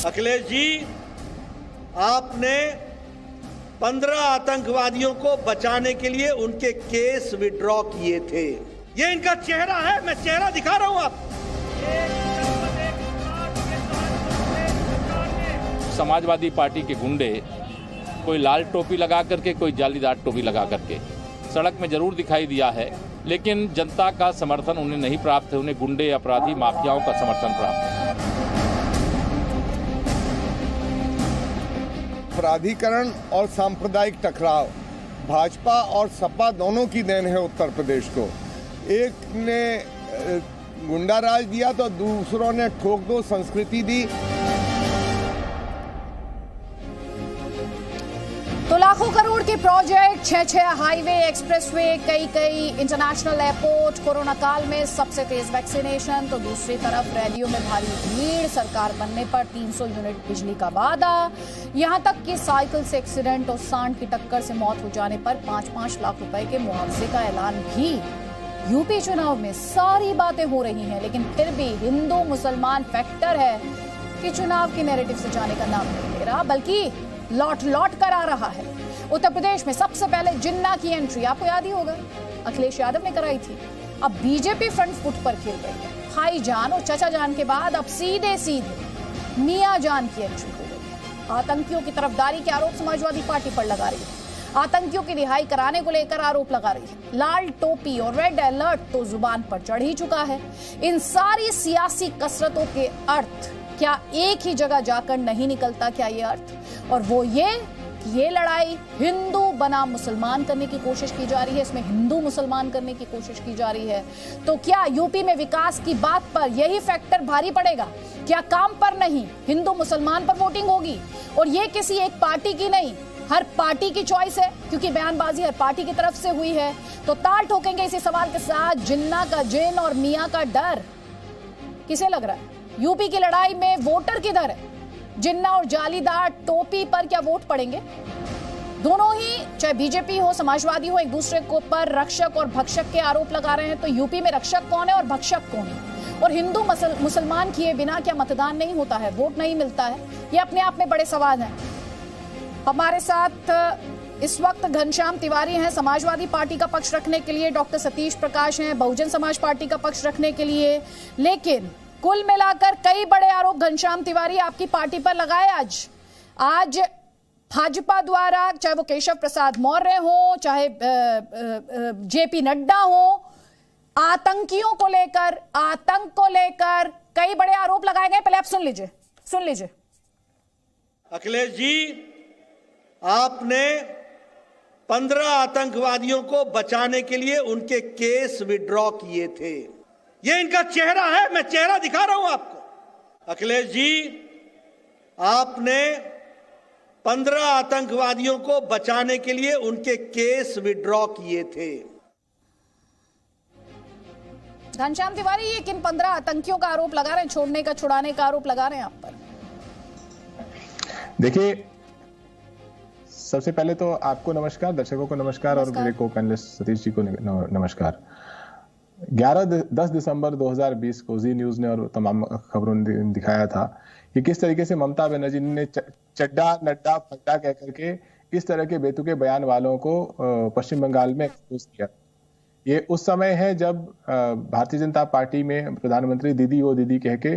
अखिलेश जी, आपने 15 आतंकवादियों को बचाने के लिए उनके केस विड्रॉ किए थे। ये इनका चेहरा है, मैं चेहरा दिखा रहा हूं आपको। समाजवादी पार्टी के गुंडे कोई लाल टोपी लगा करके, कोई जालीदार टोपी लगा करके सड़क में जरूर दिखाई दिया है, लेकिन जनता का समर्थन उन्हें नहीं प्राप्त है। उन्हें गुंडे, अपराधी, माफियाओं का समर्थन प्राप्त है। अपराधीकरण और सांप्रदायिक टकराव भाजपा और सपा दोनों की देन है उत्तर प्रदेश को। एक ने गुंडा राज दिया तो दूसरों ने ठोक दो संस्कृति दी। तो लाखों करोड़ के प्रोजेक्ट, 6 हाईवे, एक्सप्रेसवे, कई इंटरनेशनल एयरपोर्ट, कोरोना काल में सबसे तेज वैक्सीनेशन, तो दूसरी तरफ रैलियों में भारी भीड़, सरकार बनने पर 300 यूनिट बिजली का वादा, यहां तक कि साइकिल से एक्सीडेंट और सांड की टक्कर से मौत हो जाने पर 5-5 लाख रुपए के मुआवजे का ऐलान भी। यूपी चुनाव में सारी बातें हो रही हैं, लेकिन फिर भी हिंदू मुसलमान फैक्टर है कि चुनाव के नैरेटिव से जाने का नाम नहीं ले रहा, बल्कि लौट कर आ रहा है। उत्तर प्रदेश में सबसे पहले जिन्ना की एंट्री आपको याद ही होगा, अखिलेश यादव ने कराई थी। अब बीजेपी फ्रंट फुट पर खेल रही है। भाई जान और चाचा जान के बाद अब सीधे मियां जान की एंट्री हो गई है। आतंकियों की तरफदारी के आरोप समाजवादी पार्टी पर लगा रही है। आतंकियों की रिहाई कराने को लेकर आरोप लगा रही है। लाल टोपी और रेड अलर्ट तो जुबान पर चढ़ ही चुका है। इन सारी सियासी कसरतों के अर्थ क्या एक ही जगह जाकर नहीं निकलता? क्या ये अर्थ? और वो ये लड़ाई हिंदू बना मुसलमान करने की कोशिश की जा रही है, इसमें हिंदू मुसलमान करने की कोशिश की जा रही है। तो क्या यूपी में विकास की बात पर यही फैक्टर भारी पड़ेगा? क्या काम पर नहीं, हिंदू मुसलमान पर वोटिंग होगी? और ये किसी एक पार्टी की नहीं, हर पार्टी की चॉइस है, क्योंकि बयानबाजी हर पार्टी की तरफ से हुई है। तो ताल ठोकेंगे इसी सवाल के साथ, जिन्ना का जिन और मियां का डर किसे लग रहा है? यूपी की लड़ाई में वोटर किधर है? जिन्ना और जालीदार टोपी पर क्या वोट पड़ेंगे? दोनों ही, चाहे बीजेपी हो, समाजवादी हो, एक दूसरे को पर रक्षक और भक्षक के आरोप लगा रहे हैं। तो यूपी में रक्षक कौन है और भक्षक कौन है? और हिंदू मुसलमान किए बिना क्या मतदान नहीं होता है, वोट नहीं मिलता है? ये अपने आप में बड़े सवाल हैं। हमारे साथ इस वक्त घनश्याम तिवारी हैं समाजवादी पार्टी का पक्ष रखने के लिए, डॉक्टर सतीश प्रकाश हैं बहुजन समाज पार्टी का पक्ष रखने के लिए। लेकिन कुल मिलाकर कई बड़े आरोप घनश्याम तिवारी आपकी पार्टी पर लगाए आज भाजपा द्वारा, चाहे वो केशव प्रसाद मौर्य हो, चाहे जेपी नड्डा हो, आतंकियों को लेकर, आतंक को लेकर कई बड़े आरोप लगाए गए। पहले आप सुन लीजिए। अखिलेश जी, आपने 15 आतंकवादियों को बचाने के लिए उनके केस विड्रॉ किए थे। ये इनका चेहरा है, मैं चेहरा दिखा रहा हूं आपको। अखिलेश जी, आपने 15 आतंकवादियों को बचाने के लिए उनके केस विड्रॉ किए थे। घनश्याम तिवारी, ये किन 15 आतंकियों का आरोप लगा रहे हैं? छोड़ने का, छुड़ाने का आरोप लगा रहे हैं आप पर? देखिए, सबसे पहले तो आपको नमस्कार, दर्शकों को नमस्कार और मेरे को पैनलिस्ट सतीश जी को नमस्कार। 10 दिसंबर 2020 को जी न्यूज ने और तमाम खबरों ने दिखाया था कि किस तरीके से ममता बनर्जी ने चड्डा नड्डा फड्डा कह करके किस तरह के बेतुके बयान वालों को पश्चिम बंगाल में एक्सपोज किया। ये उस समय है जब भारतीय जनता पार्टी में प्रधानमंत्री दीदी ओ दीदी कह के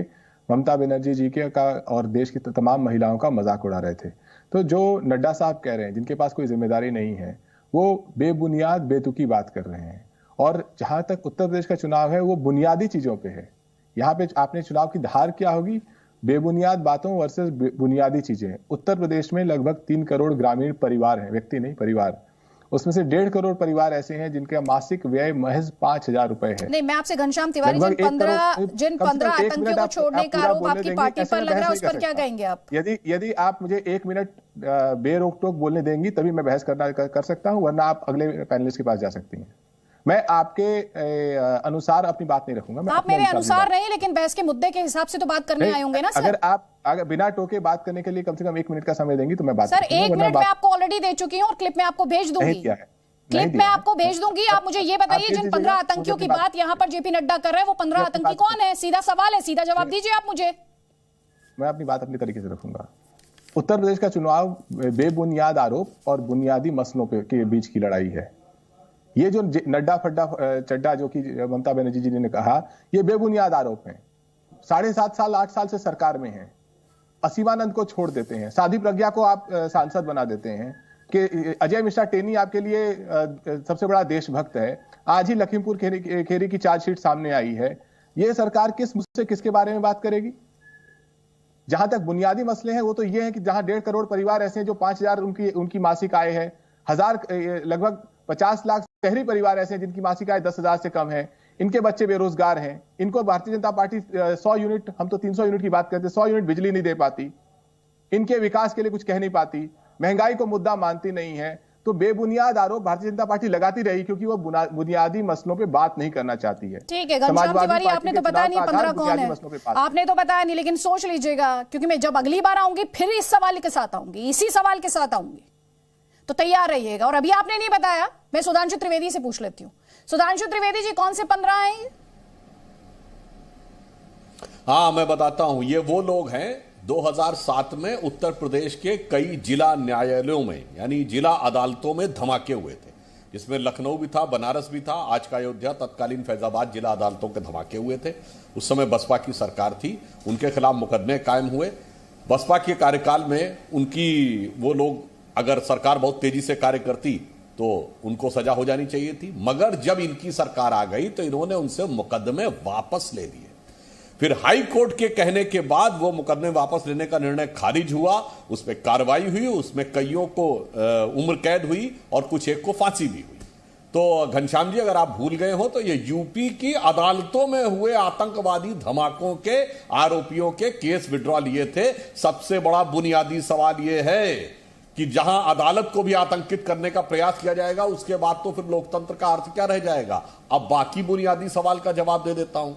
ममता बनर्जी जी के का और देश की तमाम महिलाओं का मजाक उड़ा रहे थे। तो जो नड्डा साहब कह रहे हैं, जिनके पास कोई जिम्मेदारी नहीं है, वो बेबुनियाद बेतुकी बात कर रहे हैं। और जहां तक उत्तर प्रदेश का चुनाव है, वो बुनियादी चीजों पे है। यहाँ पे आपने चुनाव की धार क्या होगी? बेबुनियाद बातों वर्सेस बुनियादी चीजें। उत्तर प्रदेश में लगभग 3 करोड़ ग्रामीण परिवार हैं, व्यक्ति नहीं परिवार। उसमें से 1.5 करोड़ परिवार ऐसे हैं जिनका मासिक व्यय महज 5,000 रुपए है। नहीं, मैं आपसे घनश्याम तिवारी, जिन 15 आतंकियों को छोड़ने का आरोप आपकी पार्टी पर लग रहा है, उस पर क्या कहेंगे आप? यदि आप मुझे 1 मिनट बेरोक टोक बोलने देंगी तभी मैं बहस कर सकता हूँ, वरना आप अगले पैनलिस्ट के पास जा सकती हैं। मैं आपके अनुसार अपनी बात नहीं रखूंगा। आप मेरे अनुसार नहीं, लेकिन बहस के मुद्दे के हिसाब से तो बात करने आए होंगे ना सर? अगर बिना टोके बात करने के लिए कम से कम 1 मिनट का समय देंगी तो मैं बात सर 1 मिनट मैं आपको ऑलरेडी दे चुकी हूँ और क्लिप में आपको भेज दूंगी। क्लिप में आपको भेज दूंगी। आप मुझे ये बताइए, जिन 15 आतंकियों की बात यहाँ पर जेपी नड्डा कर रहे हैं, वो 15 आतंकी कौन है? सीधा सवाल है, सीधा जवाब दीजिए आप मुझे। मैं अपनी बात अपनी तरीके से रखूंगा। उत्तर प्रदेश का चुनाव बेबुनियाद आरोप और बुनियादी मसलों के बीच की लड़ाई है। ये जो नड्डा फड्डा चड्डा जो कि ममता बनर्जी जी ने कहा, ये बेबुनियाद आरोप हैं। 7.5 साल 8 साल से सरकार में हैं। असीमानंद को छोड़ देते हैं, साध्वी प्रज्ञा को आप सांसद बना देते हैं कि अजय मिश्रा टेनी आपके लिए सबसे बड़ा देशभक्त है। आज ही लखीमपुर खेरी की चार्जशीट सामने आई है। ये सरकार किस मुझसे किसके बारे में बात करेगी? जहां तक बुनियादी मसले हैं वो तो ये है कि जहां 1.5 करोड़ परिवार ऐसे हैं जो 5,000 उनकी मासिक आय है, लगभग 50 लाख शहरी परिवार ऐसे हैं जिनकी मासिक आय 10,000 से कम है, इनके बच्चे बेरोजगार हैं, इनको भारतीय जनता पार्टी 100 यूनिट, हम तो 300 यूनिट की बात करते हैं, 100 यूनिट बिजली नहीं दे पाती, इनके विकास के लिए कुछ कह नहीं पाती, महंगाई को मुद्दा मानती नहीं है। तो बेबुनियाद आरोप भारतीय जनता पार्टी लगाती रही क्योंकि वो बुनियादी मसलों पे बात नहीं करना चाहती है। ठीक है घनश्याम तिवारी, आपने तो बताया नहीं 15 कौन है, आपने तो बताया नहीं, लेकिन सोच लीजिएगा क्योंकि मैं जब अगली बार आऊंगी फिर इस सवाल के साथ आऊंगी, इसी सवाल के साथ आऊंगी, तो तैयार रहिएगा। और अभी आपने नहीं बताया, मैं सुधांशु त्रिवेदी से पूछ लेती हूँ। सुधांशु त्रिवेदी जी, कौन से 15 हैं? हाँ, मैं बताता हूं। ये वो लोग हैं 2007 में उत्तर प्रदेश के कई जिला न्यायालयों में, यानी जिला अदालतों में धमाके हुए थे, जिसमें लखनऊ भी था, बनारस भी था, आज का अयोध्या, तत्कालीन फैजाबाद जिला अदालतों के धमाके हुए थे। उस समय बसपा की सरकार थी, उनके खिलाफ मुकदमे कायम हुए। बसपा के कार्यकाल में उनकी, वो लोग अगर सरकार बहुत तेजी से कार्य करती तो उनको सजा हो जानी चाहिए थी, मगर जब इनकी सरकार आ गई तो इन्होंने उनसे मुकदमे वापस ले लिए। फिर हाई कोर्ट के कहने के बाद वो मुकदमे वापस लेने का निर्णय खारिज हुआ, उस पर कार्रवाई हुई, उसमें कईयों को उम्र कैद हुई और कुछ एक को फांसी भी हुई। तो घनश्याम जी, अगर आप भूल गए हो तो ये यूपी की अदालतों में हुए आतंकवादी धमाकों के आरोपियों के केस विड्रॉ लिए थे। सबसे बड़ा बुनियादी सवाल ये है कि जहां अदालत को भी आतंकित करने का प्रयास किया जाएगा, उसके बाद तो फिर लोकतंत्र का अर्थ क्या रह जाएगा? अब बाकी बुनियादी सवाल का जवाब दे देता हूं।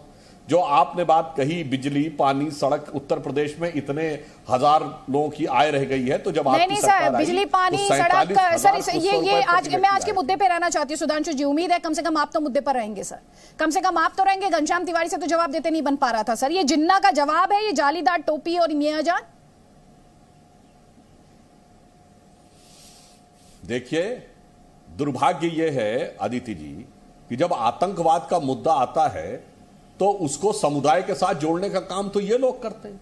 जो आपने बात कही, बिजली, पानी, सड़क, उत्तर प्रदेश में इतने हजार लोगों की आय रह गई है, तो जब नहीं सर, बिजली, पानी, सड़क, सर ये आज मैं आज के मुद्दे पे रहना चाहती हूँ सुधांशु जी। उम्मीद है कम से कम आप तो मुद्दे पर रहेंगे सर, कम से कम आप तो रहेंगे। घनश्याम तिवारी से तो जवाब देते नहीं बन पा रहा था सर। ये जिन्ना का जवाब है, ये जालीदार टोपी और मियां जान। देखिए, दुर्भाग्य यह है अदिति जी कि जब आतंकवाद का मुद्दा आता है तो उसको समुदाय के साथ जोड़ने का काम तो ये लोग करते हैं।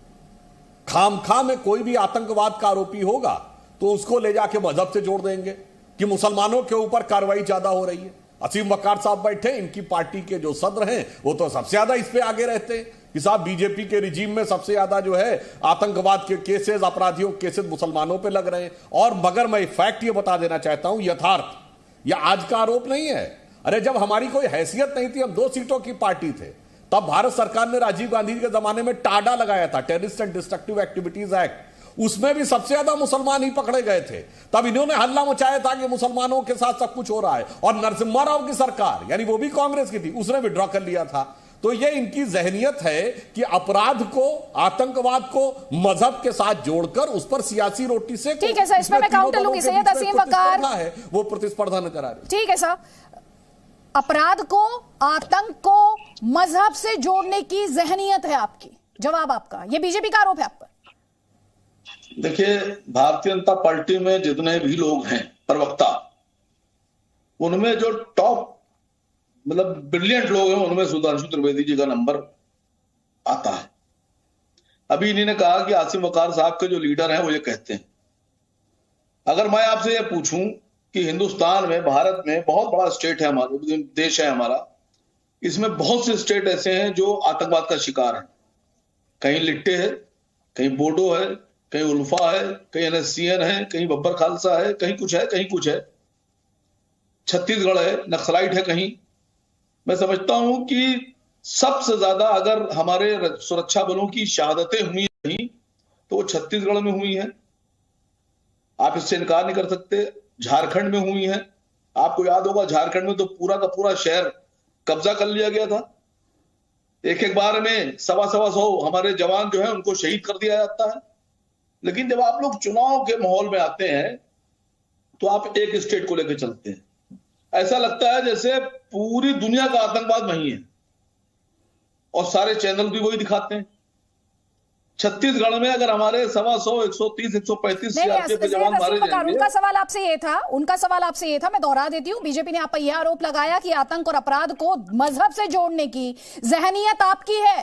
खामखा में कोई भी आतंकवाद का आरोपी होगा तो उसको ले जाके मजहब से जोड़ देंगे कि मुसलमानों के ऊपर कार्रवाई ज्यादा हो रही है। असीम वकार साहब बैठे, इनकी पार्टी के जो सदर हैं वो तो सबसे ज्यादा इस पे आगे रहते हैं कि साहब बीजेपी के रिजीम में सबसे ज्यादा जो है आतंकवाद के केसेस, अपराधियों के केसेस मुसलमानों पे लग रहे हैं। और मगर मैं फैक्ट ये बता देना चाहता हूं, यथार्थ, यह आज का आरोप नहीं है। अरे जब हमारी कोई हैसियत नहीं थी, हम 2 सीटों की पार्टी थे, तब भारत सरकार ने राजीव गांधी के जमाने में टाडा लगाया था, terrorist and destructive activities act. उसमें भी सबसे ज्यादा मुसलमान ही पकड़े गए थे। तब इन्होंने हल्ला मचाया था कि मुसलमानों के साथ सब कुछ हो रहा है। और नरसिम्हा राव की सरकार, यानी वो भी कांग्रेस की थी, उसने विड्रॉ कर लिया था। तो ये इनकी जहनियत है कि अपराध को, आतंकवाद को मजहब के साथ जोड़कर उस पर सियासी रोटी से, ठीक है सर, इसमें मैं काउंटर लूंगी। सैयद असीम वकार है वो प्रतिस्पर्धा नजर आ रही। ठीक है सर, अपराध को, आतंक को मजहब से जोड़ने की जहनियत है आपकी, जवाब आपका, ये बीजेपी का आरोप है आप पर। देखिए, भारतीय जनता पार्टी में जितने भी लोग हैं प्रवक्ता, उनमें जो टॉप मतलब ब्रिलियंट लोग हैं, उनमें सुधांशु त्रिवेदी जी का नंबर आता है। अभी इन्हीं ने कहा कि आसिम वकार साहब के जो लीडर हैं वो ये कहते हैं। अगर मैं आपसे ये पूछूं कि हिंदुस्तान में, भारत में बहुत बड़ा स्टेट है हमारा, देश है हमारा, इसमें बहुत से स्टेट ऐसे हैं जो आतंकवाद का शिकार हैं। कहीं लिट्टे है, कहीं बोडो है, कहीं उल्फा है, कहीं एनएससीएन है, कहीं बब्बर खालसा है, कहीं कुछ है, कहीं कुछ है। छत्तीसगढ़ है, नक्सलाइट है कहीं। मैं समझता हूं कि सबसे ज्यादा अगर हमारे सुरक्षा बलों की शहादतें हुई नहीं तो वो छत्तीसगढ़ में हुई हैं। आप इससे इनकार नहीं कर सकते। झारखंड में हुई हैं। आपको याद होगा झारखंड में तो पूरा का पूरा शहर कब्जा कर लिया गया था। एक बार में 100 हमारे जवान जो है उनको शहीद कर दिया जाता है। लेकिन जब आप लोग चुनाव के माहौल में आते हैं तो आप एक स्टेट को लेकर चलते हैं। ऐसा लगता है जैसे पूरी दुनिया का आतंकवाद वही है और सारे चैनल भी वही दिखाते हैं। छत्तीसगढ़ में अगर हमारे 125, 130, 135 सीआरपीएफ के जवान मारे जाएंगे। उनका सवाल आपसे ये था, मैं दोहरा देती हूँ। बीजेपी ने आप पर यह आरोप लगाया कि आतंक और अपराध को मजहब से जोड़ने की जहनियत आपकी है।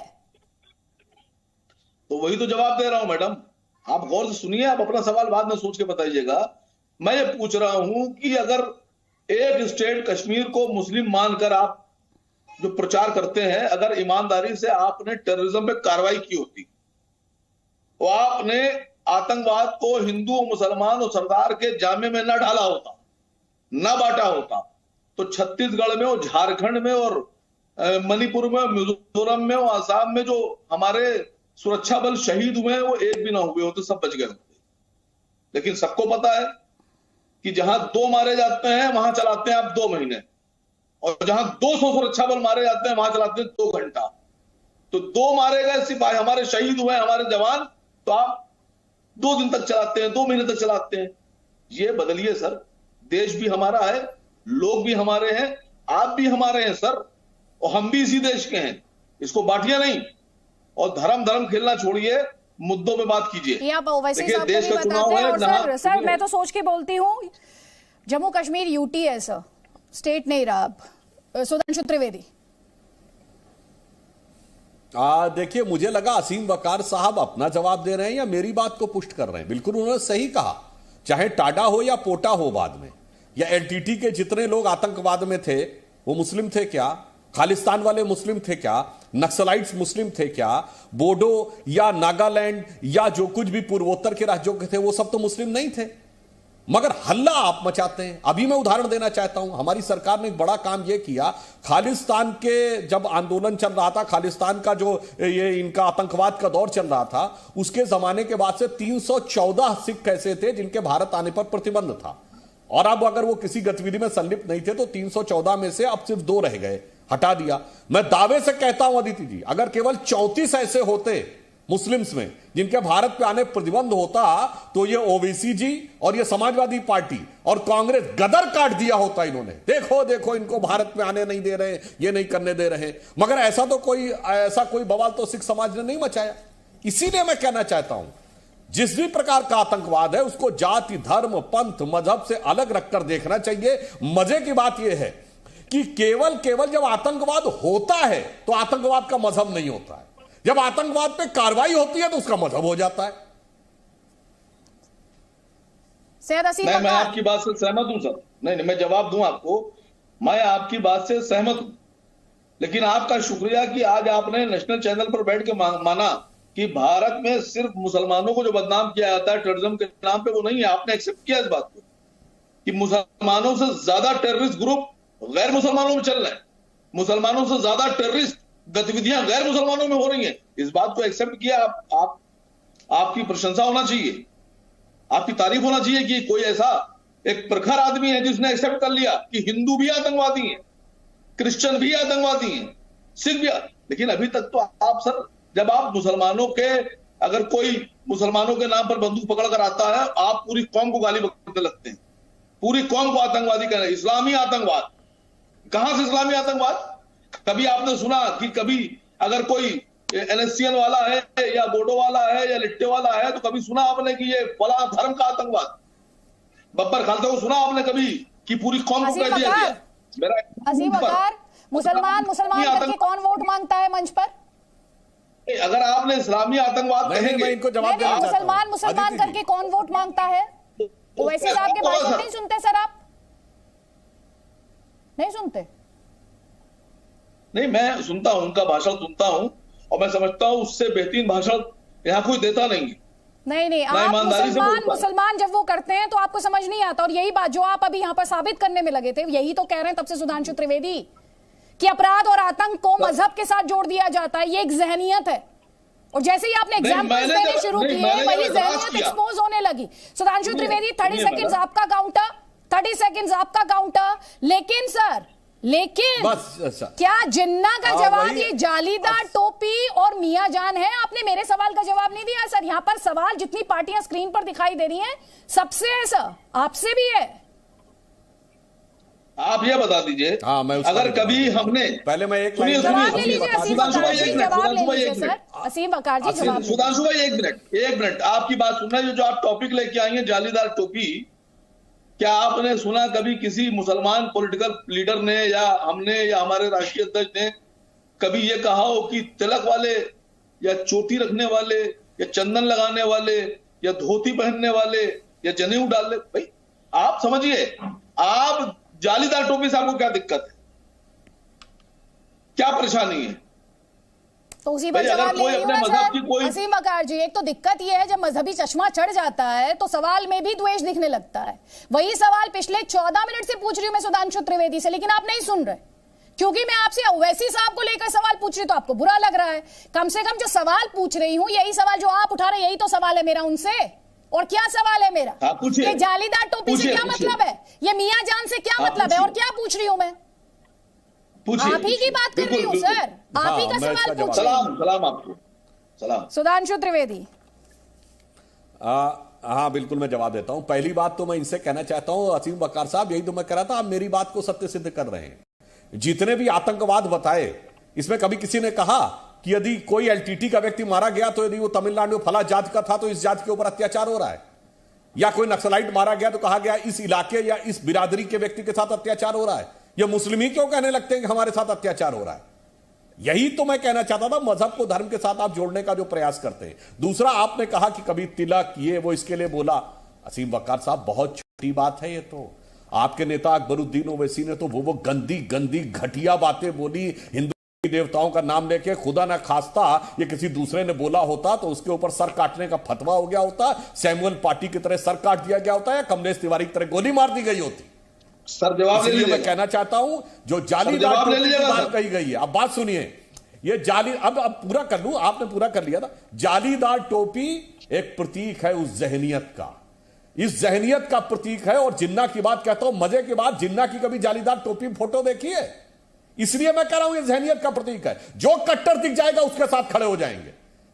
तो वही तो जवाब दे रहा हूं मैडम, आप गौर से सुनिए, आप अपना सवाल बाद में सोच के बताइएगा। मैं ये पूछ रहा हूं कि अगर एक स्टेट कश्मीर को मुस्लिम मानकर आप जो प्रचार करते हैं, अगर ईमानदारी से आपने टेररिज्म पे कार्रवाई की होती, तो आपने आतंकवाद को हिंदू मुसलमान और सरदार के जामे में न डाला होता, न बांटा होता, तो छत्तीसगढ़ में और झारखंड में और मणिपुर में, मिजोरम में और आसाम में जो हमारे सुरक्षा बल शहीद हुए हैं वो एक भी ना हुए होते, सब बच गए होते। लेकिन सबको पता है कि जहां 2 मारे जाते हैं वहां चलाते हैं आप 2 महीने, और जहां 200 सुरक्षा बल मारे जाते हैं वहां चलाते हैं 2 घंटा। तो 2 मारे गए सिपाही, हमारे शहीद हुए हमारे जवान, तो आप 2 दिन तक चलाते हैं, 2 महीने तक चलाते हैं। ये बदलिए सर, देश भी हमारा है, लोग भी हमारे हैं, आप भी हमारे हैं सर, और हम भी इसी देश के हैं। इसको बांटिए नहीं, और धर्म खेलना छोड़िए, मुद्दों पे बात कीजिए। आप ओवैसी साहब देश का चुनाव है। और सर मैं तो सोच के बोलती हूँ, जम्मू कश्मीर यूटी है सर, स्टेट नहीं रहा अब। सुधांशु त्रिवेदी। देखिए, मुझे लगा असीम वकार साहब अपना जवाब दे रहे हैं या मेरी बात को पुष्ट कर रहे हैं। बिल्कुल उन्होंने सही कहा, चाहे टाडा हो या पोटा हो बाद में, या एलटीटी के जितने लोग आतंकवाद में थे वो मुस्लिम थे क्या? खालिस्तान वाले मुस्लिम थे क्या? नक्सलाइट्स मुस्लिम थे क्या? बोडो या नागालैंड या जो कुछ भी पूर्वोत्तर के राज्यों के थे वो सब तो मुस्लिम नहीं थे, मगर हल्ला आप मचाते हैं। अभी मैं उदाहरण देना चाहता हूं, हमारी सरकार ने एक बड़ा काम यह किया, खालिस्तान के जब आंदोलन चल रहा था, खालिस्तान का जो ये इनका आतंकवाद का दौर चल रहा था, उसके जमाने के बाद से 314 सिख ऐसे थे जिनके भारत आने पर प्रतिबंध था, और अब अगर वो किसी गतिविधि में संलिप्त नहीं थे तो 314 में से अब सिर्फ 2 रह गए, हटा दिया। मैं दावे से कहता हूं अदिति जी, अगर केवल 34 ऐसे होते मुस्लिम्स में जिनके भारत पे आने प्रतिबंध होता, तो ये ओवैसी जी और ये समाजवादी पार्टी और कांग्रेस गदर काट दिया होता इन्होंने। देखो देखो इनको भारत में आने नहीं दे रहे, ये नहीं करने दे रहे, मगर ऐसा कोई बवाल तो सिख समाज ने नहीं मचाया। इसीलिए मैं कहना चाहता हूं, जिस भी प्रकार का आतंकवाद है उसको जाति, धर्म, पंथ, मजहब से अलग रखकर देखना चाहिए। मजे की बात यह है कि केवल जब आतंकवाद होता है तो आतंकवाद का मजहब नहीं होता है, जब आतंकवाद पे कार्रवाई होती है तो उसका मजहब हो जाता है। मैं आपकी बात से सहमत हूं सर, नहीं मैं जवाब दूं आपको, मैं आपकी बात से सहमत हूं, लेकिन आपका शुक्रिया कि आज आपने नेशनल चैनल पर बैठ के माना कि भारत में सिर्फ मुसलमानों को जो बदनाम किया जाता है टेररिज्म के नाम पे, वो नहीं है। आपने एक्सेप्ट किया इस बात को कि मुसलमानों से ज्यादा टेररिस्ट ग्रुप गैर मुसलमानों में चल रहे हैं, मुसलमानों से ज्यादा टेररिस्ट गतिविधियां गैर मुसलमानों में हो रही हैं। इस बात को एक्सेप्ट किया, आपकी प्रशंसा होना चाहिए, आपकी तारीफ होना चाहिए कि कोई ऐसा एक प्रखर आदमी है जिसने एक्सेप्ट कर लिया कि हिंदू भी आतंकवादी हैं, क्रिश्चियन भी आतंकवादी हैं, सिख भी। लेकिन अभी तक तो आप सर, जब आप मुसलमानों के, अगर कोई मुसलमानों के नाम पर बंदूक पकड़ कर आता है, आप पूरी कौम को गाली बकने लगते हैं, पूरी कौम को आतंकवादी कह रहे हैं। इस्लामी आतंकवाद, कहां से इस्लामी आतंकवाद? कभी आपने सुना कि कभी अगर कोई एनएससीएन वाला है या बोडो वाला है या लिट्टे वाला है तो कभी सुना आपने कि ये फला धर्म का आतंकवाद? बब्बर खालसा को सुना आपने कभी कि पूरी कौम को कह दिया गया? अजीम वकार, मुसलमान करके कौन वोट मांगता है मंच पर? अगर आपने इस्लामी आतंकवाद कहेंगे, इनको जवाब देना चाहता हूं। मुसलमान करके कौन वोट मांगता है? वैसे आपके भाषण नहीं सुनते सर, आप नहीं सुनते? नहीं, मैं सुनता हूं, उनका भाषण सुनता हूं, और मैं समझता हूं उससे बेहतरीन भाषण यहाँ कोई देता नहीं है। नहीं, आप मुसलमान जब वो करते हैं तो आपको समझ नहीं आता, और यही बात जो आप अभी यहाँ पर साबित करने में लगे थे, यही तो कह रहे हैं तब से सुधांशु त्रिवेदी कि अपराध और आतंक को मजहब के साथ जोड़ दिया जाता है, ये एक जहनियत है। और जैसे ही आपने एग्जाम्पल्स देने शुरू किए, वही जहनियत एक्सपोज होने लगी। सुधांशु त्रिवेदी, 30 सेकंड्स आपका काउंटर, 30 सेकंड्स आपका काउंटर। लेकिन सर, क्या जिन्ना का जवाब ये जालीदार टोपी और मियां जान है? आपने मेरे सवाल का जवाब नहीं दिया सर। यहां पर सवाल जितनी पार्टियां स्क्रीन पर दिखाई दे रही हैं सबसे है सर, आपसे भी है। आप ये बता दीजिए, हाँ, मैं अगर कभी हमने पहले मैं एक सुनिए जवाब ले लीजिए असीम वकार जी, जवाब ले लीजिए एक सर। असीम वकार जी जवाब ले सुधांशु भाई एक मिनट आपकी बात सुनना। जो आप टॉपिक लेके आई हैं जालीदार टोपी, क्या आपने सुना कभी किसी मुसलमान पॉलिटिकल लीडर ने या हमने या हमारे राष्ट्रीय अध्यक्ष ने कभी ये कहा हो कि तिलक वाले या चोटी रखने वाले या चंदन लगाने वाले या धोती पहनने वाले या जनेऊ डालने? भाई आप समझिए, आप जालीदार टोपी से आपको क्या दिक्कत है, क्या परेशानी है? तो उसी पर जवाब ले अपने मजहब की कोई असीम वकार जी, एक तो दिक्कत यह है जब मजहबी चश्मा चढ़ जाता है तो सवाल में भी द्वेष दिखने लगता है। वही सवाल पिछले 14 मिनट से पूछ रही हूं मैं सुधांशु त्रिवेदी से, लेकिन आप नहीं सुन रहे क्योंकि मैं आपसे ओवैसी साहब को लेकर सवाल पूछ रही तो आपको बुरा लग रहा है। कम से कम जो सवाल पूछ रही हूं, यही सवाल जो आप उठा रहे, यही तो सवाल है मेरा उनसे। और क्या सवाल है मेरा? ये जालीदार टोपी से क्या मतलब है, ये मियां जान से क्या मतलब है, और क्या पूछ रही हूं मैं? आप ही की बात कर रही हूं सर, आप ही का सवाल पूछ रही हूं। सलाम आपको, सलाम। सुधांशु त्रिवेदी। हाँ बिल्कुल, मैं जवाब देता हूं। पहली बात तो मैं इनसे कहना चाहता हूं, असीम वकार साहब, यही तो मैं कह रहा था, आप मेरी बात को सत्य सिद्ध कर रहे हैं। जितने भी आतंकवाद बताए, इसमें कभी किसी ने कहा कि यदि कोई एलटीटी का व्यक्ति मारा गया तो यदि वो तमिलनाडु में फला जात का था तो इस जात के ऊपर अत्याचार हो रहा है, या कोई नक्सलाइट मारा गया तो कहा गया इस इलाके या इस बिरादरी के व्यक्ति के साथ अत्याचार हो रहा है? ये मुस्लिम ही क्यों कहने लगते हैं कि हमारे साथ अत्याचार हो रहा है? यही तो मैं कहना चाहता था, मजहब को धर्म के साथ आप जोड़ने का जो प्रयास करते हैं। दूसरा, आपने कहा कि कभी तिलक ये वो इसके लिए बोला। असीम वकार साहब, बहुत छोटी बात है ये तो। आपके नेता अकबरुद्दीन ओवैसी ने तो वो गंदी गंदी घटिया बातें बोली, हिंदू देवताओं का नाम लेके। खुदा ना खास्ता ये किसी दूसरे ने बोला होता तो उसके ऊपर सर काटने का फतवा हो गया होता, सैमुअल पार्टी की तरह सर काट दिया गया होता, या कमलेश तिवारी की तरह गोली मार दी गई होती। सर जवाब ले लीजिए। मैं कहना चाहता हूं, जो जालीदार टोपी की बात कही गई है, अब बात सुनिए। ये जाली, अब पूरा कर लूं, आपने पूरा कर लिया था। जालीदार टोपी एक प्रतीक है उस जहनियत का, इस जहनियत का प्रतीक है। और जिन्ना की बात कहता हूं, मजे की बात, जिन्ना की कभी जालीदार टोपी फोटो देखी है? इसलिए मैं कह रहा हूं ये जहनियत का प्रतीक है। जो कट्टर दिख जाएगा उसके साथ खड़े हो जाएंगे,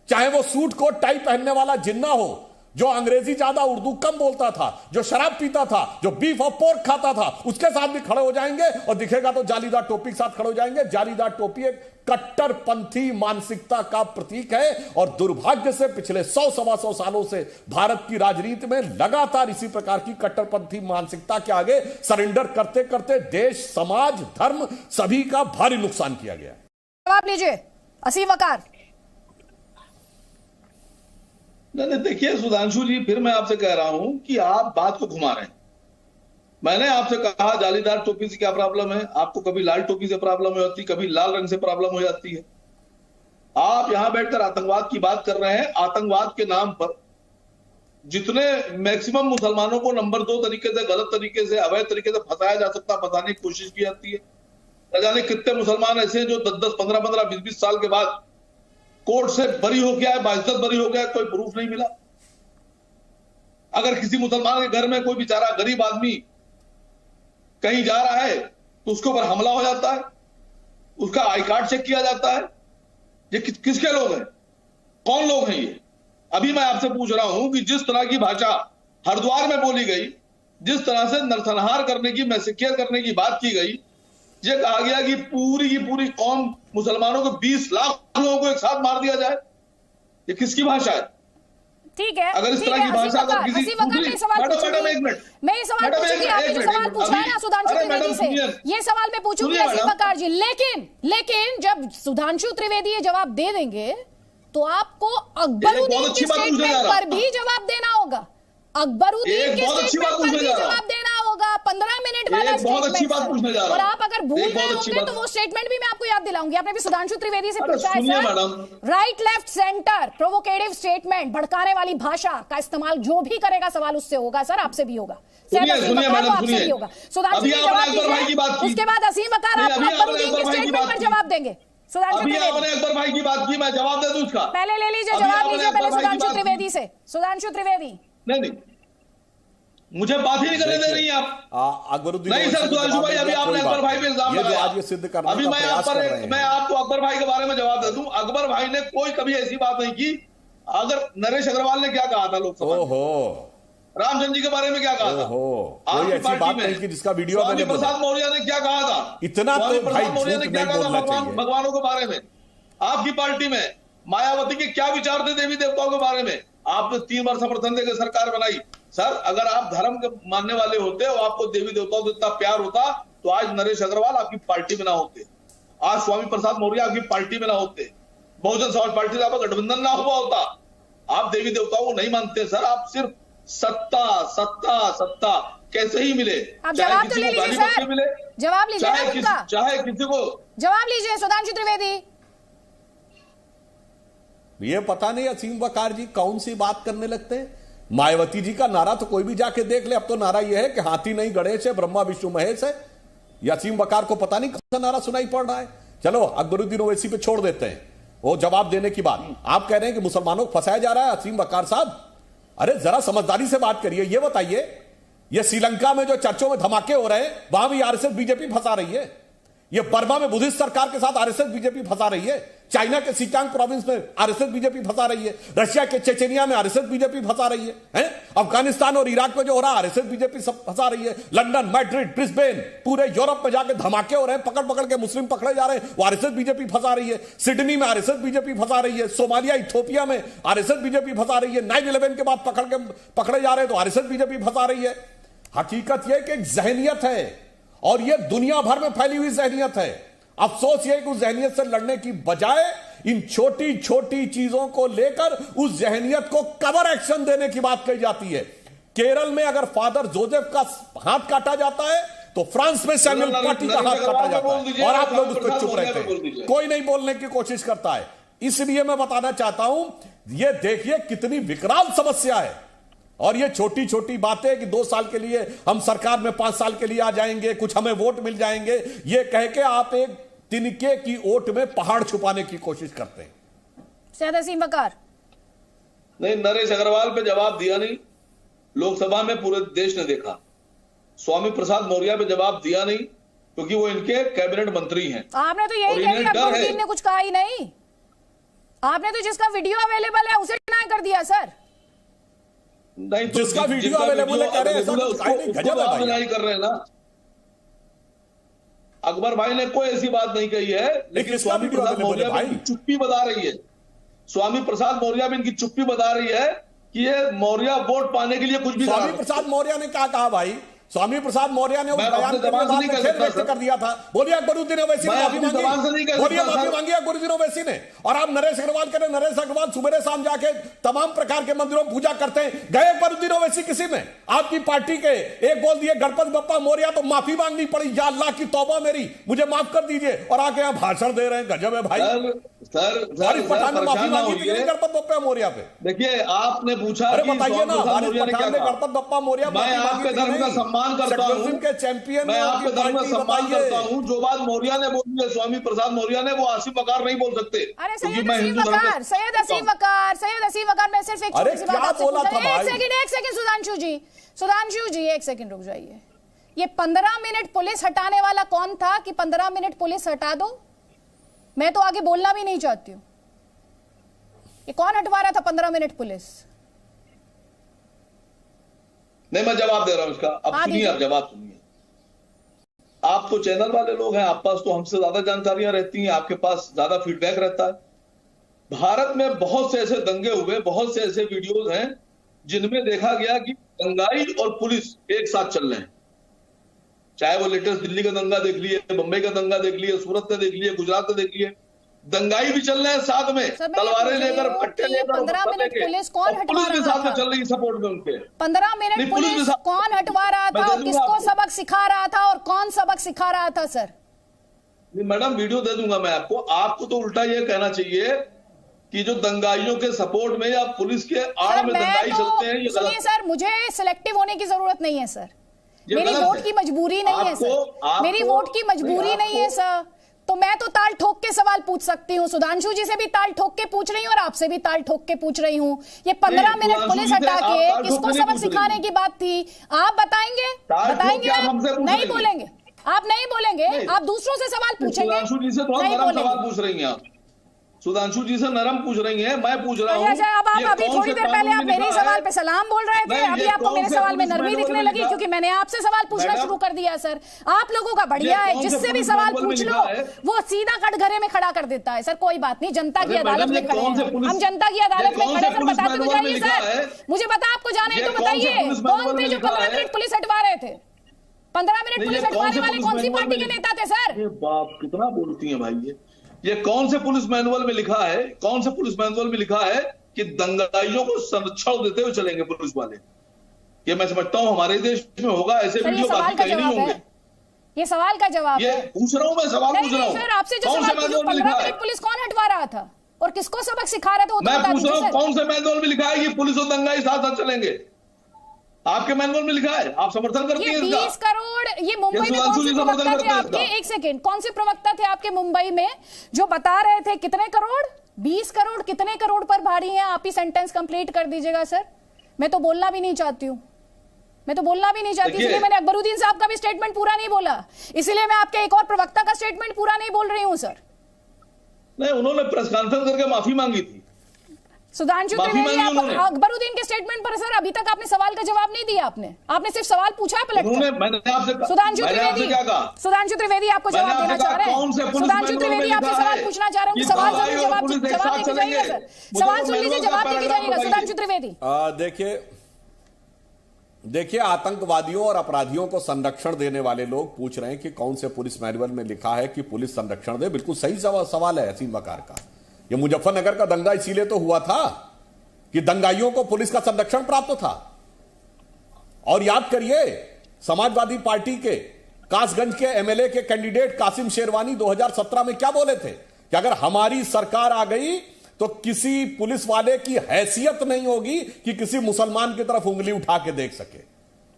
चाहे वो सूट कोट टाई पहनने वाला जिन्ना हो, जो अंग्रेजी ज्यादा उर्दू कम बोलता था, जो शराब पीता था, जो बीफ और पोर्क खाता था, उसके साथ भी खड़े हो जाएंगे। और दिखेगा तो जालीदार टोपी के साथ खड़े हो जाएंगे। जालीदार टोपी एक कट्टरपंथी मानसिकता का प्रतीक है, और दुर्भाग्य से पिछले 100-125 सालों से भारत की राजनीति में लगातार इसी प्रकार की कट्टरपंथी मानसिकता के आगे सरेंडर करते करते देश, समाज, धर्म सभी का भारी नुकसान किया गया। जवाब लीजिए असीम वकार। नहीं, देखिए सुधांशु जी, फिर मैं आपसे कह रहा हूं कि आप बात को घुमा रहे हैं। मैंने आपसे कहा जालीदार टोपी से क्या प्रॉब्लम है, आपको कभी लाल टोपी से प्रॉब्लम हो जाती, कभी लाल रंग से प्रॉब्लम हो जाती है। आप यहां बैठकर आतंकवाद की बात कर रहे हैं। आतंकवाद के नाम पर जितने मैक्सिमम मुसलमानों को नंबर 2 तरीके से, गलत तरीके से, अवैध तरीके से फंसाया जा सकता, फंसाने की कोशिश की जाती है। न जाने कितने मुसलमान ऐसे हैं जो 10-10, 15-15, 20-20 साल के बाद कोर्ट से बरी हो गया है, बाइज्जत बरी हो गया है, कोई प्रूफ नहीं मिला। अगर किसी मुसलमान के घर में कोई बेचारा गरीब आदमी कहीं जा रहा है तो उसके ऊपर हमला हो जाता है, उसका आई कार्ड चेक किया जाता है। ये किसके लोग हैं, कौन लोग हैं ये? अभी मैं आपसे पूछ रहा हूं कि जिस तरह की भाषा हरिद्वार में बोली गई, जिस तरह से नरसंहार करने की, मैसेकियर करने की बात की गई, ये कहा गया कि पूरी की पूरी कौम मुसलमानों को 20 लाख लोगों को एक साथ मार दिया जाए, ये किसकी भाषा है? ठीक है, अगर इस तरह की भाषा अगर किसी मैडम एक मिनट, मैं ये सवाल पूछूंगी, आपने जो सवाल पूछा है ना सुधांशु त्रिवेदी से, ये सवाल मैं पूछूंगी असीम वकार जी। लेकिन जब सुधांशु त्रिवेदी ये जवाब दे देंगे तो आपको अकबरुद्दीन के स्टेटमेंट पर भी जवाब देना होगा। अकबरुद्दीन के स्टेटमेंट पर भी जवाब देना होगा। 15 मिनट वाला स्टेटमेंट, और आप अगर भूल गए होंगे तो वो स्टेटमेंट भी मैं आपको याद दिलाऊंगी। आपने भी सुधांशु त्रिवेदी से पूछा है sir, right, left, centre, provocative statement, भड़काने वाली भाषा का इस्तेमाल जो भी करेगा सवाल उससे होगा सर, आपसे भी होगा, आपसे भी होगा। सुधांशु जी जवाब दीजिए, उसके बाद असीम वकार आप अकबरुद्दीन के स्टेटमेंट पर जवाब देंगे। अभी आपने अकबर भाई की बात की, मैं जवाब दे दूं उसका? पहले ले लीजिए, जवाब लीजिए पहले सुधांशु त्रिवेदी से। सुधांशु त्रिवेदी। नहीं, मुझे बात ही नहीं करने दे रही हैं आप। अकबरुद्दीन नहीं सर, सुधांशु भाई, अभी आपने अकबर भाई पे इल्जाम लगाया, आज ये सिद्ध करने अभी मैं आपको अकबर भाई के बारे में जवाब दे दूं। अकबर भाई ने कोई कभी ऐसी बात नहीं की। अगर नरेश अग्रवाल ने क्या कहा था लोकसभा में, रामचंद्र जी के बारे में क्या कहा था? कोई ऐसी बात नहीं कि जिसका वीडियो स्वामी प्रसाद मौर्य ने क्या कहा था? इतना तो भाई मौर्य ने क्या कहा था भगवानों के बारे में? आपकी पार्टी में मायावती के क्या विचार थे देवी देवताओं के बारे में? आपने 3 बार समर्थन देकर सरकार बनाई। सर, अगर आप धर्म के मानने वाले होते और आपको देवी देवताओं से इतना प्यार होता तो आज नरेश अग्रवाल आपकी पार्टी में ना होते, आज स्वामी प्रसाद मौर्य आपकी पार्टी में ना होते, बहुजन समाज पार्टी से आपका गठबंधन ना हुआ होता। आप देवी देवताओं को नहीं मानते सर, आप सिर्फ सत्ता सत्ता सत्ता कैसे ही मिले, चाहे किसी को गाली बक के मिले, जवाब लीजिए, चाहे किसी को जवाब लीजिए। सुधांशु त्रिवेदी, ये पता नहीं असीम वकार जी कौन सी बात करने लगते हैं। मायावती जी का नारा तो कोई भी जाके देख ले। अब तो नारा यह है कि हाथी नहीं गणेश है, ब्रह्मा विष्णु महेश है। या असीम वकार को पता नहीं कौन सा नारा सुनाई पड़ रहा है। चलो अकबरुद्दीन ओवैसी पे छोड़ देते हैं, वो जवाब देने की बात। आप कह रहे हैं कि मुसलमानों को फंसाया जा रहा है। असीम वकार साहब, अरे जरा समझदारी से बात करिए। ये बताइए, ये श्रीलंका में जो चर्चों में धमाके हो रहे हैं, वहां भी आरएसएस बीजेपी फंसा रही है। ये बर्मा में बुद्धिस्ट सरकार के साथ आरएसएस बीजेपी फंसा रही है। चाइना के सिचांग प्रोविंस में आरएसएस बीजेपी फंसा रही है। रशिया के चेचेनिया में आरएसएस बीजेपी फंसा रही है। अफगानिस्तान और इराक में जो हो रहा है आरएसएस बीजेपी सब फंसा रही है। लंदन, मैड्रिड, ब्रिस्बेन, पूरे यूरोप में जाके धमाके हो रहे हैं, पकड़ पकड़ के मुस्लिम पकड़े जा रहे हैं, वो आरएसएस बीजेपी फंसा रही है। सिडनी में आरएसएस बीजेपी फंसा रही है। सोमालिया, इथियोपिया में आरएसएस बीजेपी फंसा रही है। 9/11 के बाद पकड़े जा रहे हैं तो आरएसएस बीजेपी फंसा रही है। हकीकत यह कि एक जहनियत है और यह दुनिया भर में फैली हुई जहनियत है। अफसोस यह कि उस जहनियत से लड़ने की बजाय इन छोटी छोटी चीजों को लेकर उस जहनियत को कवर एक्शन देने की बात कही जाती है। केरल में अगर फादर जोसेफ का हाथ काटा जाता है तो फ्रांस में सैमुअल पाटी का हाथ काटा जाता है और आप लोग उस पर चुप रहते हैं, कोई नहीं बोलने की कोशिश करता है। इसलिए मैं बताना चाहता हूं, यह देखिए कितनी विकराल समस्या है। और ये छोटी छोटी बातें कि 2 साल के लिए हम सरकार में 5 साल के लिए आ जाएंगे, कुछ हमें वोट मिल जाएंगे, ये कह के आप एक तिनके की ओट में पहाड़ छुपाने की कोशिश करते हैं। सैयद असीम वकार, नहीं, नरेश अग्रवाल पे जवाब दिया नहीं, लोकसभा में पूरे देश ने देखा। स्वामी प्रसाद मौर्य पे जवाब दिया नहीं क्योंकि वो इनके कैबिनेट मंत्री हैं। आपने तो यही कह दिया, अकबरुद्दीन ने कुछ कहा ही नहीं। आपने तो जिसका वीडियो अवेलेबल है उसे डिनाई कर दिया सर। नहीं तो जिसका वीडियो अवेलेबल है कह रहे हैं कर रहे हैं ना। अकबर भाई ने कोई ऐसी बात नहीं कही है, लेकिन स्वामी प्रसाद मौर्य भी इनकी चुप्पी बता रही है। स्वामी प्रसाद मौर्य भी इनकी चुप्पी बता रही है कि ये मौर्य वोट पाने के लिए कुछ भी। स्वामी प्रसाद मौर्य ने क्या कहा भाई? स्वामी प्रसाद मौर्य ने उस बयान के बाद में खेद व्यक्त कर दिया था। बोलिए अकबरुद्दीन ओवैसी ने माफी मांगी, बोलिए माफी मांगी अकबरुद्दीन ओवैसी ने। और आप नरेश अग्रवाल करें, नरेश अग्रवाल सुबह शाम जाके तमाम प्रकार के मंदिरों में पूजा करते हैं। गए अकबरुद्दीन ओवैसी किसी में? आपकी पार्टी के एक बोल दिए गणपति बप्पा मौर्य तो माफी मांगनी पड़ी, या अल्लाह की तौबा मेरी, मुझे माफ कर दीजिए, और आके यहाँ भाषण दे रहे हैं। गजब है भाई। सर पठान ने माफी मांगी थी गणपति बप्पा मौर्य पे। देखिए आपने पूछा, अरे बताइए ना, पठान ने गणपति बप्पा मौर्य मैं आपके धर्म का सम्मान करता हूँ, के चैंपियन, मैं आपके धर्म का सम्मान करता हूँ। जो बात मौर्य ने बोली है, स्वामी प्रसाद मौर्य ने, वो आसिफ वकार नहीं बोल सकते। अरे सैयद असीम वकार, मैं सिर्फ एक छोटी सी बात आपसे पूछ रही हूं। एक सेकंड सुधांशु जी एक सेकंड रुक जाइए। ये 15 मिनट पुलिस हटाने वाला कौन था कि 15 मिनट पुलिस हटा दो? मैं तो आगे बोलना भी नहीं चाहती हूँ। ये कौन हटवा रहा था 15 मिनट पुलिस? नहीं, मैं जवाब दे रहा हूं इसका। अब सुनिए, आप जवाब सुनिए। आप तो चैनल वाले लोग हैं, आप पास तो हमसे ज्यादा जानकारियां रहती हैं, आपके पास ज्यादा फीडबैक रहता है। भारत में बहुत से ऐसे दंगे हुए, बहुत से ऐसे वीडियोस हैं जिनमें देखा गया कि दंगाई और पुलिस एक साथ चल रहे हैं। चाहे वो लेटेस्ट दिल्ली का दंगा देख लिए, बंबई का दंगा देख लिए, सूरत का देख लिए, गुजरात का देख लिए, दंगाई भी चल रहे हैं साथ में, तलवारें लेकर, कट्टे लेकर, 15 मिनट पुलिस कौन हटवा रहा साथ में चल रही सपोर्ट में उनके। 15 मिनट पुलिस कौन हटवा रहा था और किसको सबक सिखा रहा था और कौन सबक सिखा रहा था सर? मैडम वीडियो दे दूंगा मैं आपको। आपको तो उल्टा ये कहना चाहिए कि जो दंगाइयों के सपोर्ट में या पुलिस के आड़ में दंगाई चलते हैं, ये गलत है सर। मुझे सिलेक्टिव होने की जरूरत नहीं है सर, मेरी वोट की मजबूरी नहीं है सर, मेरी वोट की मजबूरी नहीं है सर। तो मैं तो ताल ठोक के सवाल पूछ सकती हूँ, सुधांशु जी से भी ताल ठोक के पूछ रही हूँ और आपसे भी ताल ठोक के पूछ रही हूँ। ये 15 मिनट पुलिस हटा के किसको सबक सिखाने की बात थी? आप बताएंगे? आप नहीं बोलेंगे, आप नहीं बोलेंगे, आप दूसरों से सवाल पूछेंगे, सुधांशु जी से तो हम सवाल पूछ रही हैं आप। सुधांशु जी से नरम पूछ रही हैं, मैं पूछ रहा हूँ। अब आप अभी थोड़ी देर पहले आप मेरे सवाल पे सलाम बोल रहे थे, अभी आपको मेरे सवाल में नरमी दिखने लगी क्योंकि मैंने आपसे सवाल पूछना शुरू कर दिया। सर आप लोगों का बढ़िया है, जिससे भी सवाल पूछ लो वो सीधा कटघरे में खड़ा कर देता है। सर कोई बात नहीं, जनता की अदालत में खड़े हैं हम, जनता की अदालत में खड़े। सर बताते तो जाइए सर, मुझे पता आपको जाना है तो बताइए कौन थे जो 15 मिनट पुलिस हटवा रहे थे? 15 मिनट पुलिस हटवाने वाले कौन सी पार्टी के नेता थे सर? बाप कितना बोलती है भाई। ये कौन से पुलिस मैनुअल में लिखा है, कौन से पुलिस मैनुअल में लिखा है कि दंगाइयों को संरक्षण देते हुए चलेंगे पुलिस वाले? ये मैं समझता हूं हमारे देश में होगा, ऐसे वीडियो बाकी कहीं नहीं होंगे। ये सवाल का जवाब ये पूछ रहा हूं, मैं सवाल पूछ रहा हूं सर आपसे, जो सवाल पूछूं 15 मिनट पुलिस कौन हटवा रहा था और किसको सबक सिखा रहा था? मैं पूछ रहा हूं कौन से मैनुअल में लिखा है कि पुलिस और दंगाई साथ साथ चलेंगे? आपके मैनुअल में लिखा है, आप समर्थन करती हैं इसका? 20 करोड़ ये मुंबई में कौन से प्रवक्ता थे आपके? एक सेकंड, कौन से प्रवक्ता थे आपके मुंबई में जो बता रहे थे कितने करोड़? 20 करोड़ कितने करोड़ पर भारी है? आप ही सेंटेंस कंप्लीट कर दीजिएगा सर, मैं तो बोलना भी नहीं चाहती हूँ, मैं तो बोलना भी नहीं चाहती, इसलिए मैंने अकबरुद्दीन साहब का भी स्टेटमेंट पूरा नहीं बोला, इसलिए मैं आपके एक और प्रवक्ता का स्टेटमेंट पूरा नहीं बोल रही हूँ सर। नहीं, उन्होंने प्रेस कॉन्फ्रेंस करके माफी मांगी थी सुधांशु त्रिवेदी। आप अकबरुद्दीन के स्टेटमेंट पर सर अभी तक आपने सवाल का जवाब नहीं दिया, आपने सिर्फ सवाल पूछा है पलटकर। सुधांशु त्रिवेदी आपको जवाब देना चाह रहे हैं। सुधांशु त्रिवेदी आपसे सवाल पूछना चाह रहे हैं, सवाल जरूर जवाब देके जाइएगा सर, सवाल सुन लीजिए, जवाब देके जाइएगा सुधांशु त्रिवेदी। देखिए आतंकवादियों और अपराधियों को संरक्षण देने वाले लोग पूछ रहे हैं कि कौन से पुलिस मैनुअल में लिखा है कि पुलिस संरक्षण दे। बिल्कुल सही सवाल है हसीन वकार का। ये मुजफ्फरनगर का दंगा इसीलिए तो हुआ था कि दंगाइयों को पुलिस का संरक्षण प्राप्त था। और याद करिए समाजवादी पार्टी के कासगंज के एमएलए के कैंडिडेट कासिम शेरवानी 2017 में क्या बोले थे कि अगर हमारी सरकार आ गई तो किसी पुलिस वाले की हैसियत नहीं होगी कि किसी मुसलमान की तरफ उंगली उठा के देख सके।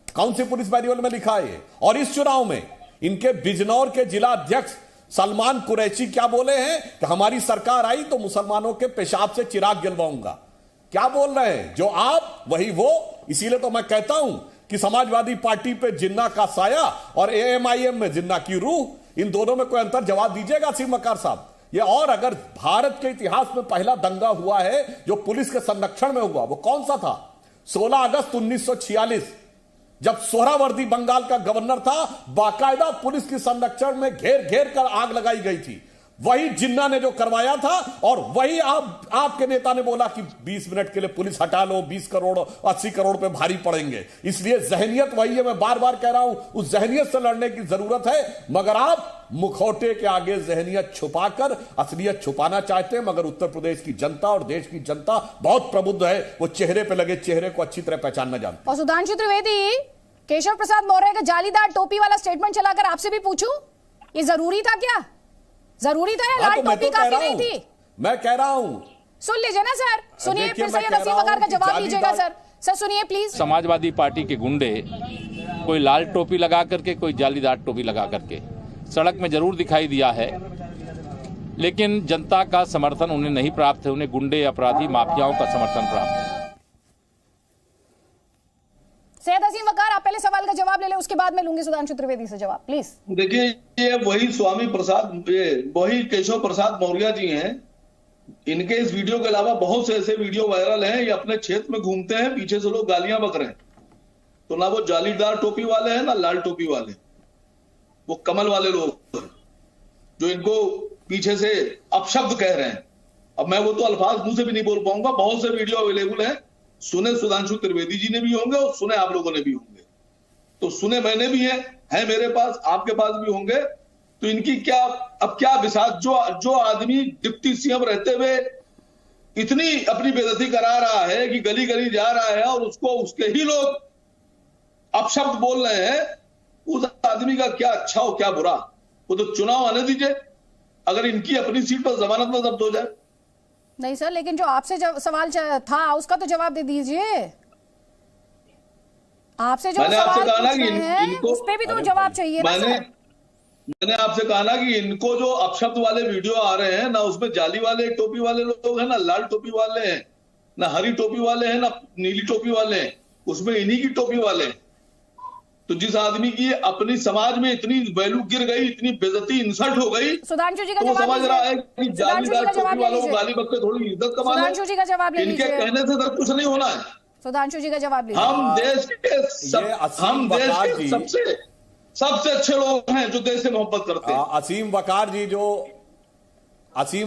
कौन सी पुलिस मैनुअल में लिखा है? और इस चुनाव में इनके बिजनौर के जिला अध्यक्ष सलमान कुरैशी क्या बोले हैं कि हमारी सरकार आई तो मुसलमानों के पेशाब से चिराग जलवाऊंगा। क्या बोल रहे हैं? जो आप वही वो। इसीलिए तो मैं कहता हूं कि समाजवादी पार्टी पे जिन्ना का साया और एएमआईएम में जिन्ना की रूह, इन दोनों में कोई अंतर जवाब दीजिएगा असीम वकार साहब। ये और अगर भारत के इतिहास में पहला दंगा हुआ है जो पुलिस के संरक्षण में हुआ, वो कौन सा था? 16 अगस्त 1946 जब सोहरावर्दी बंगाल का गवर्नर था, बाकायदा पुलिस की संरक्षण में घेर घेर कर आग लगाई गई थी। वही जिन्ना ने जो करवाया था और वही आपके नेता ने बोला कि 20 मिनट के लिए पुलिस हटा लो, 20 करोड़ 80 करोड़ पे भारी पड़ेंगे। इसलिए जहनियत वही है, मैं बार बार कह रहा हूं, उस जहनियत से लड़ने की जरूरत है। मगर आप मुखौटे के आगे जहनियत छुपाकर असलियत छुपाना चाहते हैं। मगर उत्तर प्रदेश की जनता और देश की जनता बहुत प्रबुद्ध है, वो चेहरे पे लगे चेहरे को अच्छी तरह पहचानना जानते। और सुधांशु त्रिवेदी, केशव प्रसाद मौर्य का जालीदार टोपी वाला स्टेटमेंट चलाकर आपसे भी पूछूं, ये जरूरी था क्या? जरूरी था या लाल टोपी काफी नहीं थी? मैं कह रहा हूं, सुन लीजिए ना सर, सुनिए, फिर सैयद असीम वकार का जवाब दीजिएगा सर। सर सुनिए प्लीज। समाजवादी पार्टी के गुंडे कोई लाल टोपी लगा करके, कोई जालीदार टोपी लगा करके सड़क में जरूर दिखाई दिया है, लेकिन जनता का समर्थन उन्हें नहीं प्राप्त है। उन्हें गुंडे, अपराधी, माफियाओं का समर्थन प्राप्त है। सैयद असीम वकार, आप पहले सवाल का जवाब ले लें, उसके बाद मैं लूंगी सुधांशु त्रिवेदी से जवाब, प्लीज। देखिए, ये वही स्वामी प्रसाद, वही केशव प्रसाद मौर्य जी हैं। इनके इस वीडियो के अलावा बहुत से ऐसे वीडियो वायरल हैं। ये अपने क्षेत्र में घूमते हैं, पीछे से लोग गालियां बक रहे हैं। तो ना वो जालीदार टोपी वाले हैं ना लाल टोपी वाले, वो कमल वाले लोग हैं जो इनको पीछे से अपशब्द कह रहे हैं। अब मैं वो तो अल्फाज मुंह से भी नहीं बोल पाऊंगा। बहुत से वीडियो अवेलेबल है, सुने सुधांशु त्रिवेदी जी ने भी होंगे और सुने आप लोगों ने भी होंगे। तो सुने मैंने भी है मेरे पास, आपके पास भी होंगे। तो इनकी क्या विश्वास, जो आदमी डिप्टी सीएम रहते हुए इतनी अपनी बेइज्जती करा रहा है कि गली गली जा रहा है और उसको उसके ही लोग अपशब्द बोल रहे हैं, उस आदमी का क्या अच्छा हो क्या बुरा? वो तो चुनाव आने दीजिए, अगर इनकी अपनी सीट पर जमानत में जब्त हो जाए। नहीं सर, लेकिन जो आपसे सवाल था उसका तो जवाब दे दीजिए। आपसे जो सवाल पूछ रहे हैं उस पे भी तो जवाब चाहिए ना सर। मैंने आपसे कहा ना कि इनको जो अपशब्द वाले वीडियो आ रहे हैं ना, उसमें जाली वाले टोपी वाले लोग हैं, ना लाल टोपी वाले हैं, ना हरी टोपी वाले हैं, ना नीली टोपी वाले हैं, उसमें इन्हीं की टोपी वाले हैं। तो जिस आदमी की अपनी समाज में इतनी वैल्यू गिर गई, इतनी बेइज्जती, इंसल्ट हो गई, सुधांशु जी का तो जवाब समझ रहा है कि जालीदार टोपी वालों को लीजिए। गाली बकते थोड़ी इज्जत कमाना है। सुधांशु जी का जवाब ले इनके लीजिए। कहने से सर कुछ नहीं होना है। सुधांशु जी का जवाब लीजिए। हम देश के सबसे अच्छे लोग हैं जो देश से मोहब्बत करते हैं। असीम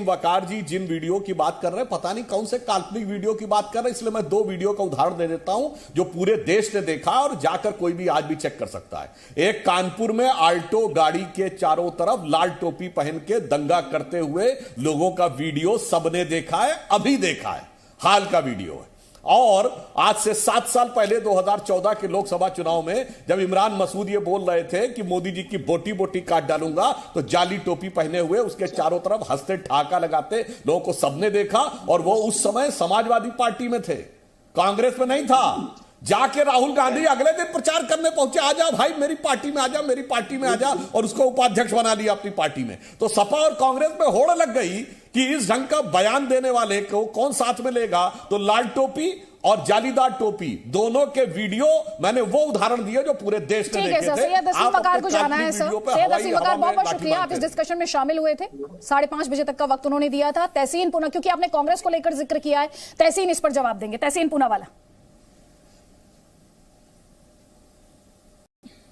वकार जी जिन वीडियो की बात कर रहे हैं, पता नहीं कौन से काल्पनिक वीडियो की बात कर रहे हैं, इसलिए मैं 2 वीडियो का उदाहरण दे देता हूं जो पूरे देश ने देखा और जाकर कोई भी आज भी चेक कर सकता है। एक कानपुर में आल्टो गाड़ी के चारों तरफ लाल टोपी पहन के दंगा करते हुए लोगों का वीडियो सबने देखा है, अभी देखा है, हाल का वीडियो है। और आज से 7 साल पहले 2014 के लोकसभा चुनाव में जब इमरान मसूद ये बोल रहे थे कि मोदी जी की बोटी बोटी काट डालूंगा, तो जाली टोपी पहने हुए उसके चारों तरफ हंसते ठहाका लगाते लोगों को सबने देखा। और वो उस समय समाजवादी पार्टी में थे, कांग्रेस में नहीं था। जाके राहुल गांधी अगले दिन प्रचार करने पहुंचे, आजा भाई मेरी पार्टी में आजा, मेरी पार्टी में आजा, और उसको उपाध्यक्ष बना लिया अपनी पार्टी में। तो सपा और कांग्रेस में होड़ लग गई कि इस ढंग का बयान देने वाले को कौन साथ में लेगा। तो लाल टोपी और जालीदार टोपी दोनों के वीडियो मैंने वो उदाहरण दिए जो पूरे देश में देखे थे। सैयद असीम वकार को जाना है सर। सैयद असीम वकार, बहुत बहुत शुक्रिया, आप इस डिस्कशन में शामिल हुए थे। 5:30 बजे तक का वक्त उन्होंने दिया था। तहसीन पूना, क्योंकि आपने कांग्रेस को लेकर जिक्र किया है, तहसीन इस पर जवाब देंगे। तहसीन पूना वाला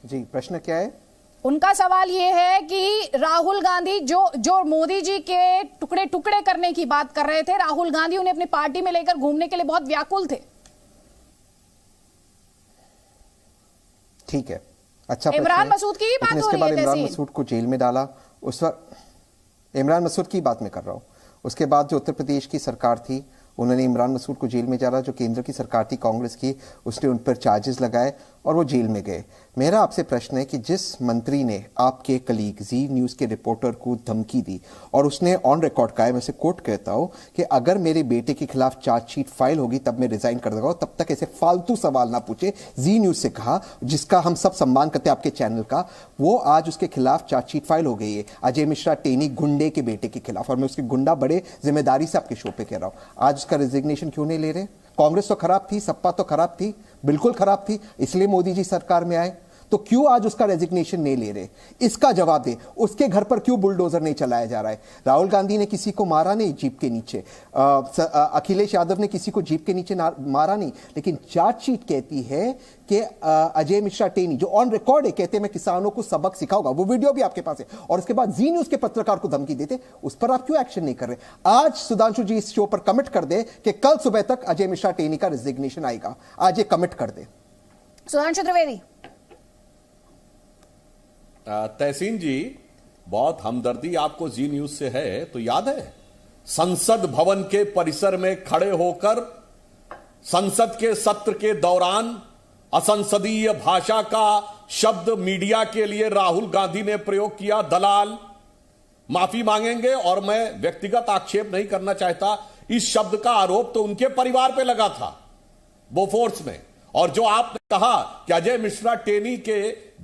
जी, प्रश्न क्या है? उनका सवाल यह है कि राहुल गांधी जो मोदी जी के टुकड़े टुकड़े करने की बात कर रहे थे, राहुल गांधी उन्हें अपनी पार्टी में लेकर घूमने के लिए बहुत व्याकुल थे। ठीक है, अच्छा। इमरान मसूद की बात हो रही है। बाद इमरान मसूद को जेल में डाला, उस वक्त इमरान मसूद की बात मैं कर रहा हूं। उसके बाद जो उत्तर प्रदेश की सरकार थी, उन्होंने इमरान मसूद को जेल में डाला। जो केंद्र की सरकार थी कांग्रेस की, उसने उन पर चार्जेस लगाए और वो जेल में गए। मेरा आपसे प्रश्न है कि जिस मंत्री ने आपके कलीग जी न्यूज़ के रिपोर्टर को धमकी दी और उसने ऑन रिकॉर्ड कहा है, मैं उसे कोट कहता हूं कि अगर मेरे बेटे के खिलाफ चार्जशीट फाइल होगी तब मैं रिजाइन कर दूंगा, तब तक ऐसे फालतू सवाल ना पूछे, जी न्यूज़ से कहा, जिसका हम सब सम्मान करते हैं आपके चैनल का, वो आज उसके खिलाफ चार्जशीट फाइल हो गई है, अजय मिश्रा टेनी गुंडे के बेटे के खिलाफ। और मैं उसके गुंडा बड़े जिम्मेदारी से आपके शो पे कह रहा हूं, आज उसका रेजिग्नेशन क्यों नहीं ले रहे? कांग्रेस तो खराब थी, सपा तो खराब थी, बिल्कुल खराब थी, इसलिए मोदी जी सरकार में आए, तो क्यों आज उसका रेजिग्नेशन नहीं ले रहे? इसका जवाब दे। उसके घर पर क्यों बुलडोजर नहीं चलाया जा रहा है? राहुल गांधी ने किसी को मारा नहीं जीप के नीचे, अखिलेश यादव ने किसी को जीप के नीचे मारा नहीं, लेकिन चार्जशीट कहती है कि अजय मिश्रा टेनी, जो ऑन रिकॉर्ड है, कहते हैं मैं किसानों को सबक सिखाऊंगा, वो वीडियो भी आपके पास है, और उसके बाद जी न्यूज़ के पत्रकार को धमकी देते, उस पर आप क्यों एक्शन नहीं कर रहे? आज सुधांशु जी इस शो पर कमिट कर दे कि कल सुबह तक अजय मिश्रा टेनी का रेजिग्नेशन आएगा, आज ये कमिट कर दे। सुधांशु त्रिवेदी। तहसीन जी, बहुत हमदर्दी आपको जी न्यूज़ से है, तो याद है संसद भवन के परिसर में खड़े होकर संसद के सत्र के दौरान असंसदीय भाषा का शब्द मीडिया के लिए राहुल गांधी ने प्रयोग किया, दलाल। माफी मांगेंगे, और मैं व्यक्तिगत आक्षेप नहीं करना चाहता, इस शब्द का आरोप तो उनके परिवार पे लगा था बोफोर्स में। और जो आपने कहा कि अजय मिश्रा टेनी के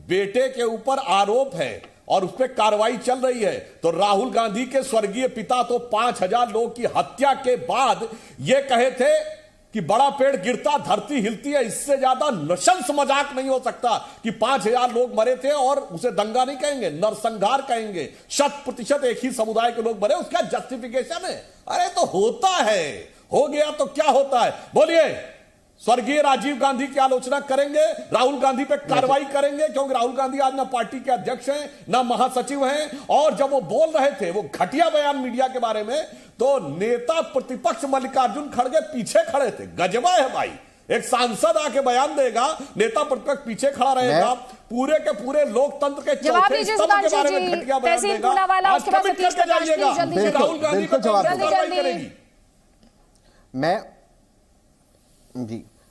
बेटे के ऊपर आरोप है और उस पर कार्रवाई चल रही है, तो राहुल गांधी के स्वर्गीय पिता तो 5000 लोगों की हत्या के बाद यह कहे थे कि बड़ा पेड़ गिरता धरती हिलती है। इससे ज्यादा नशंस मजाक नहीं हो सकता कि 5000 लोग मरे थे और उसे दंगा नहीं कहेंगे, नरसंहार कहेंगे। 100% एक ही समुदाय के लोग मरे, उसका जस्टिफिकेशन है। अरे तो होता है, हो गया तो क्या होता है? बोलिए, स्वर्गीय राजीव गांधी की आलोचना करेंगे, राहुल गांधी पे कार्रवाई करेंगे, क्योंकि राहुल गांधी आज ना पार्टी के अध्यक्ष हैं, ना महासचिव हैं। और जब वो बोल रहे थे वो घटिया बयान मीडिया के बारे में, तो नेता प्रतिपक्ष मल्लिकार्जुन खड़गे पीछे खड़े थे। गजबा है भाई, एक सांसद आके बयान देगा, नेता प्रतिपक्ष पीछे खड़ा रहेगा, पूरे के पूरे लोकतंत्र के चौथे स्तंभ के बारे में घटिया बयान देगा। आज कमिट करके जाइएगा, राहुल गांधी को कार्रवाई करेगी।